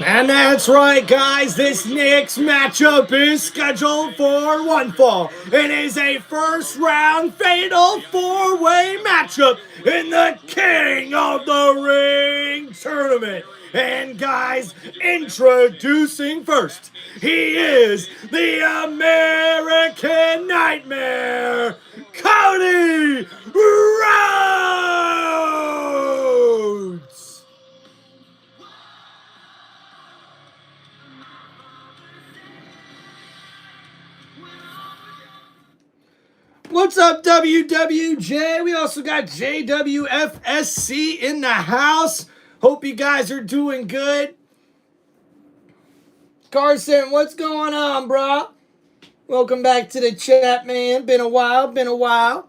And that's right, guys. This next matchup is scheduled for one fall. It is a first-round fatal four-way matchup in the King of the Ring tournament. And guys, introducing first, he is the American Nightmare, Cody Rhodes! What's up, WWJ? We also got JWFSC in the house. Hope you guys are doing good. Carson, what's going on, bro? Welcome back to the chat, man. Been a while.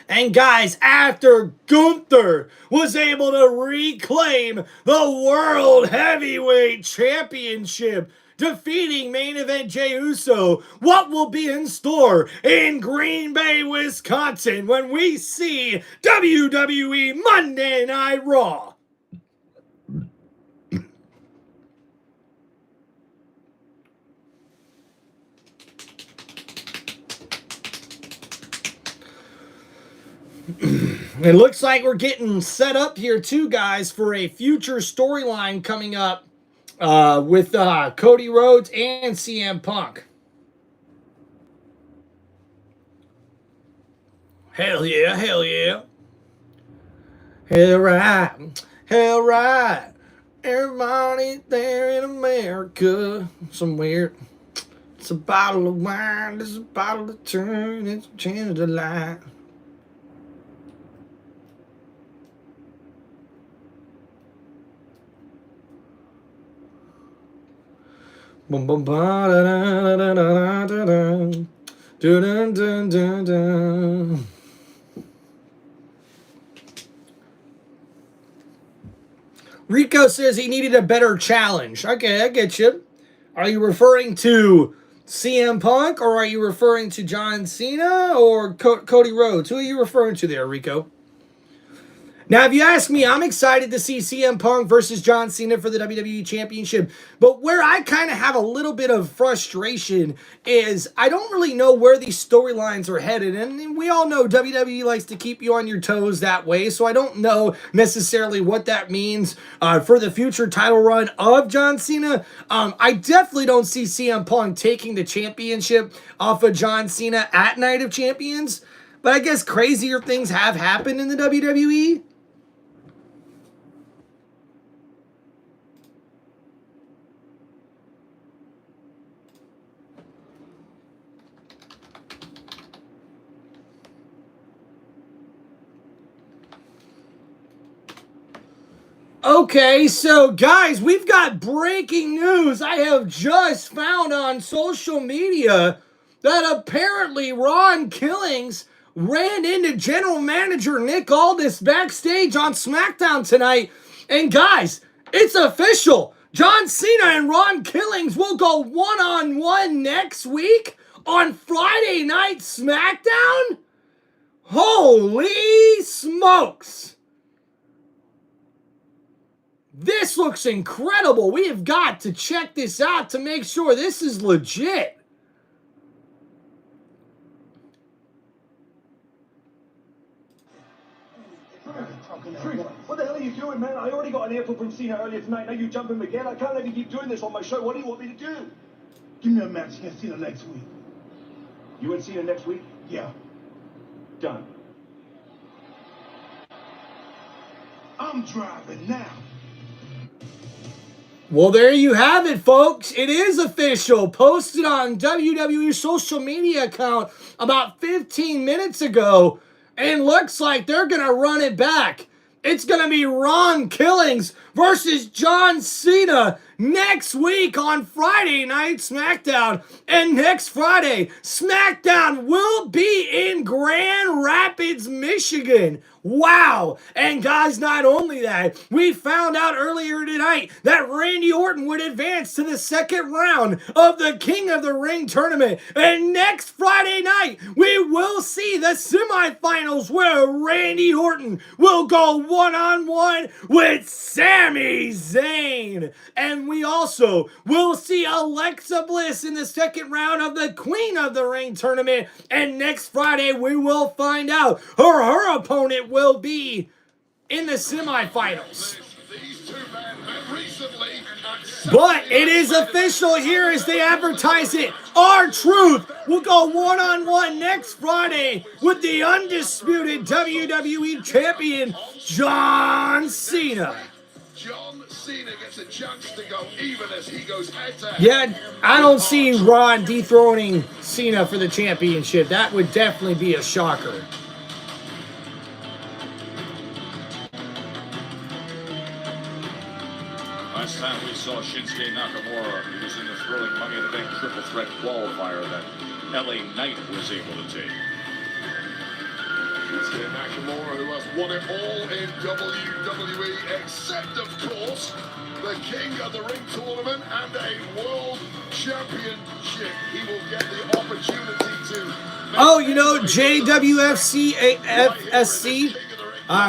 And guys, after Gunther was able to reclaim the World Heavyweight Championship, defeating main event Jey Uso, what will be in store in Green Bay, Wisconsin when we see WWE Monday Night Raw? It looks like we're getting set up here too, guys, for a future storyline coming up with Cody Rhodes and CM Punk. Hell yeah, hell yeah. Hell right. Everybody there in America somewhere. It's a bottle of wine, it's a bottle of turn, it's a chance to lie. Boom, boom, ba, da, da, da, da, da, da. Dun, dun, dun, dun, dun. Rico says he needed a better challenge. Okay, I get you. Are you referring to CM Punk, or are you referring to John Cena, or Cody Rhodes? Who are you referring to there, Rico? Now, if you ask me, I'm excited to see CM Punk versus John Cena for the WWE Championship. But where I kind of have a little bit of frustration is I don't really know where these storylines are headed. And we all know WWE likes to keep you on your toes that way. So I don't know necessarily what that means for the future title run of John Cena. I definitely don't see CM Punk taking the championship off of John Cena at Night of Champions. But I guess crazier things have happened in the WWE. Okay, so guys, we've got breaking news. I have just found on social media that apparently Ron Killings ran into general manager Nick Aldis backstage on SmackDown tonight. And guys, it's official. John Cena and Ron Killings will go one-on-one next week on Friday Night SmackDown? Holy smokes! This looks incredible. We have got to check this out to make sure this is legit.
What the hell are you doing, man? I already got an earful from Cena earlier tonight. Now you jumping again. I can't let you keep doing this on my show. What do you want me to do?
Give me a match against Cena next week.
You and Cena next week?
Yeah.
Done.
I'm driving now.
Well, there you have it, folks. It is official. Posted on WWE's social media account about 15 minutes ago. And looks like they're going to run it back. It's going to be Ron Killings versus John Cena next week on Friday Night SmackDown. And next Friday, SmackDown will be in Grand Rapids, Michigan. Wow. And guys, not only that, we found out earlier tonight that Randy Orton would advance to the second round of the King of the Ring tournament. And next Friday night, we will see the semifinals where Randy Orton will go one-on-one with Sami Zayn. And we also will see Alexa Bliss in the second round of the Queen of the Ring tournament. And next Friday, we will find out who her opponent will be in the semifinals. But it is official here as they advertise it. R-Truth will go one-on-one next Friday with the undisputed WWE Champion, John Cena.
John Cena gets a chance to go even as he goes head-to-head.
Yeah, I don't see Ron dethroning Cena for the championship. That would definitely be a shocker.
Last time we saw Shinsuke Nakamura, he was in the thrilling Money in the Bank triple threat qualifier that LA Knight was able to take.
Shinsuke Nakamura, who has won it all in WWE, except, of course, the King of the Ring tournament and a World Championship. He will get the opportunity to...
Oh, you know, JWFC, FSC.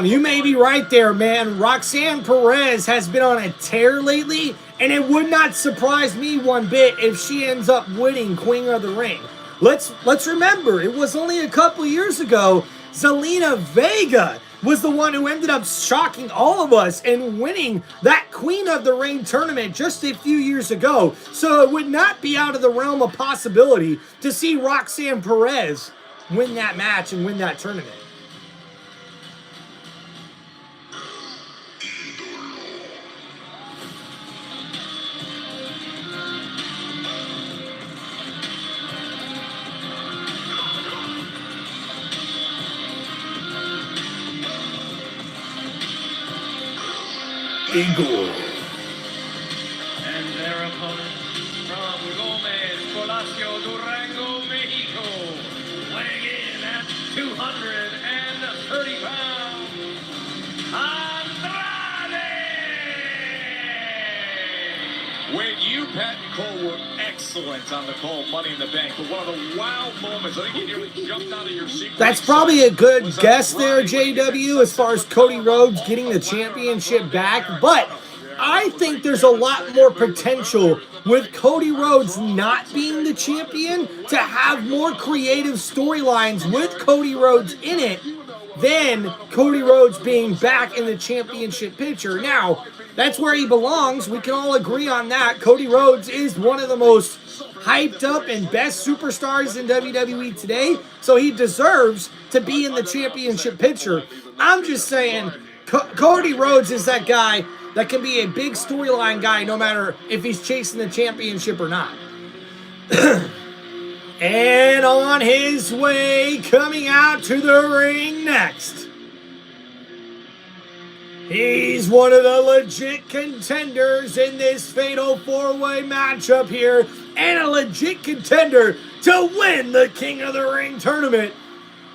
You may be right there, man. Roxanne Perez has been on a tear lately, and it would not surprise me one bit if she ends up winning Queen of the Ring. Let's remember, it was only a couple years ago, Zelina Vega was the one who ended up shocking all of us and winning that Queen of the Ring tournament just a few years ago. So it would not be out of the realm of possibility to see Roxanne Perez win that match and win that tournament. Eagle.
And their opponent from Gomez, Palacio, Durango, Mexico, weighing in at 230 pounds, Andrade! Wade, you, Pat, and Cole were excellent on the call Money in the Bank, but one of the wow moments, I think you nearly jumped out of your seat.
That's probably a good guess there, JW, as far as Cody Rhodes getting the championship back. But I think there's a lot more potential with Cody Rhodes not being the champion to have more creative storylines with Cody Rhodes in it than Cody Rhodes being back in the championship picture. Now, that's where he belongs. We can all agree on that. Cody Rhodes is one of the most hyped up and best superstars in WWE today, so he deserves to be in the championship picture. I'm just saying, Cody Rhodes is that guy that can be a big storyline guy no matter if he's chasing the championship or not. And on his way, coming out to the ring next, he's one of the legit contenders in this fatal four-way matchup here, and a legit contender to win the King of the Ring tournament.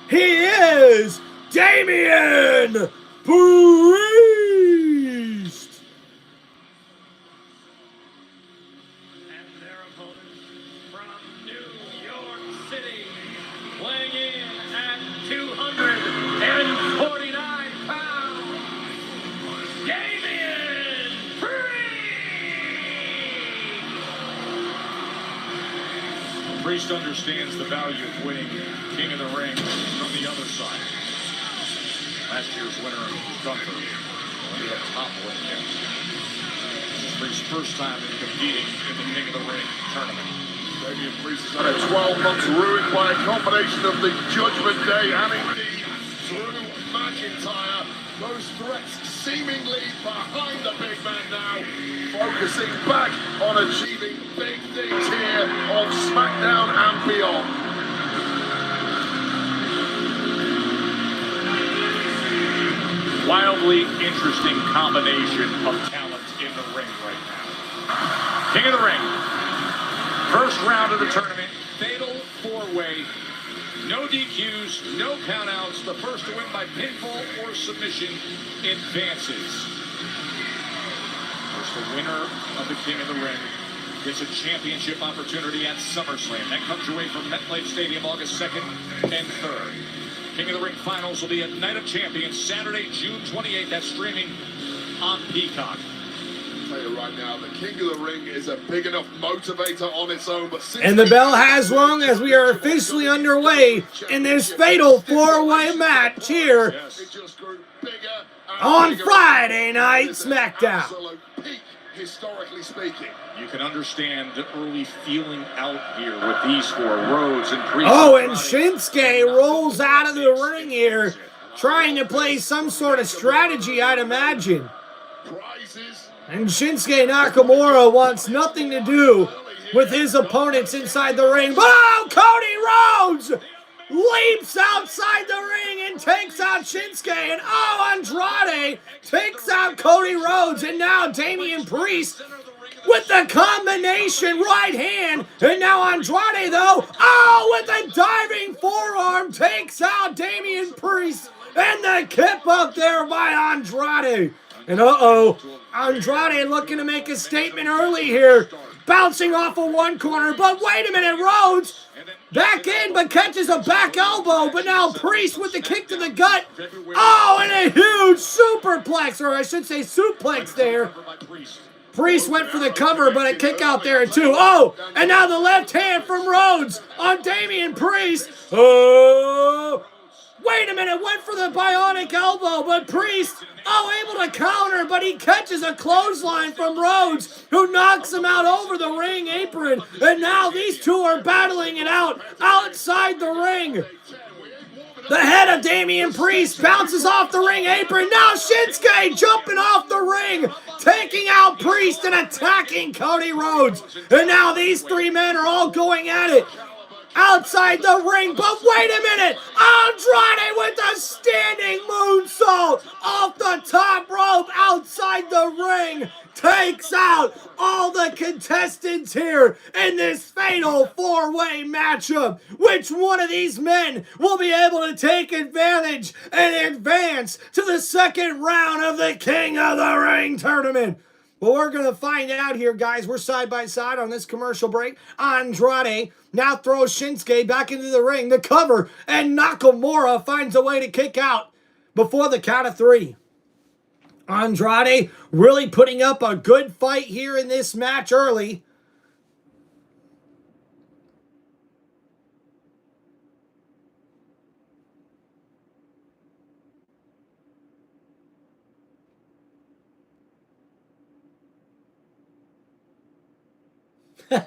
He is Damian Priest.
And their opponent from New York City, weighing in at 249 pounds, Damian Priest. Priest understands the value of winning King of the Ring from the other side. Last year's winner, Gunther, will be a top win here. This is Priest's first time in competing in the King of the Ring tournament.
Damian Priest has had a 12 months ruined by a combination of the Judgment Day and indeed Drew McIntyre. Those threats seemingly behind the big man now, focusing back on achieving big things here on SmackDown and beyond.
Wildly interesting combination of talent in the ring right now. King of the Ring. First round of the tournament. Fatal four-way. No DQs, no countouts. The first to win by pinfall or submission advances. First, the winner of the King of the Ring gets a championship opportunity at SummerSlam. That comes your way from MetLife Stadium August 2nd and 3rd. King of the Ring finals will be at Night of Champions, Saturday, June 28th. That's streaming on Peacock.
I'll tell you right now, the King of the Ring is a big enough motivator on its own. But
and the bell has rung as we are officially underway in this fatal four-way match here on Friday Night SmackDown.
Historically speaking.
You can understand the early feeling out here with these four, Rhodes and Priest.
Oh, and Shinsuke rolls out of the ring here, trying to play some sort of strategy, I'd imagine. And Shinsuke Nakamura wants nothing to do with his opponents inside the ring. Oh, Cody Rhodes leaps outside the ring and takes out Shinsuke. And oh, Andrade takes out Cody Rhodes. And now Damian Priest with the combination right hand. And now Andrade, though, with a diving forearm, takes out Damian Priest. And the kip up there by Andrade. And Andrade looking to make a statement early here. Bouncing off of one corner. But wait a minute, Rhodes back in, but catches a back elbow. But now Priest with the kick to the gut. Oh, and a huge superplex, or I should say suplex there. Priest went for the cover, but a kick out there too. Oh, and now the left hand from Rhodes on Damian Priest. Oh, wait a minute, went for the bionic elbow, but Priest, able to counter, but he catches a clothesline from Rhodes, who knocks him out over the ring apron. And now these two are battling it out outside the ring. The head of Damian Priest bounces off the ring apron. Now Shinsuke jumping off the ring, taking out Priest and attacking Cody Rhodes. And now these three men are all going at it outside the ring. But wait a minute, Andrade with a standing moonsault off the top rope outside the ring takes out all the contestants here in this fatal four-way matchup. Which one of these men will be able to take advantage and advance to the second round of the King of the Ring tournament? But we're going to find out here, guys. We're side by side on this commercial break. Andrade now throws Shinsuke back into the ring. The cover, and Nakamura finds a way to kick out before the count of 3. Andrade really putting up a good fight here in this match early. Oh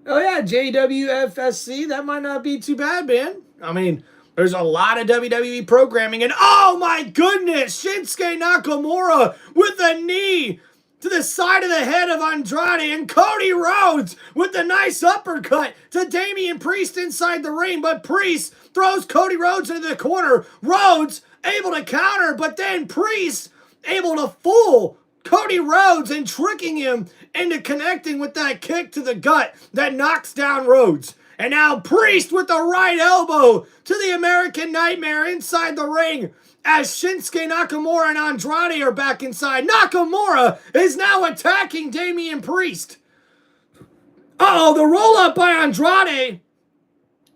yeah, JWFSC, that might not be too bad, man. I mean, there's a lot of WWE programming, and oh my goodness, Shinsuke Nakamura with a knee to the side of the head of Andrade, and Cody Rhodes with the nice uppercut to Damian Priest inside the ring, but Priest throws Cody Rhodes into the corner. Rhodes able to counter, but then Priest able to fool Cody Rhodes and tricking him into connecting with that kick to the gut that knocks down Rhodes. And now Priest with the right elbow to the American Nightmare inside the ring as Shinsuke Nakamura and Andrade are back inside. Nakamura is now attacking Damian Priest. Uh-oh, the roll-up by Andrade.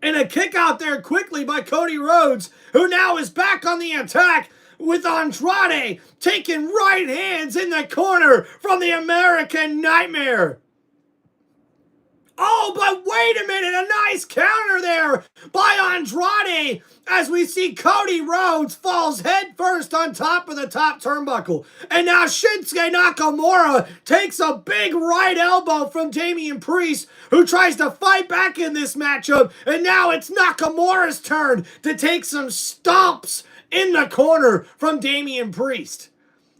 And a kick out there quickly by Cody Rhodes, who now is back on the attack with Andrade taking right hands in the corner from the American Nightmare. Oh, but wait a minute, a nice counter there by Andrade as we see Cody Rhodes falls head first on top of the top turnbuckle. And now Shinsuke Nakamura takes a big right elbow from Damian Priest, who tries to fight back in this matchup. And now it's Nakamura's turn to take some stomps in the corner from Damian Priest.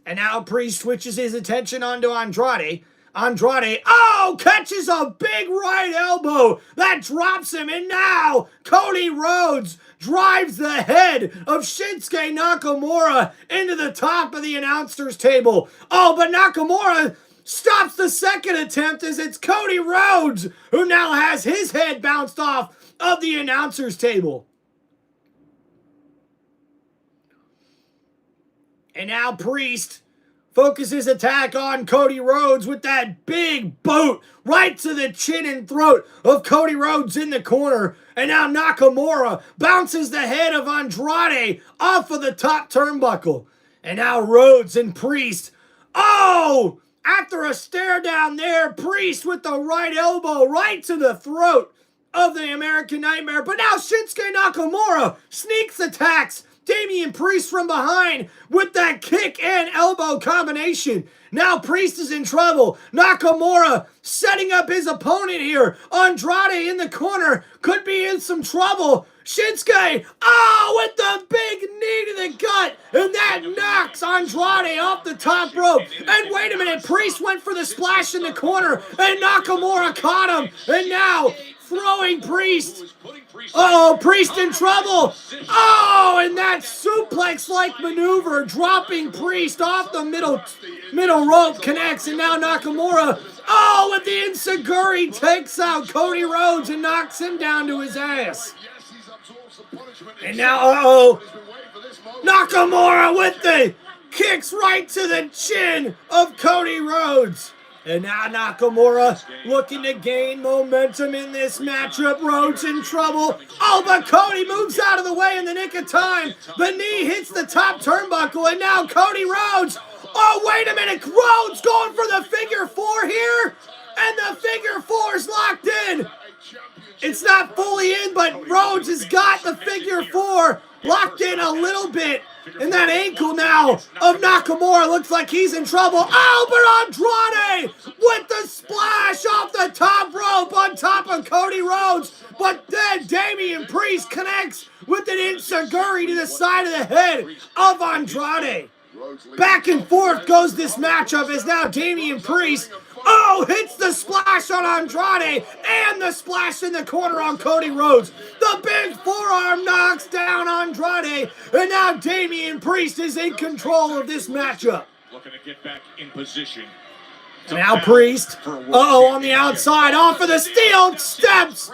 And now Priest switches his attention onto Andrade. Andrade, oh, catches a big right elbow that drops him, and now Cody Rhodes drives the head of Shinsuke Nakamura into the top of the announcer's table. Oh, but Nakamura stops the second attempt as it's Cody Rhodes who now has his head bounced off of the announcer's table. And now Priest focuses attack on Cody Rhodes with that big boot right to the chin and throat of Cody Rhodes in the corner. And now Nakamura bounces the head of Andrade off of the top turnbuckle. And now Rhodes and Priest. Oh! After a stare down there, Priest with the right elbow right to the throat of the American Nightmare. But now Shinsuke Nakamura sneaks attacks Damian Priest from behind with that kick and elbow combination. Now Priest is in trouble. Nakamura setting up his opponent here. Andrade in the corner could be in some trouble. Shinsuke, oh, with the big knee to the gut, and that knocks Andrade off the top rope. And wait a minute, Priest went for the splash in the corner, and Nakamura caught him. And now throwing Priest. Oh, Priest in trouble. Oh, and that suplex-like maneuver, dropping Priest off the middle rope, connects, and now Nakamura, oh, with the enziguri, takes out Cody Rhodes and knocks him down to his ass. And now, uh-oh, Nakamura with the kicks right to the chin of Cody Rhodes. And now Nakamura looking to gain momentum in this matchup. Rhodes in trouble. Oh, but Cody moves out of the way in the nick of time. The knee hits the top turnbuckle, and now Cody Rhodes. Oh, wait a minute. Rhodes going for the figure four here. And the figure four's locked in. It's not fully in, but Rhodes has got the figure four locked in a little bit. And that ankle now of Nakamura looks like he's in trouble. Oh, but Andrade with the splash off the top rope on top of Cody Rhodes. But then Damian Priest connects with an enziguri to the side of the head of Andrade. Back and forth goes this matchup as now Damian Priest, oh, hits the splash on Andrade and the splash in the corner on Cody Rhodes. The big forearm knocks down Andrade, and now Damian Priest is in control of this matchup.
Looking to get back in position.
Now Priest, uh-oh, on the outside, off of the steel steps,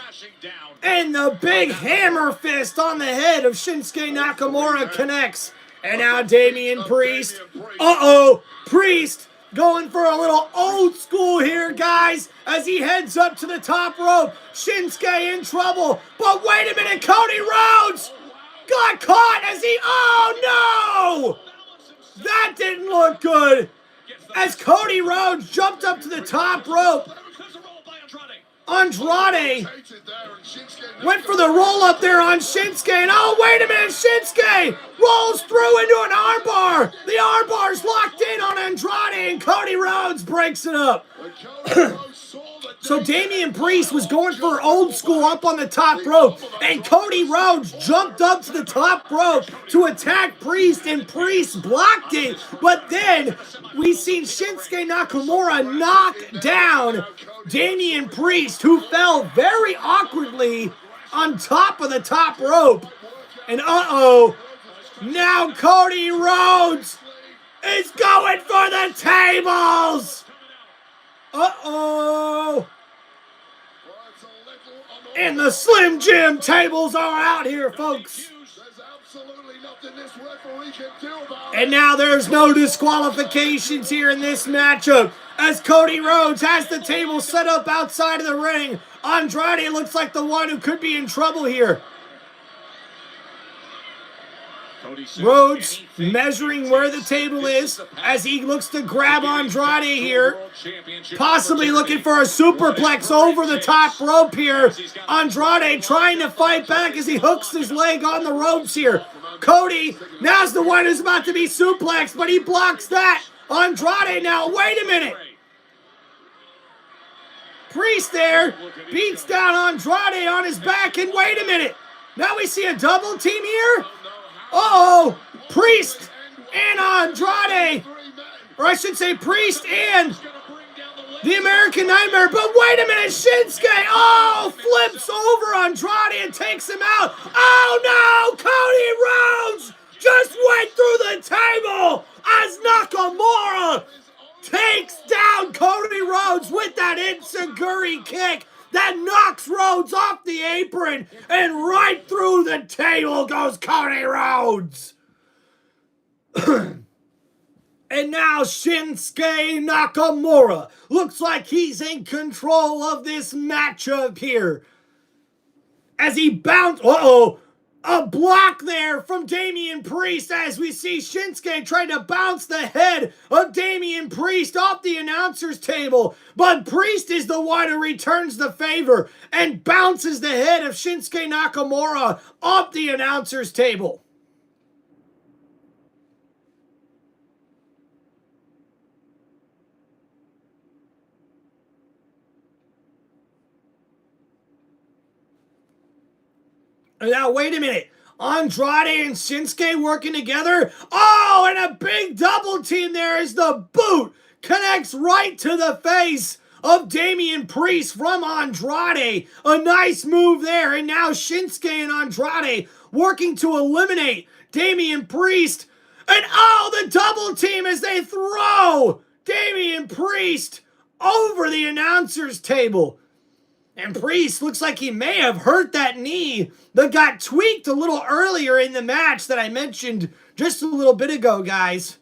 and the big hammer fist on the head of Shinsuke Nakamura connects. And now Damian Priest. Uh-oh, Priest going for a little old school here, guys, as he heads up to the top rope. Shinsuke in trouble, but wait a minute, Cody Rhodes got caught as he, oh no! That didn't look good. As Cody Rhodes jumped up to the top rope. Andrade went for the roll up there on Shinsuke, and oh, wait a minute, Shinsuke rolls through into an armbar. The armbar's locked in on Andrade, and Cody Rhodes breaks it up. So Damian Priest was going for old school up on the top rope, and Cody Rhodes jumped up to the top rope to attack Priest, and Priest blocked it. But then we seen Shinsuke Nakamura knock down Damian Priest, who fell very awkwardly on top of the top rope. And uh-oh, now Cody Rhodes is going for the tables. Uh-oh. And the Slim Jim tables are out here, folks. And now there's no disqualifications here in this matchup, as Cody Rhodes has the table set up outside of the ring. Andrade looks like the one who could be in trouble here. Rhodes measuring where the table is as he looks to grab Andrade here. Possibly looking for a superplex over the top rope here. Andrade trying to fight back as he hooks his leg on the ropes here. Cody now's the one who's about to be suplexed, but he blocks that. Andrade now, wait a minute. Priest there beats down Andrade on his back, and wait a minute. Now we see a double team here. Uh-oh, Priest and Andrade, or I should say Priest and the American Nightmare, but wait a minute, Shinsuke, flips over Andrade and takes him out. Oh no, Cody Rhodes just went through the table as Nakamura takes down Cody Rhodes with that enziguri kick that knocks Rhodes off the apron, and right through the table goes Cody Rhodes. And now Shinsuke Nakamura looks like he's in control of this matchup here. As he bounced, a block there from Damian Priest as we see Shinsuke trying to bounce the head of Damian Priest off the announcer's table. But Priest is the one who returns the favor and bounces the head of Shinsuke Nakamura off the announcer's table. Now, wait a minute. Andrade and Shinsuke working together. Oh, and a big double team there as the boot connects right to the face of Damian Priest from Andrade. A nice move there. And now Shinsuke and Andrade working to eliminate Damian Priest. And the double team as they throw Damian Priest over the announcer's table. And Priest looks like he may have hurt that knee that got tweaked a little earlier in the match that I mentioned just a little bit ago, guys.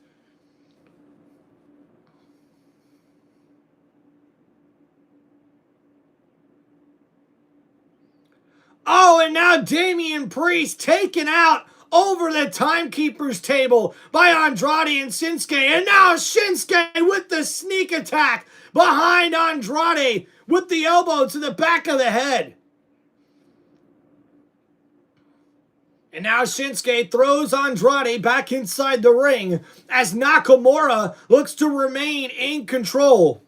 Oh, and now Damian Priest taken out over the timekeeper's table by Andrade and Shinsuke. And now Shinsuke with the sneak attack behind Andrade with the elbow to the back of the head. And now Shinsuke throws Andrade back inside the ring as Nakamura looks to remain in control.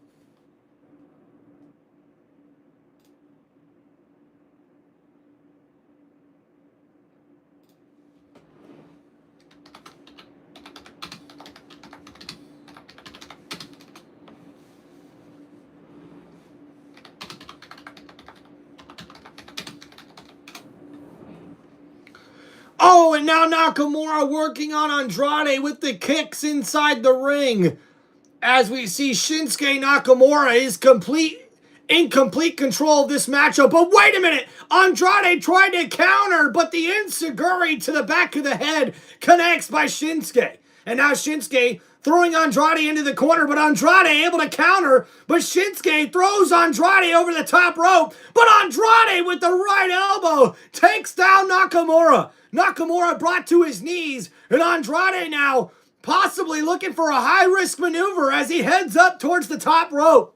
Oh, and now Nakamura working on Andrade with the kicks inside the ring. As we see Shinsuke Nakamura is complete in complete control of this matchup. But wait a minute, Andrade tried to counter, but the enziguri to the back of the head connects by Shinsuke. And now Shinsuke throwing Andrade into the corner, but Andrade able to counter, but Shinsuke throws Andrade over the top rope, but Andrade with the right elbow takes down Nakamura. Nakamura brought to his knees, and Andrade now possibly looking for a high-risk maneuver as he heads up towards the top rope.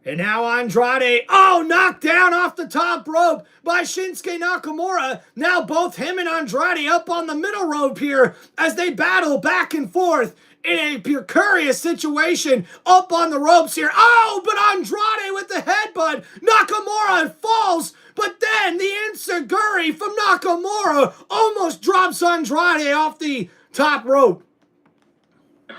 And now Andrade, knocked down off the top rope by Shinsuke Nakamura. Now both him and Andrade up on the middle rope here as they battle back and forth in a precarious situation up on the ropes here. But Andrade with the headbutt. Nakamura falls, but then the enziguri from Nakamura almost drops Andrade off the top rope.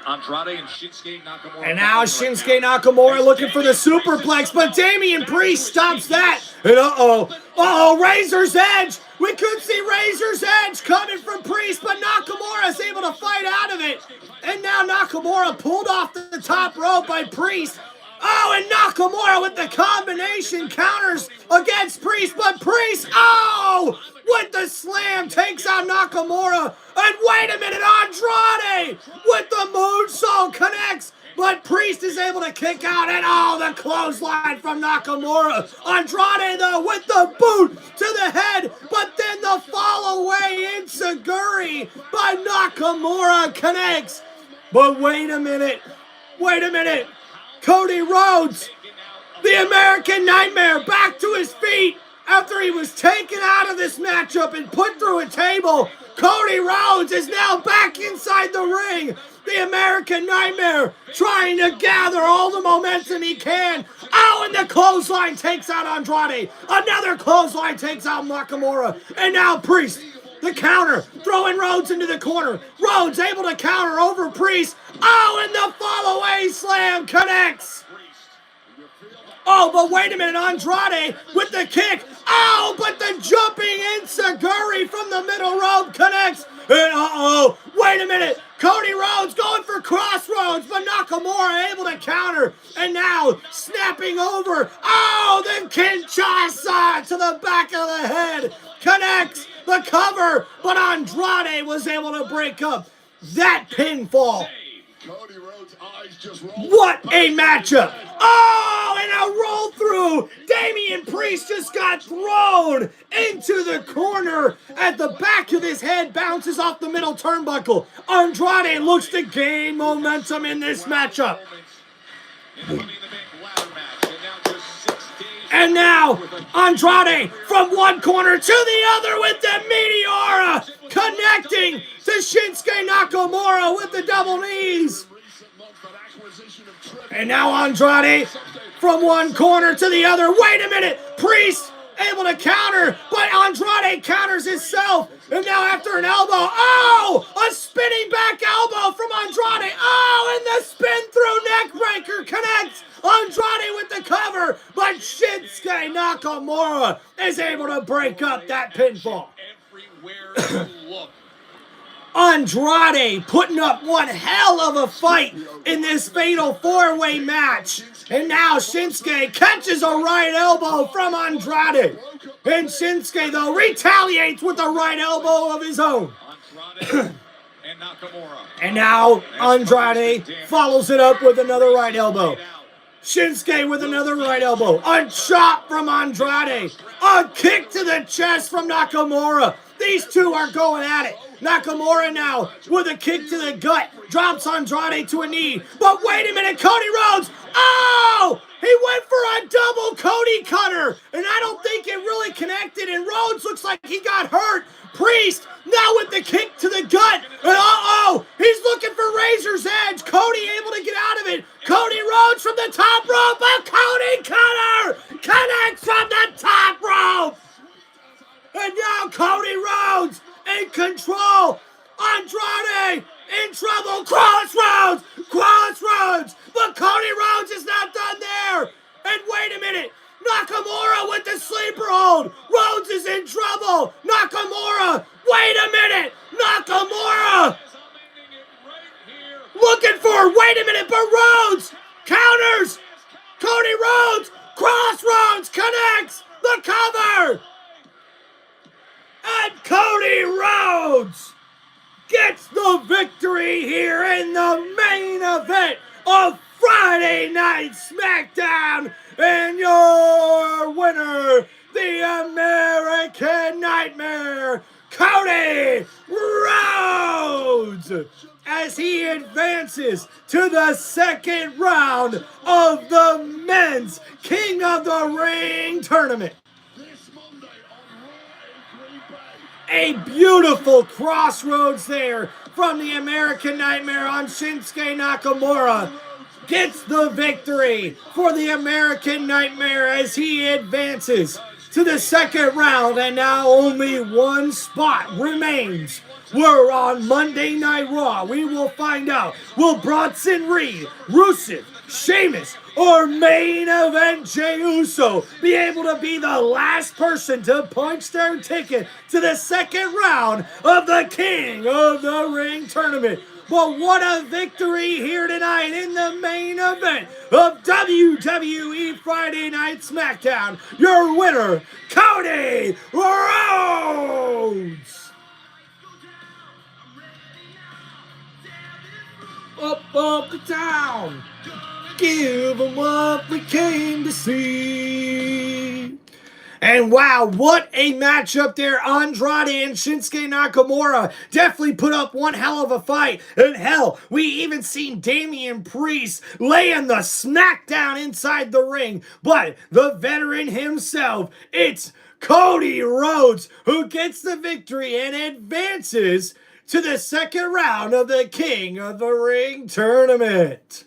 Andrade and Shinsuke Nakamura.
And now Shinsuke Nakamura looking for the superplex, but Damian Priest stops that. And Razor's Edge. We could see Razor's Edge coming from Priest, but Nakamura is able to fight out of it. And now Nakamura pulled off the top rope by Priest. And Nakamura with the combination counters against Priest, but Priest, with the slam takes out Nakamura. And wait a minute, Andrade with the moonsault connects, but Priest is able to kick out, and the clothesline from Nakamura. Andrade though with the boot to the head, but then the fall away enziguri by Nakamura connects. But wait a minute. Cody Rhodes, the American Nightmare, back to his feet after he was taken out of this matchup and put through a table. Cody Rhodes is now back inside the ring. The American Nightmare trying to gather all the momentum he can. And the clothesline takes out Andrade. Another clothesline takes out Nakamura. And now Priest, the counter, throwing Rhodes into the corner. Rhodes able to counter over Priest. And the fall-away slam connects. But wait a minute, Andrade with the kick. But the jumping enziguri from the middle rope connects. And wait a minute. Cody Rhodes going for crossroads, but Nakamura able to counter. And now snapping over. The Kinshasa to the back of the head connects the cover, but Andrade was able to break up that pinfall. What a matchup! And a roll through. Damian Priest just got thrown into the corner as the back of his head bounces off the middle turnbuckle. Andrade looks to gain momentum in this matchup. And now, Andrade from one corner to the other with the Meteora, connecting to Shinsuke Nakamura with the double knees. And now Andrade from one corner to the other. Wait a minute, Priest able to counter, but Andrade counters himself. And now after an elbow, a spinning back elbow from Andrade. And the spin through neckbreaker connects. Andrade with the cover, but Shinsuke Nakamura is able to break up that pinfall. Andrade putting up one hell of a fight in this fatal four-way match. And now Shinsuke catches a right elbow from Andrade. And Shinsuke, though, retaliates with a right elbow of his own. And now Andrade follows it up with another right elbow. Shinsuke with another right elbow. A chop from Andrade. A kick to the chest from Nakamura. These two are going at it. Nakamura now with a kick to the gut. Drops Andrade to a knee. But wait a minute, Cody Rhodes. He went for a double Cody cutter. And I don't think it really connected. And Rhodes looks like he got hurt. Priest now with the kick to the gut. And he's looking for Razor's Edge. Cody able to get out of it. Cody Rhodes from the top rope. A Cody cutter connects from the top rope. And now Cody Rhodes in control. Andrade in trouble. Crossroads. But Cody Rhodes is not done there. And wait a minute. Nakamura with the sleeper hold. Rhodes is in trouble. Nakamura. Wait a minute. Nakamura. Looking for. Wait a minute. But Rhodes counters. Cody connects the cover. And Cody Rhodes gets the victory here in the main event of Friday Night SmackDown. And your winner, the American Nightmare, Cody Rhodes, as he advances to the second round of the Men's King of the Ring tournament. A beautiful crossroads there from the American Nightmare on Shinsuke Nakamura. Gets the victory for the American Nightmare as he advances to the second round, and now only one spot remains. We're on Monday Night Raw. We will find out, will Bronson Reed, Rusev, Sheamus, or main event Jey Uso be able to be the last person to punch their ticket to the second round of the King of the Ring tournament? But what a victory here tonight in the main event of WWE Friday Night SmackDown. Your winner, Cody Rhodes. Up the town, give them what we came to see. And wow, what a matchup there. Andrade and Shinsuke Nakamura definitely put up one hell of a fight. And hell, we even seen Damian Priest laying the smackdown inside the ring. But the veteran himself, it's Cody Rhodes, who gets the victory and advances to the second round of the King of the Ring tournament.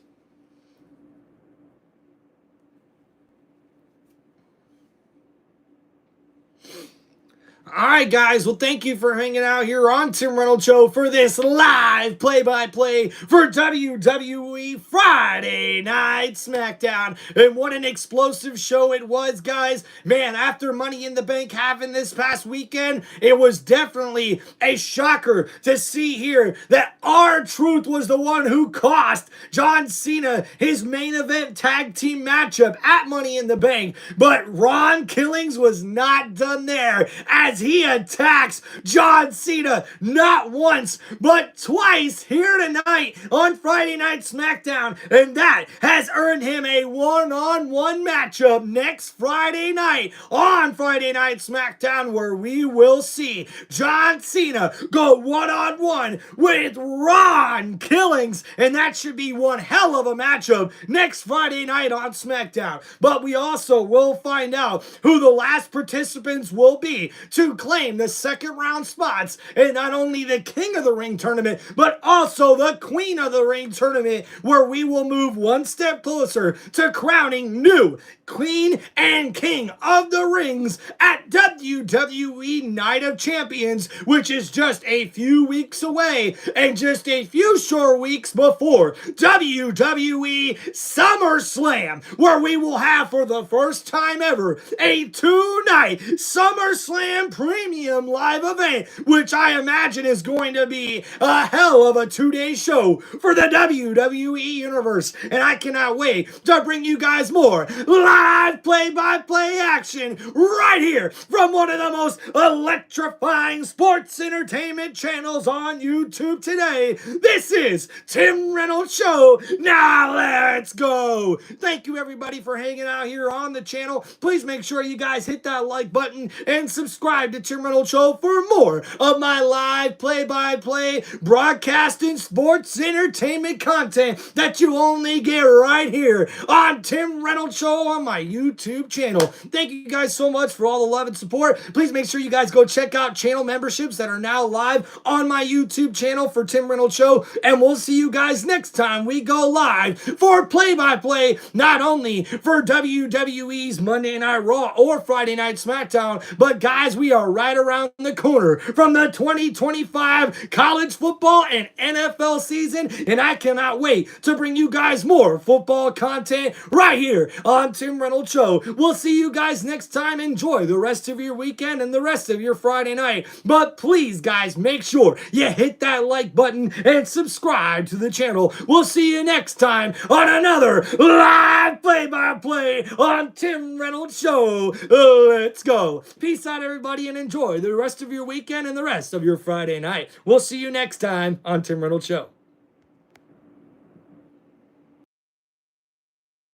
All right, guys. Well, thank you for hanging out here on Tim Reynolds Show for this live play-by-play for WWE Friday Night SmackDown. And what an explosive show it was, guys. Man, after Money in the Bank happened this past weekend, it was definitely a shocker to see here that R-Truth was the one who cost John Cena his main event tag team matchup at Money in the Bank. But Ron Killings was not done there, as he attacks John Cena not once, but twice here tonight on Friday Night SmackDown. And that has earned him a one-on-one matchup next Friday night on Friday Night SmackDown, where we will see John Cena go one-on-one with Ron Killings. And that should be one hell of a matchup next Friday night on SmackDown. But we also will find out who the last participants will be to claim the second round spots in not only the King of the Ring tournament, but also the Queen of the Ring tournament, where we will move one step closer to crowning new Queen and King of the Rings at WWE Night of Champions, which is just a few weeks away, and just a few short weeks before WWE SummerSlam, where we will have for the first time ever a two-night SummerSlam premium live event, which I imagine is going to be a hell of a two-day show for the WWE Universe. And I cannot wait to bring you guys more live play-by-play action right here from one of the most electrifying sports entertainment channels on YouTube today. This is Tim Reynolds Show. Now let's go. Thank you everybody for hanging out here on the channel. Please make sure you guys hit that like button and subscribe to Tim Reynolds Show for more of my live play-by-play broadcasting sports entertainment content that you only get right here on Tim Reynolds Show on my YouTube channel. Thank you guys so much for all the love and support. Please make sure you guys go check out channel memberships that are now live on my YouTube channel for Tim Reynolds Show, and we'll see you guys next time we go live for play-by-play, not only for WWE's Monday Night Raw or Friday Night SmackDown, but guys, we are right around the corner from the 2025 college football and NFL season, and I cannot wait to bring you guys more football football content right here on Tim Reynolds Show. We'll see you guys next time. Enjoy the rest of your weekend and the rest of your Friday night. But please, guys, make sure you hit that like button and subscribe to the channel. We'll see you next time on another live play-by-play on Tim Reynolds Show. Let's go. Peace out, everybody, and enjoy the rest of your weekend and the rest of your Friday night. We'll see you next time on Tim Reynolds Show.